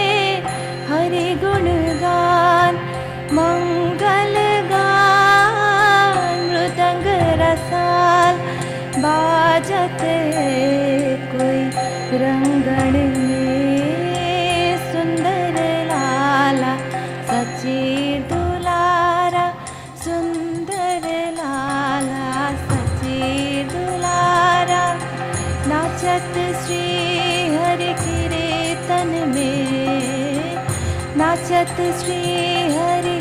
हरि गुण गान। मंगल गान मृदंग रसाल बाजत है कोई रंगण में सुंदर लाला सची दुलारा, सुंदर लाला सची दुलारा। नाचत श्री हरि कीर्तन में, नाचत श्री हरि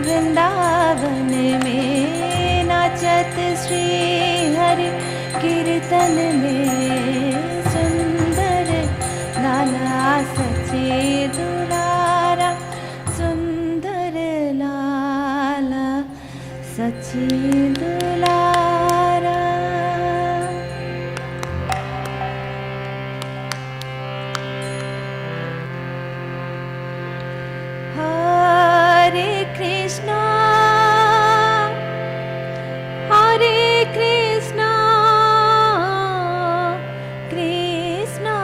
वृंदावन में, नाचत श्री हरि कीर्तन में सुंदर लाला सची दुलारा, सुंदर लाला सची दुलारा। हरे कृष्णा हरे कृष्णा कृष्णा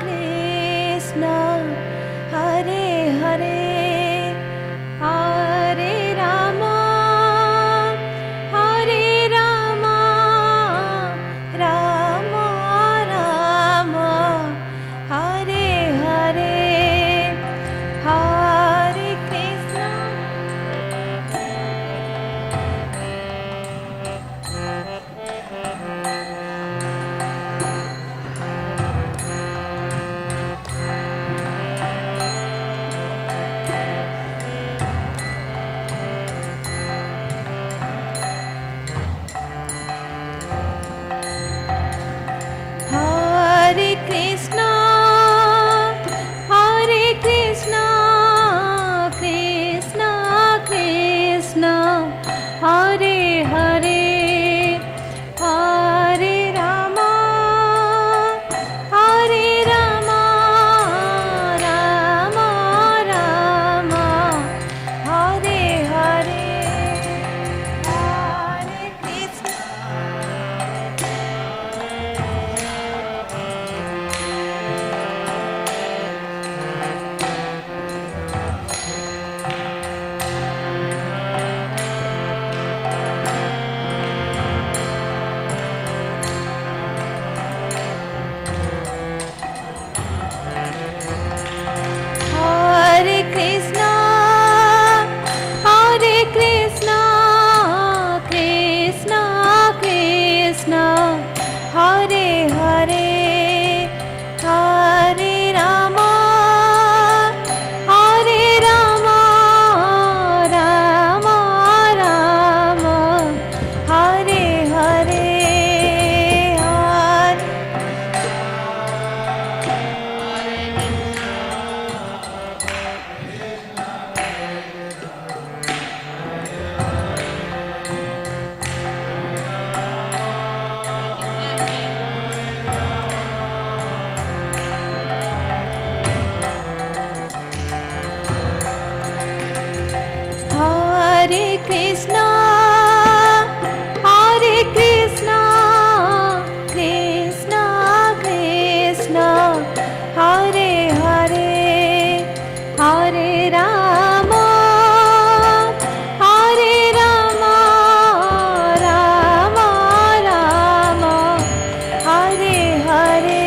कृष्णा हरे हरे, हरे रामा हरे रामा रामा रामा हरे हरे, हरे कृष्णा हरे कृष्णा हरे कृष्णा कृष्णा कृष्णा हरे हरे, हरे रामा हरे रामा रामा रामा हरे हरे, हरे कृष्णा हरे कृष्णा हरे कृष्णा कृष्णा कृष्णा हरे हरे, हरे रामा हरे रामा रामा रामा हरे हरे, हरे हरे कृष्णा हरे कृष्णा कृष्णा कृष्णा हरे हरे, हरे रामा हरे रामा रामा रामा हरे हरे,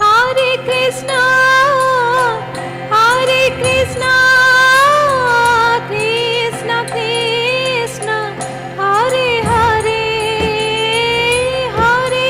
हरे कृष्णा हरे कृष्णा कृष्णा कृष्णा हरे हरे, हरे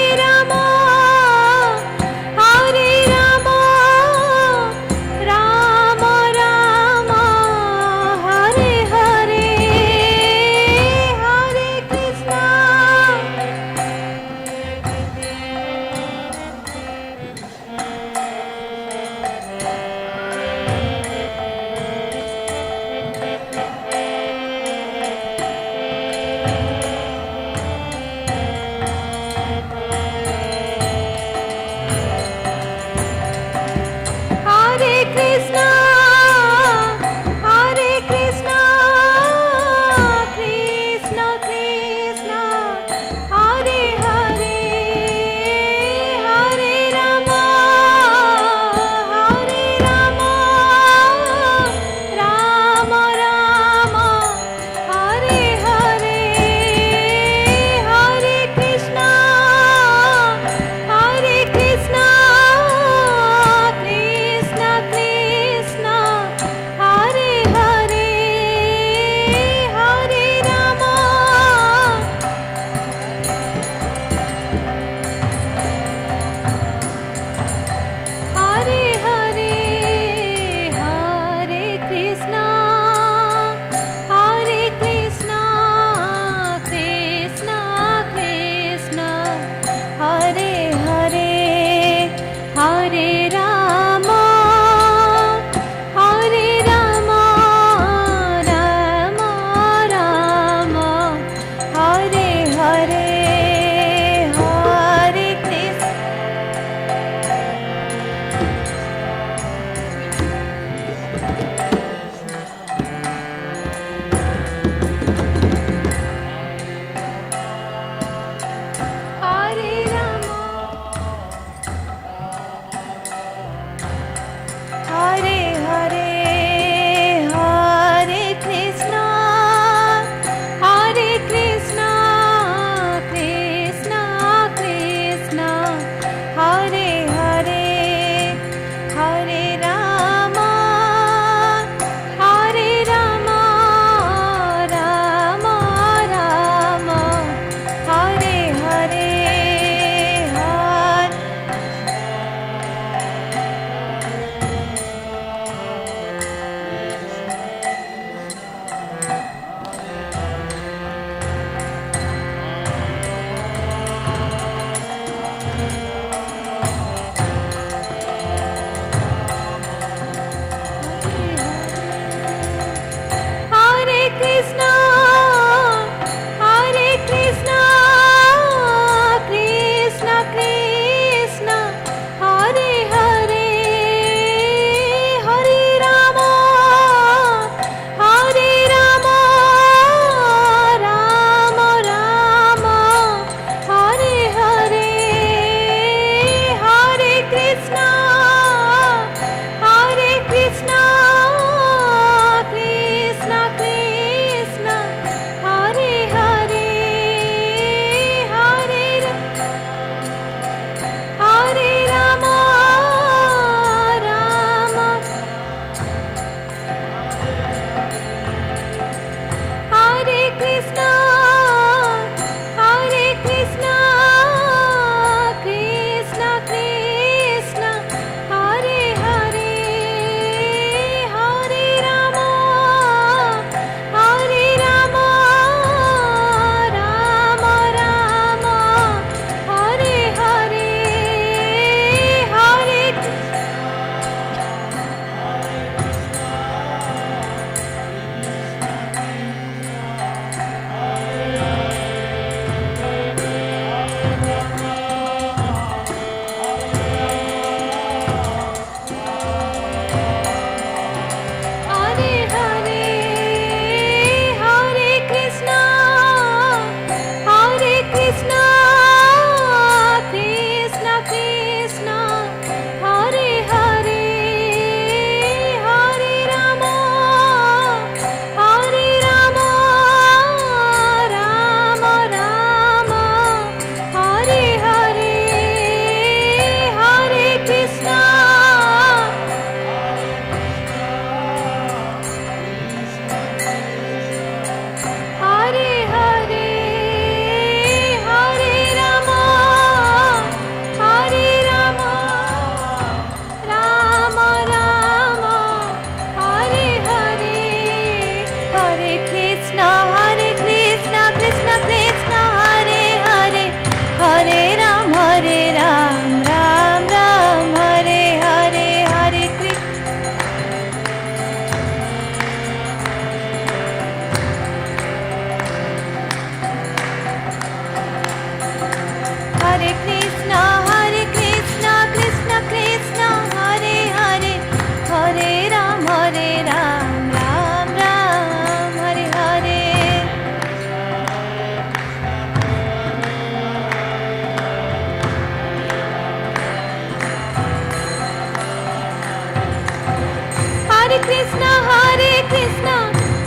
Hare Krishna,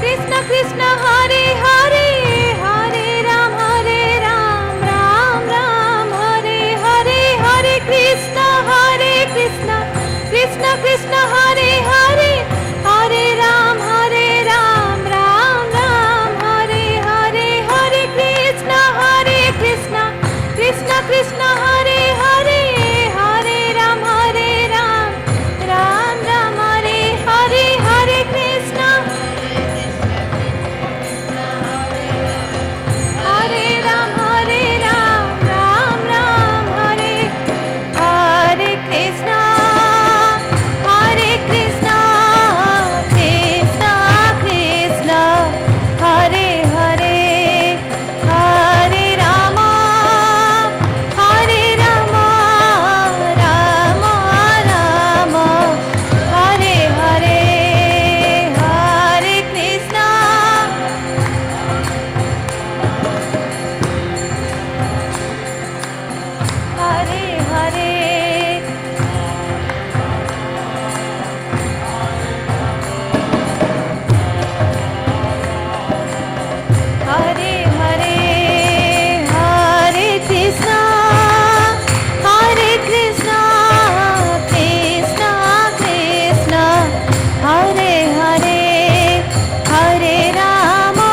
Krishna Krishna Hare Hare, Hare Ram, Ram Ram, Hare Hare, Hare Krishna, Krishna Krishna Hare Hare, Hare Ram, Ram Ram, Hare Hare, Hare Krishna, Krishna Krishna Hare Hare, Hare Ram, Ram Ram, Hare Hare, Hare Krishna, Hare Ram, Ram Ram, Hare Hare Krishna, Hare Krishna, Krishna Krishna, Hare Hare, Hare Rama, Rama Rama, Hare Hare, Hare Krishna, Hare Hare, Hare Hare, Hare Krishna, Hare Krishna, Krishna Krishna, Hare Hare, Hare Rama,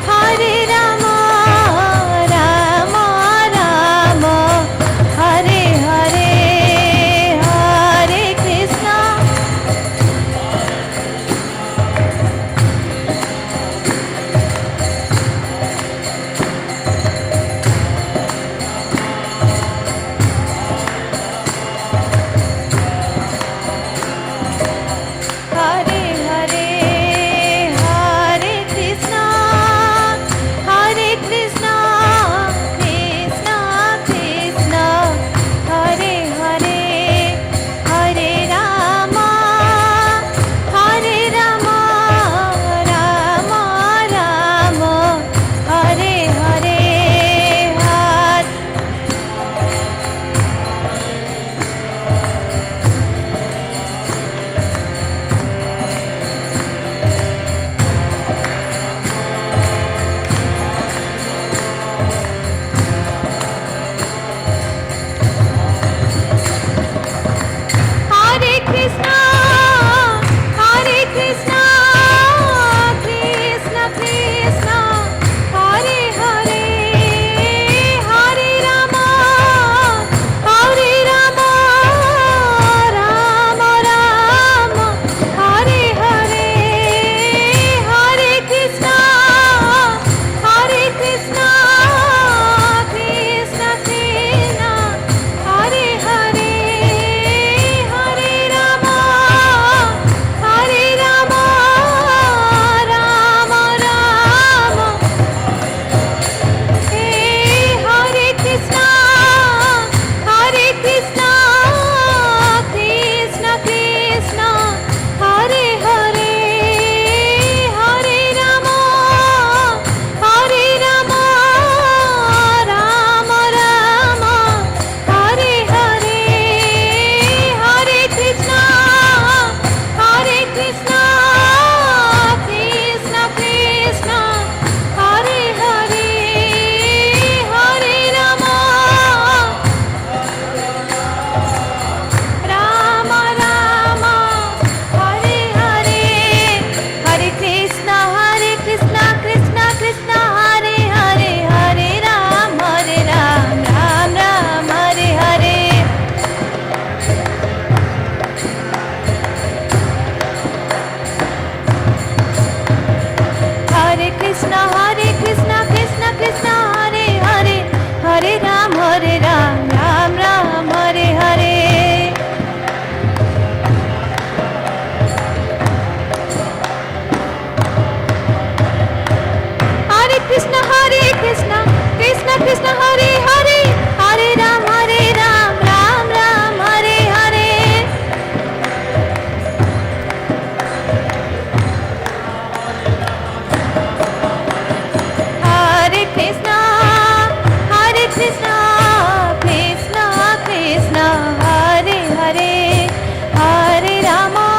Rama Rama, Hare Hare, Hare Krishna, Hare Hare, Hare Krishna, Hare Krishna, Krishna Krishna, Hare Hare, Hare Rama, Rama Rama, Hare Hare, Hare Krishna, Hare Krishna, Krishna Krishna, Hare Hare, Hare Rama, Rama Rama, Hare Hare, Hare Krishna, Krishna Krishna, Hare Hare, Hare Rama, Rama Rama, Hare Krishna, Krishna Krishna, Hare Hare, Hare Rama, Rama Rama, Hare Hare, Hare Krishna, Krishna Krishna, Hare Hare, Hare Rama, Rama Rama, Hare Hare, Hare Krishna, Krishna Krishna, Hare Hare, Hare Ram, Ram Ram, Hare Hare, Hare Krishna, Krishna Krishna, Hare Hare, Hare Ram, Ram Ram, Hare Hare, Hare Krishna, Krishna Krishna, Hare Hare, Hare Ram, Ram Ram, Hare Hare, Hare Krishna, Krishna Krishna, Hare Hare, Hare Rama,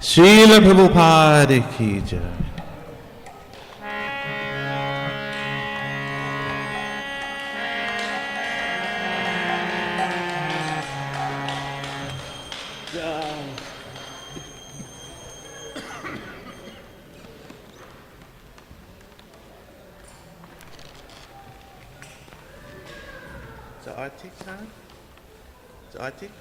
Srila Prabhupada ki jai. So Artik time? So Artik?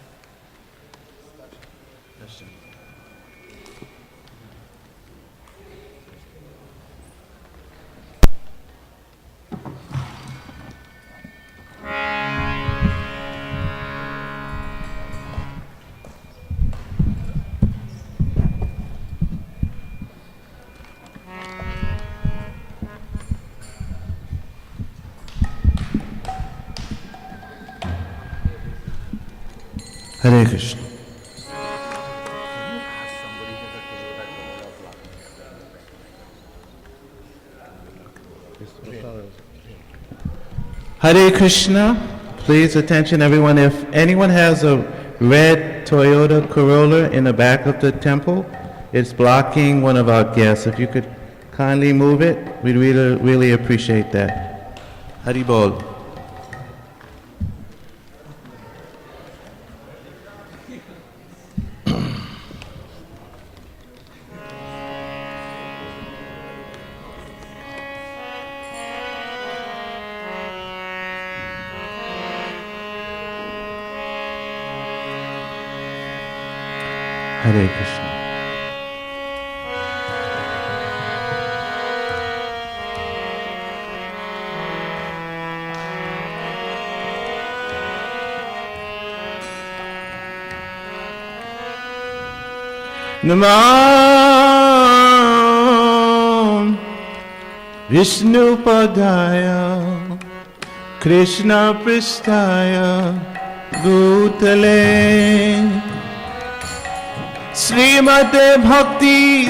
Hare Krishna. Hare Krishna. Please attention everyone. If anyone has a red Toyota Corolla in the back of the temple, it's blocking one of our guests. If you could kindly move it, we'd really appreciate that. Hari Bol. Hare Krishna. Namah Vishnu Padaya Krishna Pristaya Bhutale Srimate Bhakti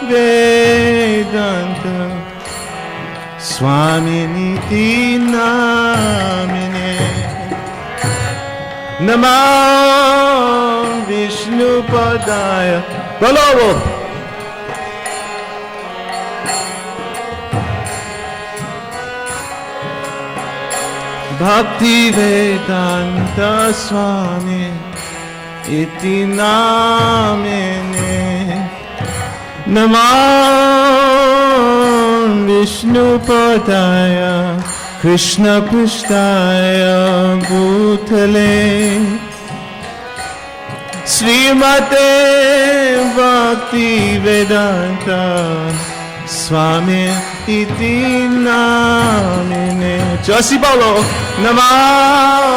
Vedanta Swaminiti Namine Namah Vishnu Padaya Bolo Bhakti Vedanta Swami Iti Namine Namah Vishnu Padaya Krishna Pristaya Bhutale Srimate Bhakti Vedanta Swami Iti Namine Jasi Bolo Namah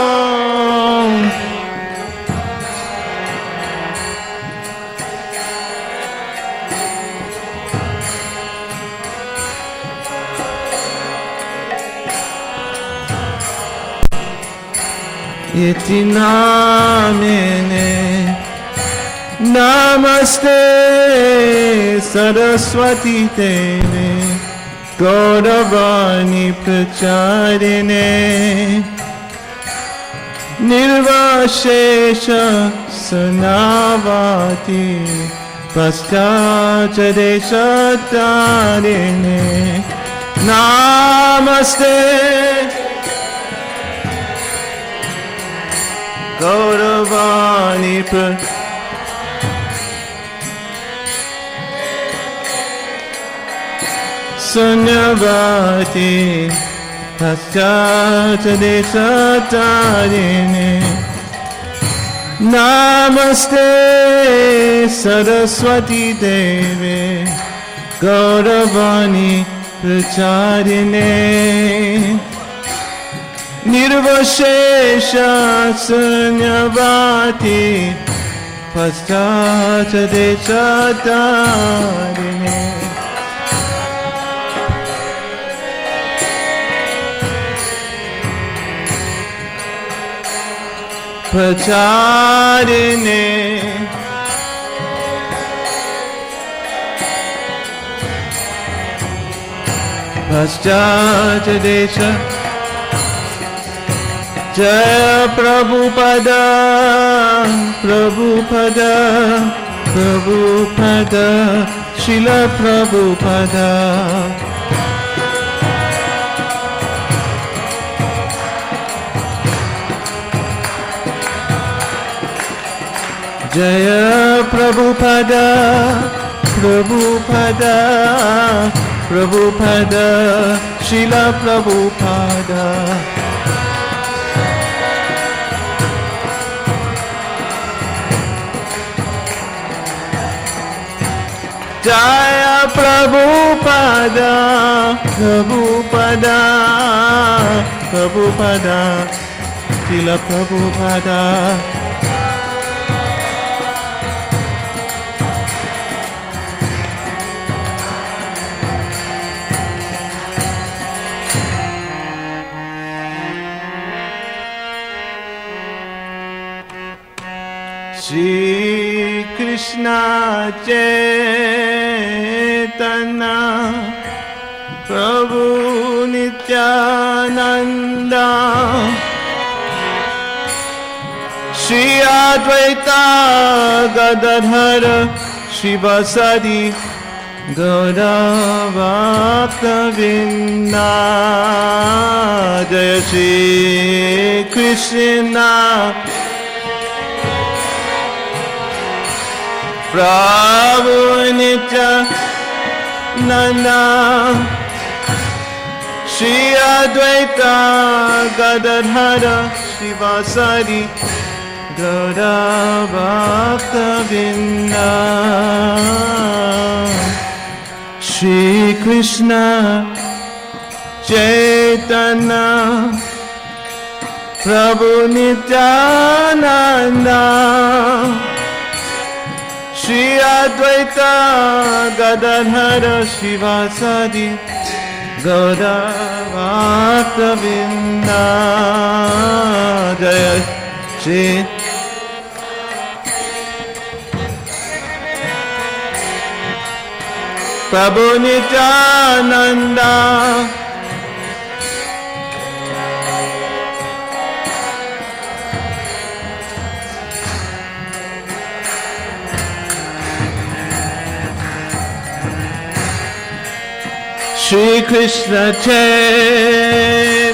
Iti Namine Namaste Saraswati Deve Gauravani Pracharine Nirvashesha Sanavati Paschachadesha Tarine Namaste Gauravani Sanyavati Paschachadesha Tarine Namaste Saraswati Deve Gauravani Pracharine Nirvashesha Sanyavati Paschachadesha Tarine Pracharine Paschachadesha Jaya Prabhupada, Prabhupada, Prabhupada, Srila Prabhupada. Jaya Prabhupada, Prabhupada, Prabhupada, Srila Prabhupada. Jaya Prabhupada, Prabhupada, Prabhupada, Srila Prabhupada. Shri Krishna Chaitanya Prabhu Nityananda Shri Advaita Gadadhara Shivasadi Gaura Bhaktavinda Jaya Shri Krishna Prabhu Nityananda Shri Advaita Gadadhara Shivasadi Gaura Bhaktavinda Shri Krishna Chaitanya Prabhu Nityananda Shri Advaita Gadadhara Shivasadi Gaura Bhaktavinda Jaya Shri Prabhu Nityananda Shri Krishna Chaitanya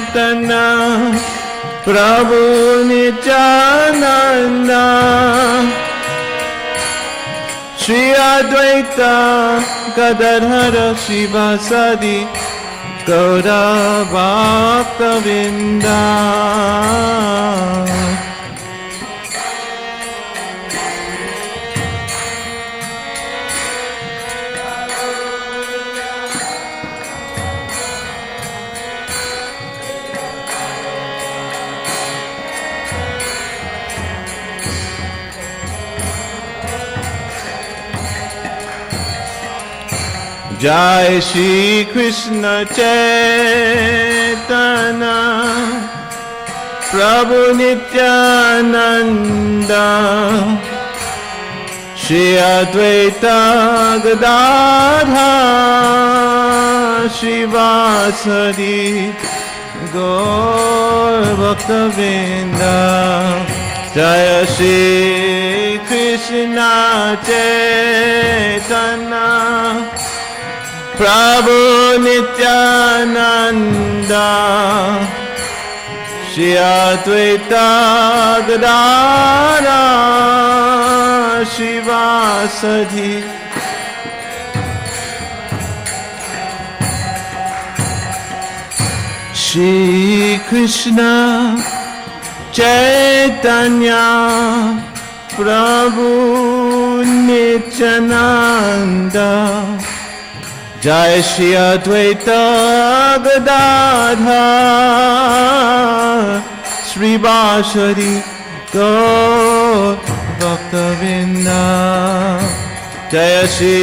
Prabhu Nityananda Shri Advaita Gadadhara Shivasadi Gaura Bhaktavinda Jai Shri Krishna Chaitanya Prabhu Nityananda Shri Advaita Gadadhara Shivasadi Gaur Bhaktavinda Jaya Shri Krishna Chaitanya Prabhu Nityananda Shri Advaita Gadadhara Shivasadi Shri Krishna Chaitanya Prabhu Nityananda Jai Shri Advaita Gadadhara Srivasadi Gaur Bhaktavinda Jai Shri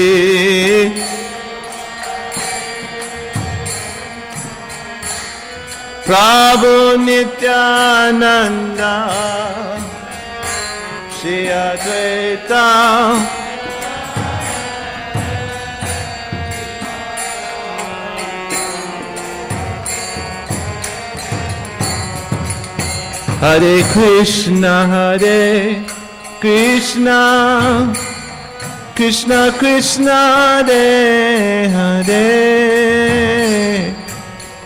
Prabhu Nityananda Shri Advaita Hare Krishna Krishna Krishna Hare Hare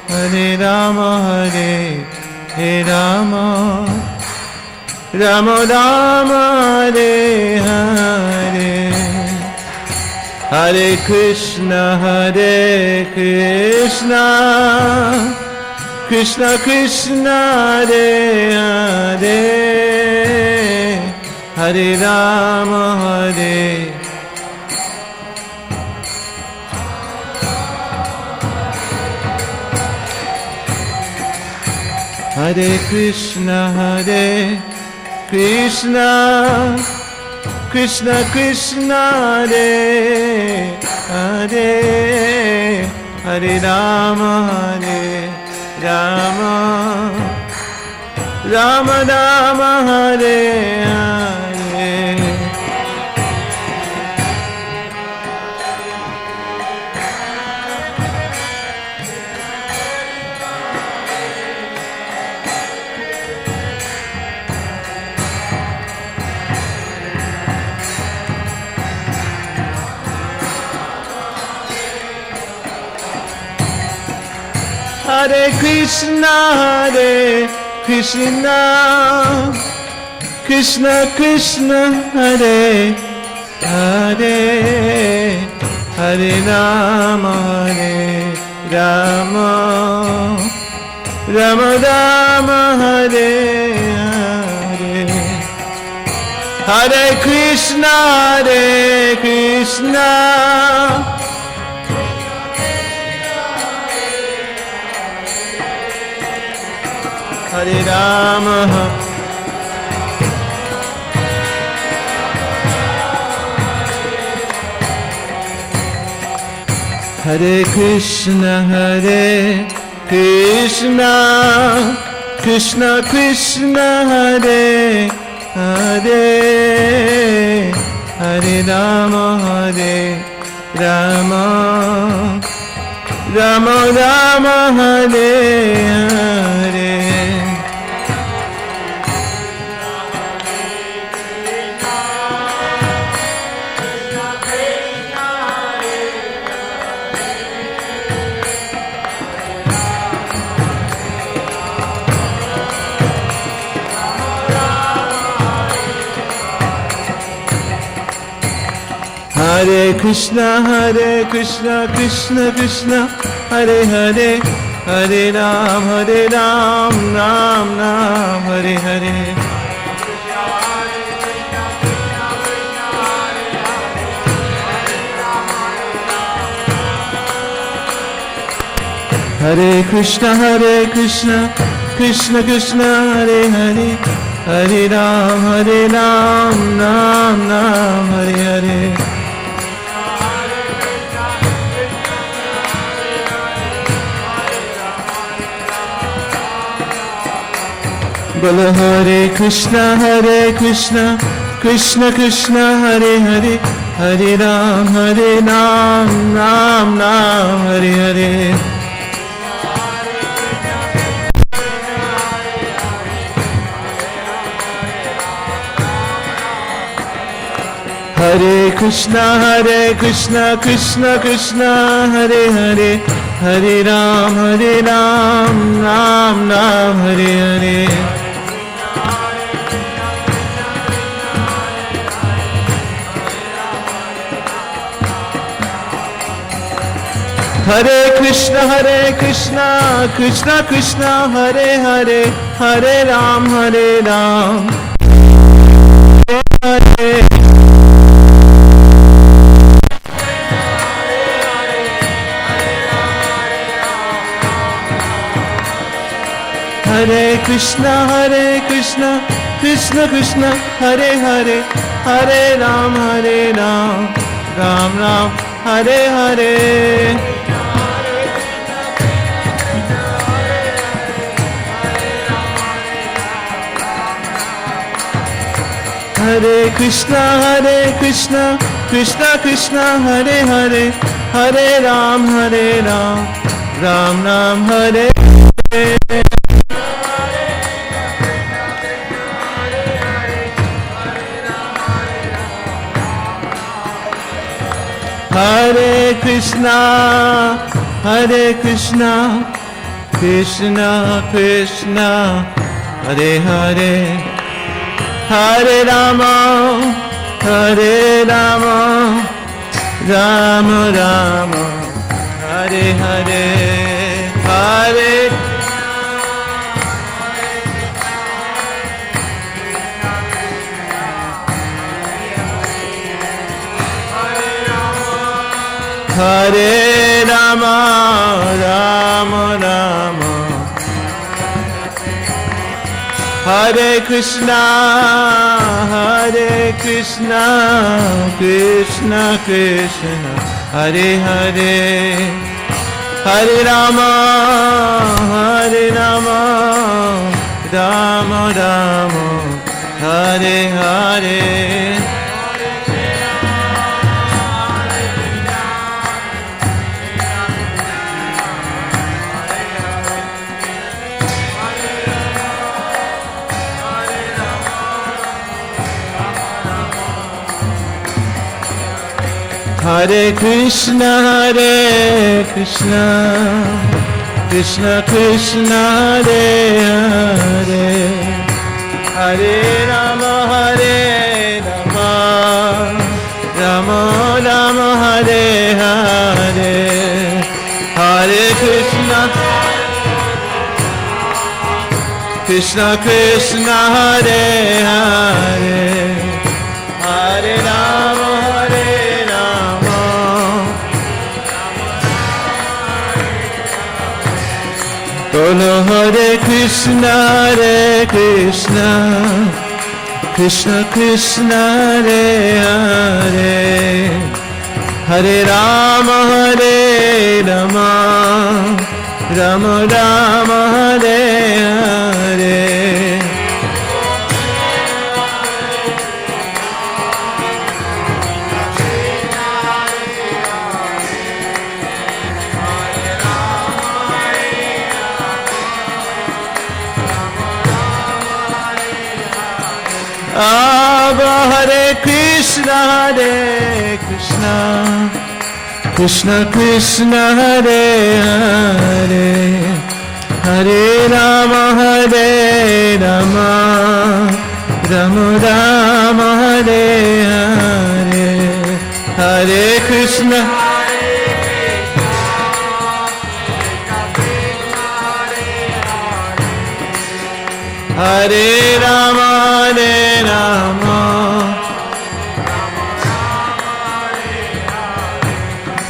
Hare Rama Hare Rama Rama Rama Hare Hare Hare Krishna Krishna Krishna Hare Hare Hare Rama Hare Krishna Krishna Krishna Hare Hare Hare Rama Rama Rama Hare Hare Hare Krishna Krishna Krishna Hare Hare Hare Rama Rama Rama Hare Hare Hare Krishna Hare Rama Hare Krishna Krishna Krishna Hare Hare Hare Rama Rama Rama Hare Hare Hare Krishna Krishna Krishna Hare Hare Hare Ram Ram Ram Hare Hare Hare Krishna Krishna Krishna Hare Hare Hare Ram Ram Hare Hare Bolo Hare Krishna Krishna Krishna Hare Hare Hare Ram Ram Hare Hare Hare Krishna Krishna Hare Hare Hare Ram Ram Hare Hare Hare Krishna Krishna Hare Hare Hare Ram Hare Hare Krishna Krishna Hare Hare Hare Ram Ram Hare Hare Hare Krishna Krishna Hare Hare Hare Ram Ram Hare Hare Hare Krishna, Hare Krishna, Krishna Krishna, Hare Hare, Hare Rama, Hare Rama, Rama Rama, Hare Hare, Hare Hare Rama, Rama Rama, Hare Krishna, Hare Krishna, Krishna Krishna, Hare Hare, Hare Rama, Hare Rama, Rama Rama, Hare Hare. Hare Krishna, Hare Krishna, Krishna Krishna, Hare Hare, Hare Rama, Hare Rama, Rama Rama, Hare Hare, Hare Krishna, Krishna Krishna, Hare Hare, Hare Rama, Hare Bolo Hare Krishna, Hare Krishna, Krishna Krishna, Hare Hare, Hare Rama, Hare Rama, Rama Rama, Hare Hare. Abba Hare Krishna, Hare Krishna, Krishna Krishna, Hare Hare, Hare Rama, Hare Rama, Rama Rama, Hare Hare, Hare Krishna, Hare Rama, Hare Rama,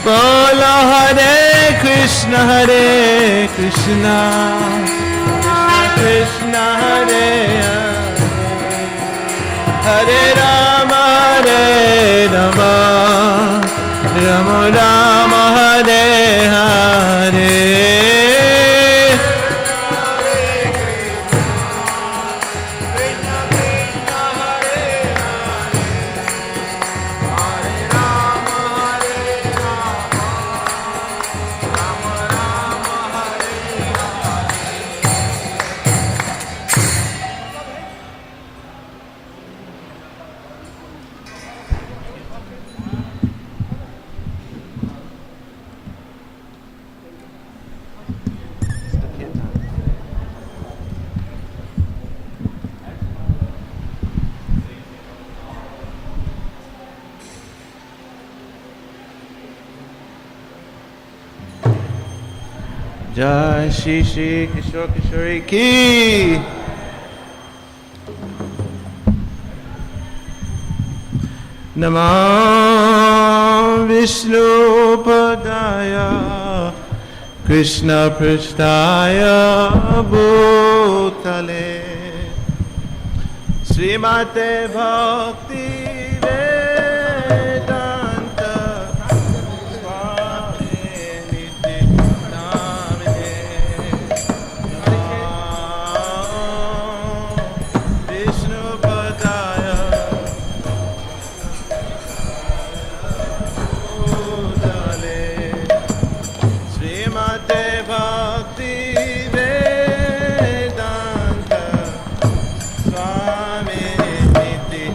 Bolo Hare Krishna, Hare Krishna, Krishna Hare Hare, Hare Rama, Hare Rama, Rama Rama, Hare Hare. Jai Shri Shri Kishore Kishori Ki. Namah Vishnu Padaya Krishna Prishtaya Bhutale Srimate Bhakti Swami Niti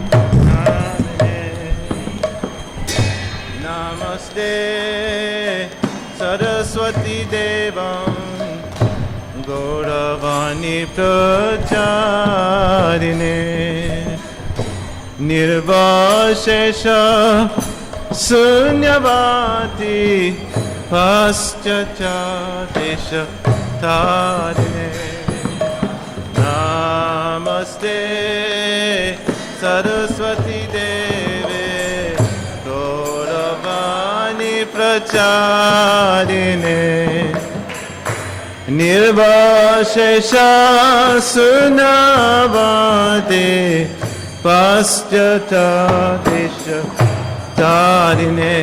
Gauravani Pracharine Nirvashesha Sunyavati Paschacha Desha Tarine Namaste Saraswati Deve Gauravani Pracharine Nirvashesha Sunavade Paschata Desha Tarine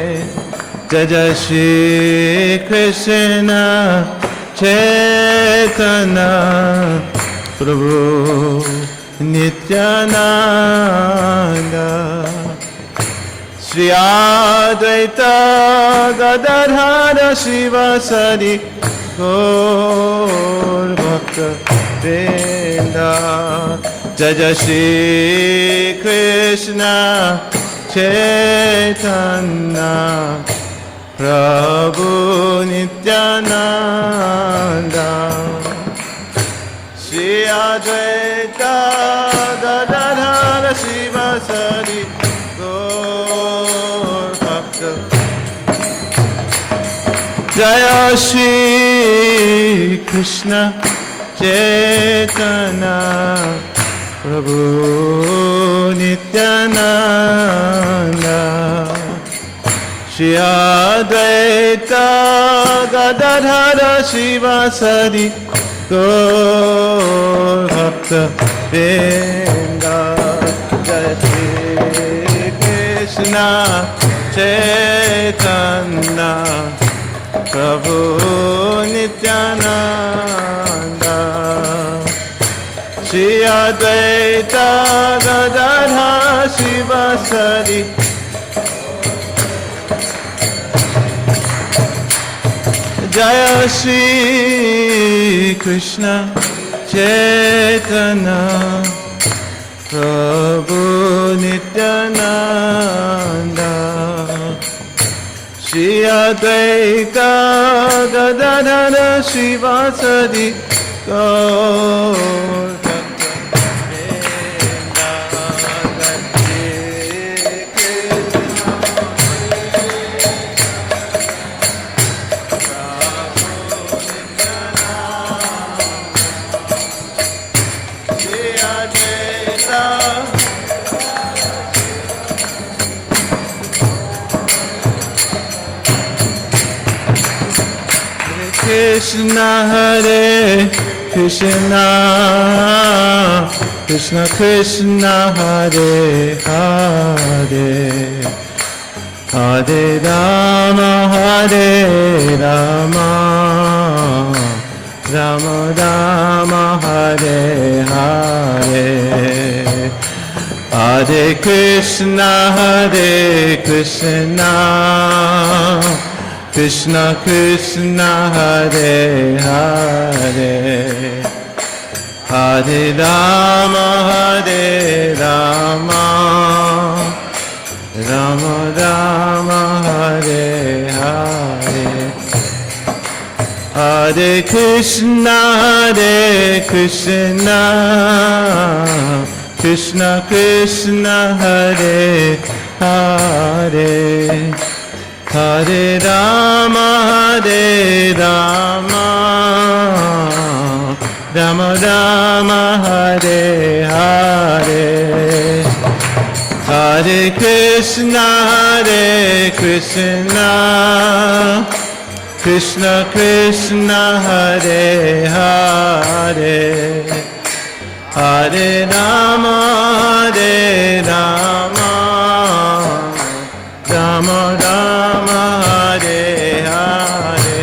Jaja Shri Krishna Chaitanya Prabhu Nityananda Shri Advaita Gadadhara Shivasari Gaur Bhakta Vrinda Jaja Shri Krishna Chaitanya Prabhu Nityananda Shri Advaita Gadadhara Shivasari Gaur Bhakta Jaya Shri Krishna Chaitanya Prabhu Nityananda Shri Advaita Gadadhara Shivasari Gaur Bhakta Vrinda Jaya Shri Krishna Chaitanya Prabhu Nityananda Shri Advaita Gadadhara Shivasari Jaya Shri Krishna Chaitanya Prabhu Nityananda Shri Advaita Gadadhara Shivasari Gaur Krishna Hare Krishna Krishna Krishna Hare Hare Hare Rama Hare Rama Rama Rama Hare Hare Hare Krishna Krishna Krishna Hare Hare Hare Rama Rama Rama Hare Hare Hare Krishna Krishna Krishna Hare Hare Hare Rama Rama Rama Hare Hare Hare Krishna Krishna Krishna Hare Hare Hare Rama Rama Rama Hare Hare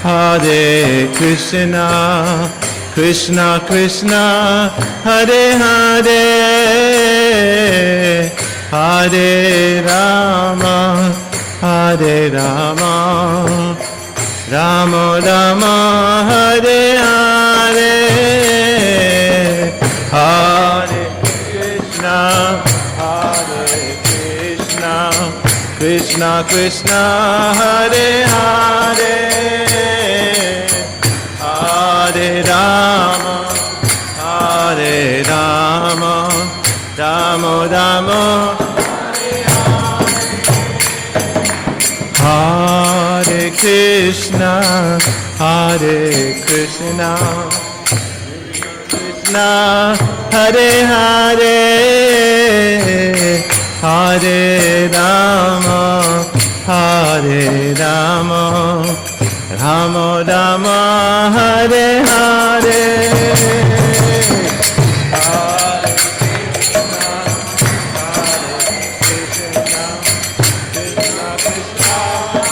Hare Krishna Krishna Krishna Hare Hare Hare Rama Rama Rama Hare Hare Hare Krishna Krishna Krishna Hare Hare Hare Rama Hare Rama Rama Rama Hare Krishna Hare Krishna Krishna Hare Hare Hare Rama Hare Rama Rama Rama Hare Hare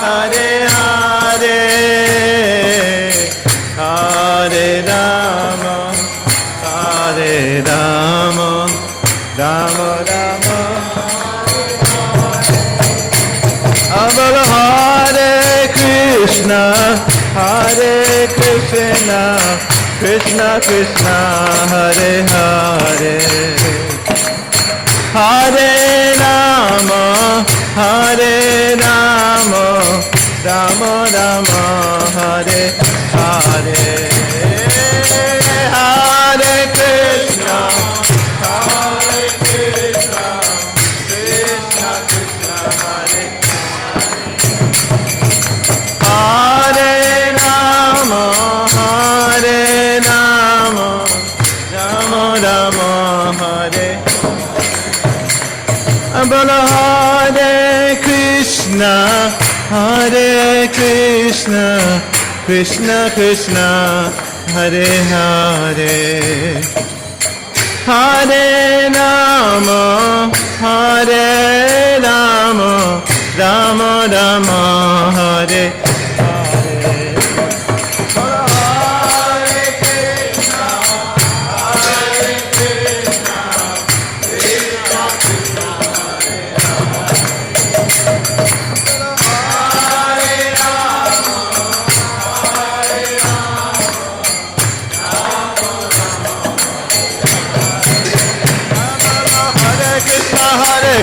Hare Hare Hare Rama Hare Rama Rama Rama Amala Hare Krishna Hare Krishna Krishna Krishna Hare Hare Hare Rama Hare Rama Rama Rama Hare Hare Hare Krishna Hare Krishna Krishna Krishna Hare Hare Rama Hare Rama Rama Rama Hare Bala Hare Krishna Hare Krishna Krishna Krishna Hare Hare Hare Rama Hare Rama Rama Rama Hare Hare Hare Krishna Hare Krishna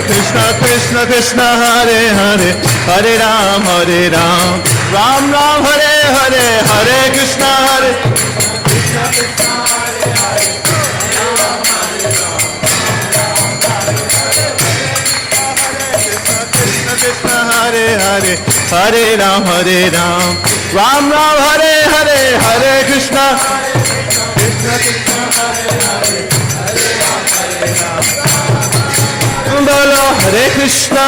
Krishna Krishna Krishna Krishna Krishna Hare Hare Hare Ram Ram Ram Hare Hare Hare Krishna Hare Krishna Krishna Hare Hare Krishna Krishna Hare Hare Hare Ram Ram Ram Hare Hare Hare Krishna Krishna Krishna Hare Hare Bolo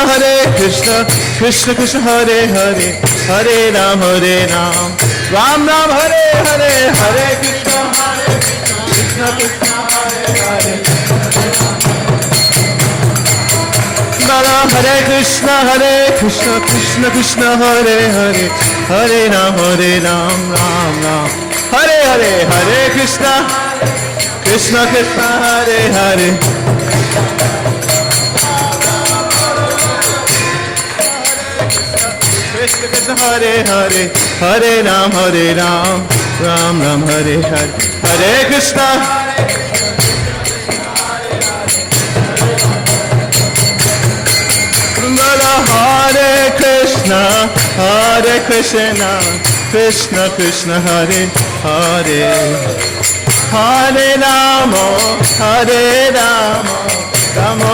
Hare Krishna Krishna Krishna Hare Hare Hare Ram Ram Ram Hare Hare Hare Krishna Krishna Krishna Hare Hare Bolo Hare Krishna Krishna Krishna Hare Hare Hare Ram Ram Ram Hare Hare Hare Krishna Krishna Krishna Hare Hare Krishna Krishna Hare Hare Hare Ram Ram Ram Hare Hare Hare Krishna Bala Hare Krishna Krishna Krishna Hare Hare Hare Rama Rama Rama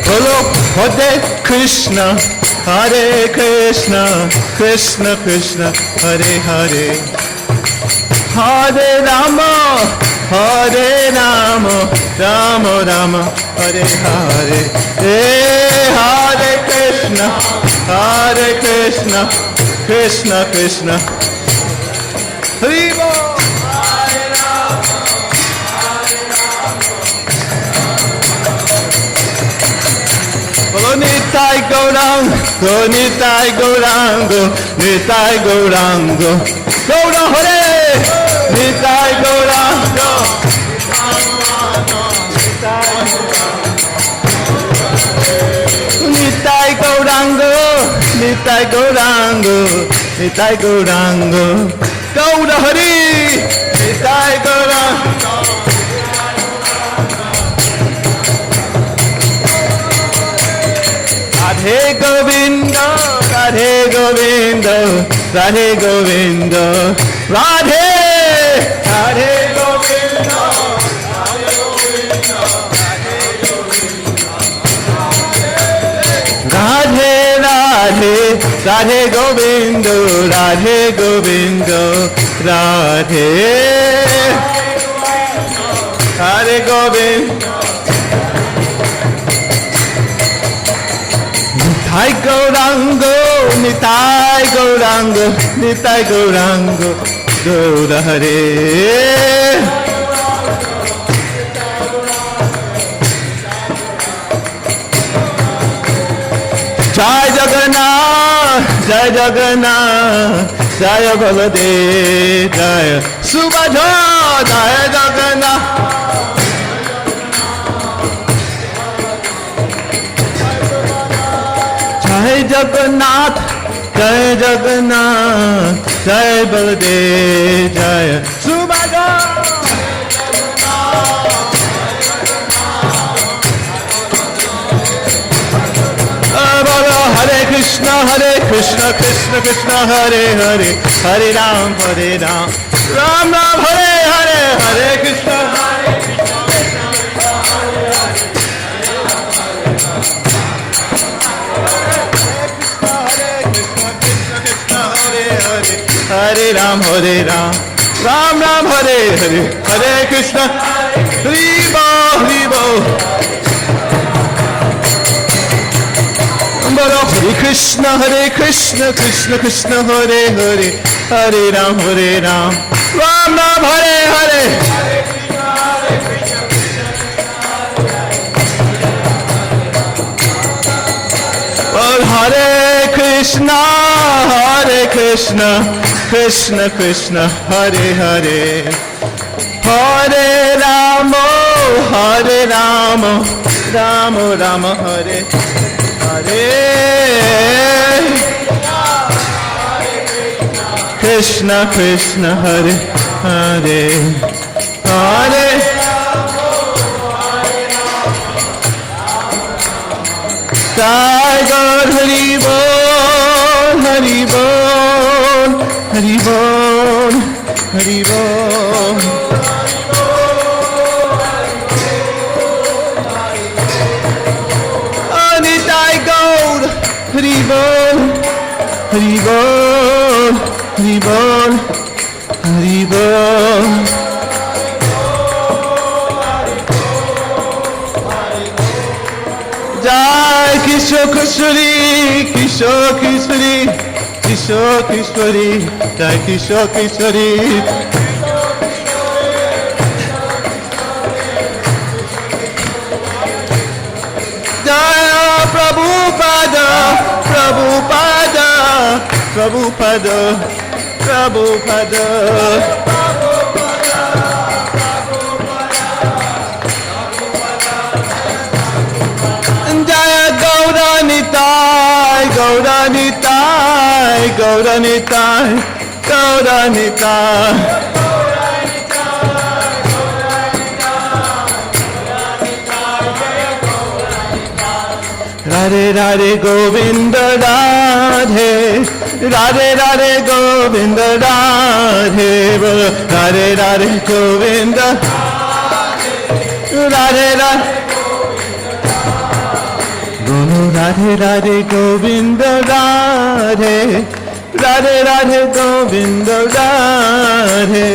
Bolo Hare Krishna Krishna Krishna Hare Hare Hare Rama Rama Rama Hare Hare Hare Krishna Krishna Krishna Hare Bol Nitai Gaurango, Nitai Gaurango, Nitai Gaurango, Gaura Hare, Nitai Gaurango, Nitai Gaurango. Gaurango, Nitai Gaurango, Nitai Gaurango, Gaura Hari, Nitai Gaurango. Radhe Govinda, Radhe Govinda, Radhe Govinda, Radhe, Radhe Govinda, Radhe Govinda, Radhe Radhe, Radhe Govinda, Radhe Govinda, Radhe, Radhe Govinda. Nitai Gaurango, Nitai Gaurango, Nitai Gaurango, Gaura Hare. Jai Jagannath, Jai Jagannath, Jai Baladev, Jai Subhadra, Jai Jagannath. Jai Jagannath, Jai Jagannath, Jai Baladev, Jai Subhadra. Hare Krishna, Krishna Krishna, Hare Hare, Hare Ram, Ram Ram, Hare Hare, Hare Krishna, Hare Krishna, Hare Ram, Ram Ram, Hare Hare, Hare Krishna, Hribo, Hribo. Hare Krishna, Krishna Krishna, Hare Hare, Hare Ram, Ram Ram, Hare Hare. Hare Krishna, Krishna Krishna, Hare Hare, Hare Rama, Rama Rama, Hare Hare. Krishna Krishna, Hare Hare, Hare Jai God, Hari Bol, Hari Bol, Hari Bol, Hari Bol. Nitai Gaur, Hari Bol, Hari Bol, Hari Bol, Hari Bol. Jai Kishore Kishori, Kishore Kishori, Kishore Kishori, Jai Kishore Kishori. Jaya Prabhupada, Prabhupada, Prabhupada, Prabhupada. Jaya Gauranitai, Gauranitai, Gauranitai, Gauranitai. Radhe Radhe Govinda Radhe, Radhe Radhe Govinda Radhe, Radhe Radhe Govinda Radhe Radhe. Guru Radhe Radhe Govinda Radhe, Radhe Radhe Govinda Radhe.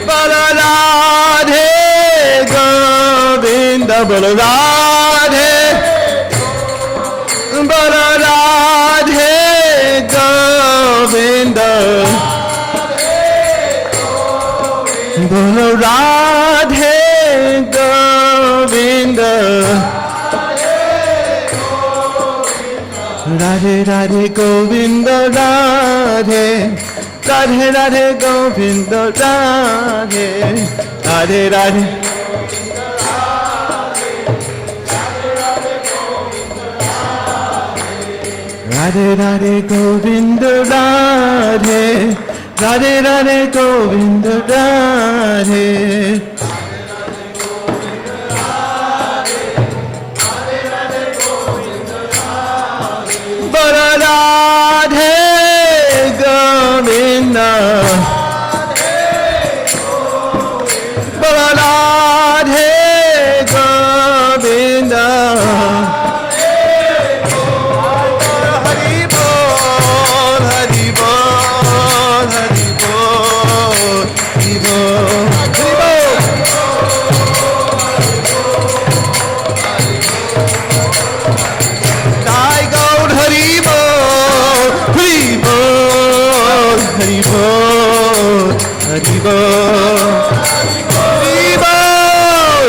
Bala Radhe Govinda, Bala Radhe, Bala Radhe Govinda. Bolo Radhe Govinda, Radhe Radhe Govinda Radhe, Radhe Radhe Govinda Radhe, Radhe Radhe. Radhe Radhe Govinda Radhe. Radhe Radhe Govinda Radhe. Bara Radhe Govinda. Bara Radhe Govinda. Hari Bol, Hari Bol, Hari Bol, Hari Bol, Hari Bol. Jai Gaur Hari Bol, Hari Bol, Hari Bol, Hari Bol, Hari Bol.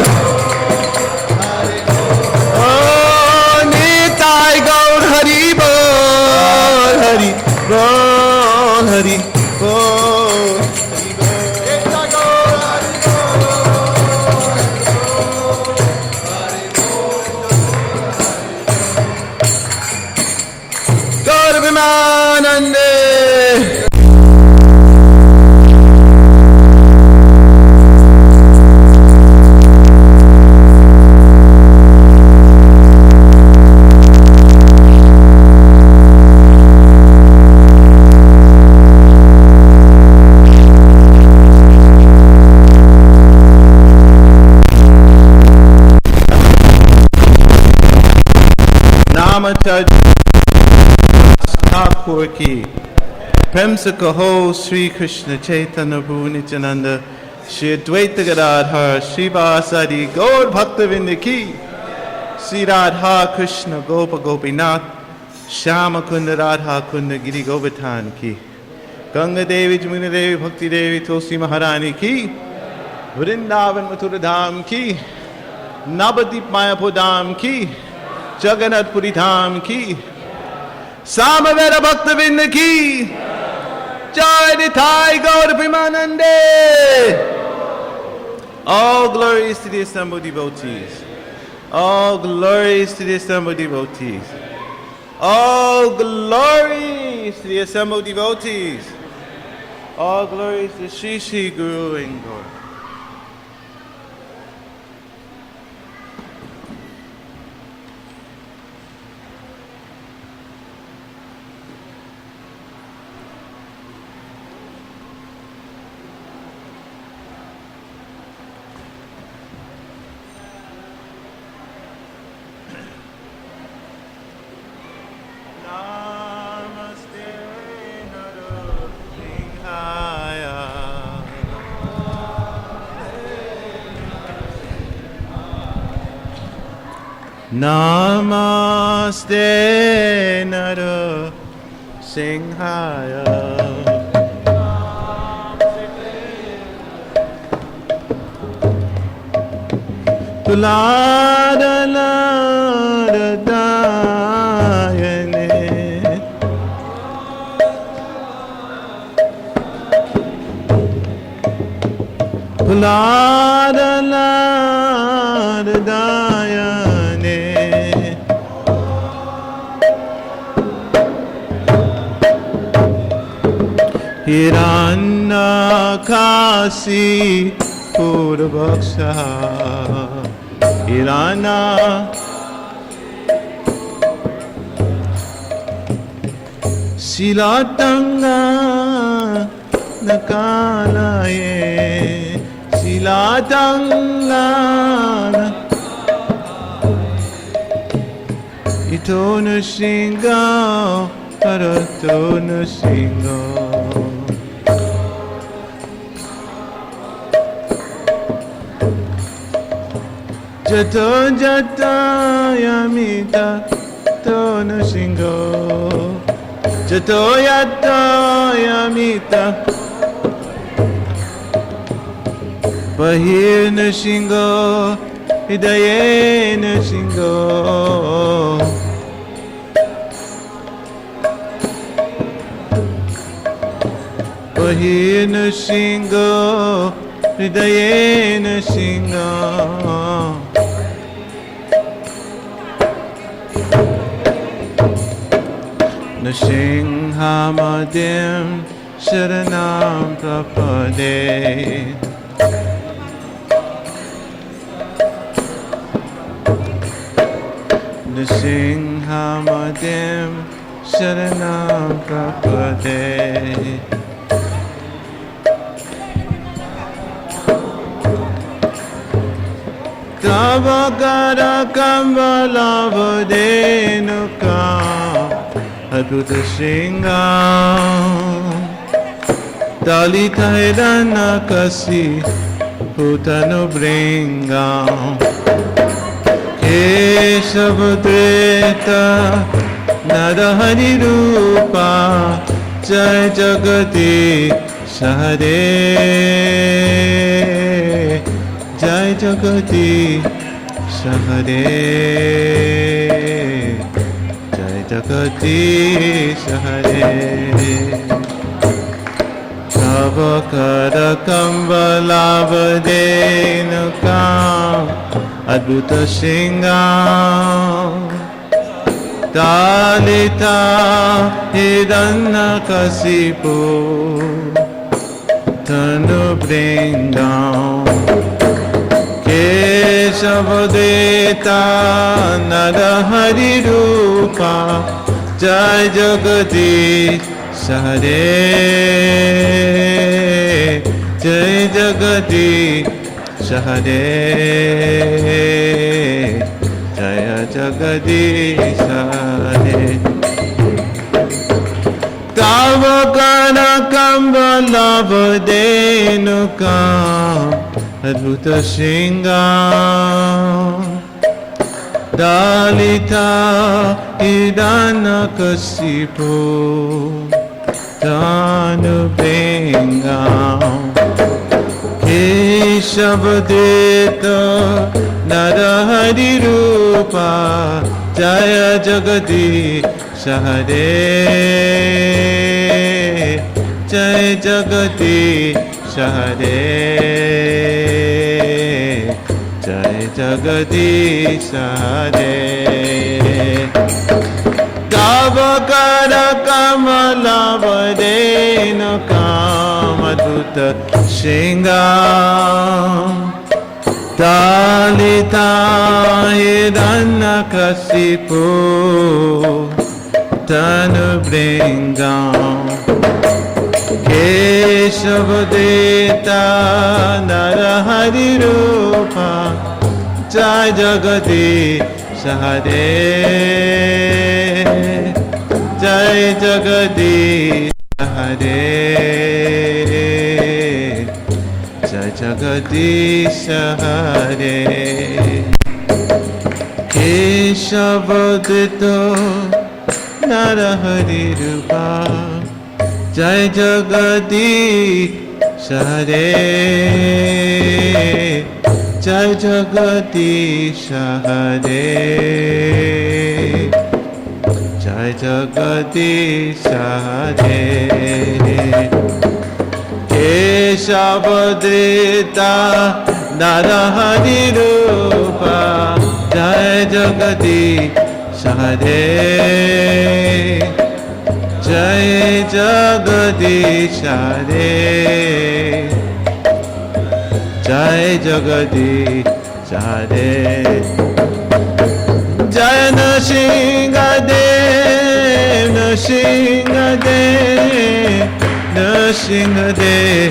Oh, Nitai Gaur Hari Bol, Hari Bol, Hari Bol, Hari Bol. Gaur Vimanande. Namachaj Thakur ki. Prem se kaho Sri Krishna Chaitanya Prabhu Nityananda Shri Advaita Gadadhar Shri Vasadi Gaur Bhaktavinda ki. Sri Radha Krishna Gopa Gopinath Shama Kunda Radha Kunda Giri Govardhan ki. Ganga Devi Jamuna Devi Bhakti Devi Tulsi Maharani ki. Vrindavan Mathura Dham ki. Navadip Mayapur Dham ki. Jagannath Puri Dham ki. Samaveda Bhaktavinda ki. Jai Nitai Gaur Premanande. All glories to the assembled devotees. All glories to the assembled devotees. All glories to the assembled devotees. All glories to Shri Shri Guru and Gaur. Namaste Nara Singhaya. Tulada Lada Dayane. Tulada Lada Dayane. Hiranakasi Purvaksha. Hirana Silatanga Nakalaye. Silatanga Ito Nushinga Parato Nushinga. Jato Jata Yamita Tono Shingo. Jato Yata Yamita Bahir Nushingo. Hidaye Nushingo. Bahir Nushingo. हृदयेन सिंहम् नृसिंहमद्यं शरणं प्रपदे नृसिंहमद्यं शरणं प्रपदे तव कर कमलावधेनुका अद्भुत सिंहम् दलितैरनकसि भूतनुभृङ्गम् केशवद्वेत नरहरिरूपा जय जगदीश हरे जय जगदीश हरे जय जगदीश हरे तव कर कमलावधेनुकाम् अद्भुत सिंहम् दलिता हिरण्यकशिपु तनुभृङ्गम् केशवदेता नरहरिरूपा जय जगदीश हरे जय जगदीश हरे जय जगदीश हरे तव कर कमलावधेनुकाम् अद्भुत सिंहम् दलिता हिरण्यकशिपु तनुभृङ्गम् केशवदेत नरहरिरूपा जय जगदीश हरे जय जगदीश हरे जय जगदीश हरे तव कर कमलावधेनुकाम् अद्भुत सिंहम् दलिता हिरण्यकशिपु तनुभृङ्गम् केशवदेता नरहरिरूपा जय जगदीश हरे जय जगदीश हरे जय जगदीश हरे केशवदतो नरहरिरूपा जय जगदीश हरे जय जगदीश हरे जय जगदीश हरे केशवदेता नरहरिरूपा जय जगदीश हरे जय जगदीश हरे जय जगदीश हरे जय नृसिंहदेव नृसिंहदेव नृसिंहदेव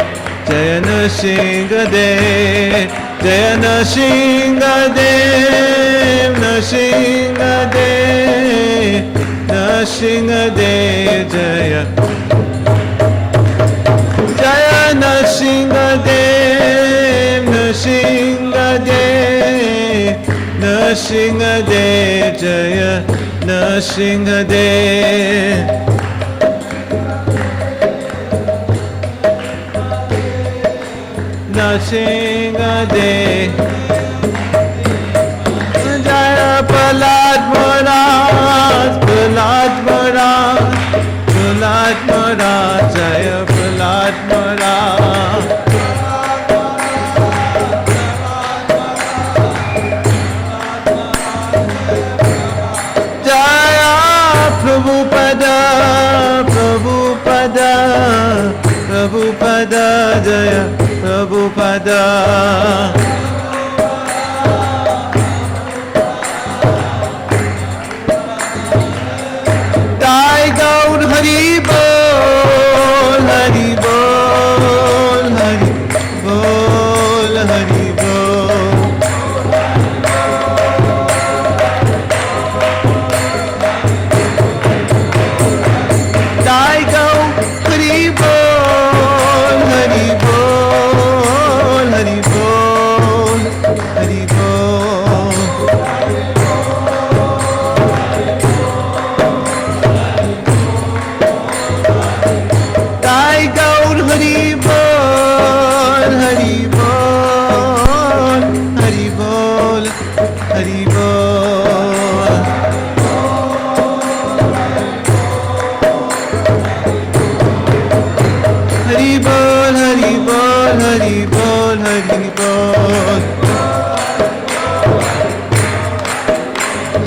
जय नृसिंहदेव जय नृसिंहदेव नृसिंहदेव नृसिंहदेव जय जय नृसिंहदेव नृसिंहदेव नृसिंहदेव जय नृसिंहदेव नृसिंहदेव जय प्रहलाद महाराज प्रहलाद महाराज प्रहलाद महाराज जय प्रहलाद महाराज Prabhupada Jaya Prabhupada. Jai Gaur Hari Bol, Hari Bol, Hari Bol, Hari Bol. Jai Gaur Hari Bol, Hari Bol, Hari Bol, Hari Bol. Jai Gaur Hari Bol, Hari Bol, Hari Bol, Hari Bol. Hari Bol, Hari Bol, Hari Bol, Hari Bol.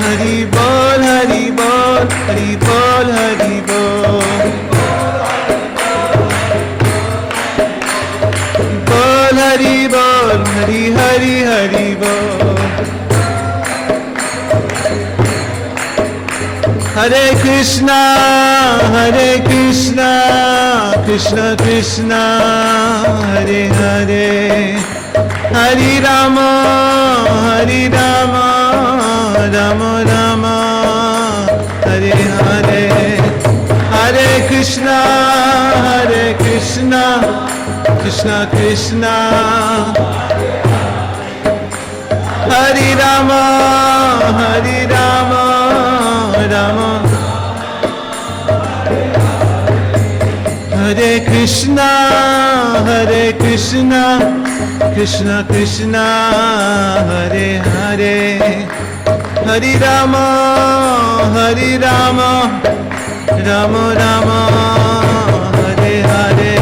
Hari Bol, Hari Bol, Hari Bol, Hari Bol. Bol Hari Bol, Hari Hari Hari Bol. Hare Krishna, Krishna Krishna, Hare Hare. Hari Rama, Rama Rama, Hare Hare. Hare Krishna, Krishna Krishna, Hari Rama, Rama. Hare Krishna, Krishna Krishna, Hare Hare. Hari Rama, Rama Rama, Hare Hare.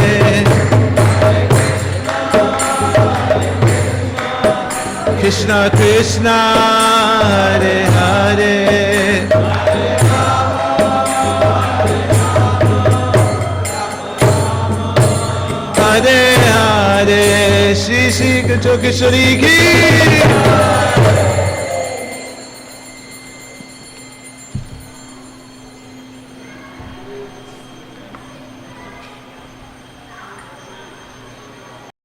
Krishna Krishna, Hare Hare. Hare Hare, Shri Shri Kishori Ki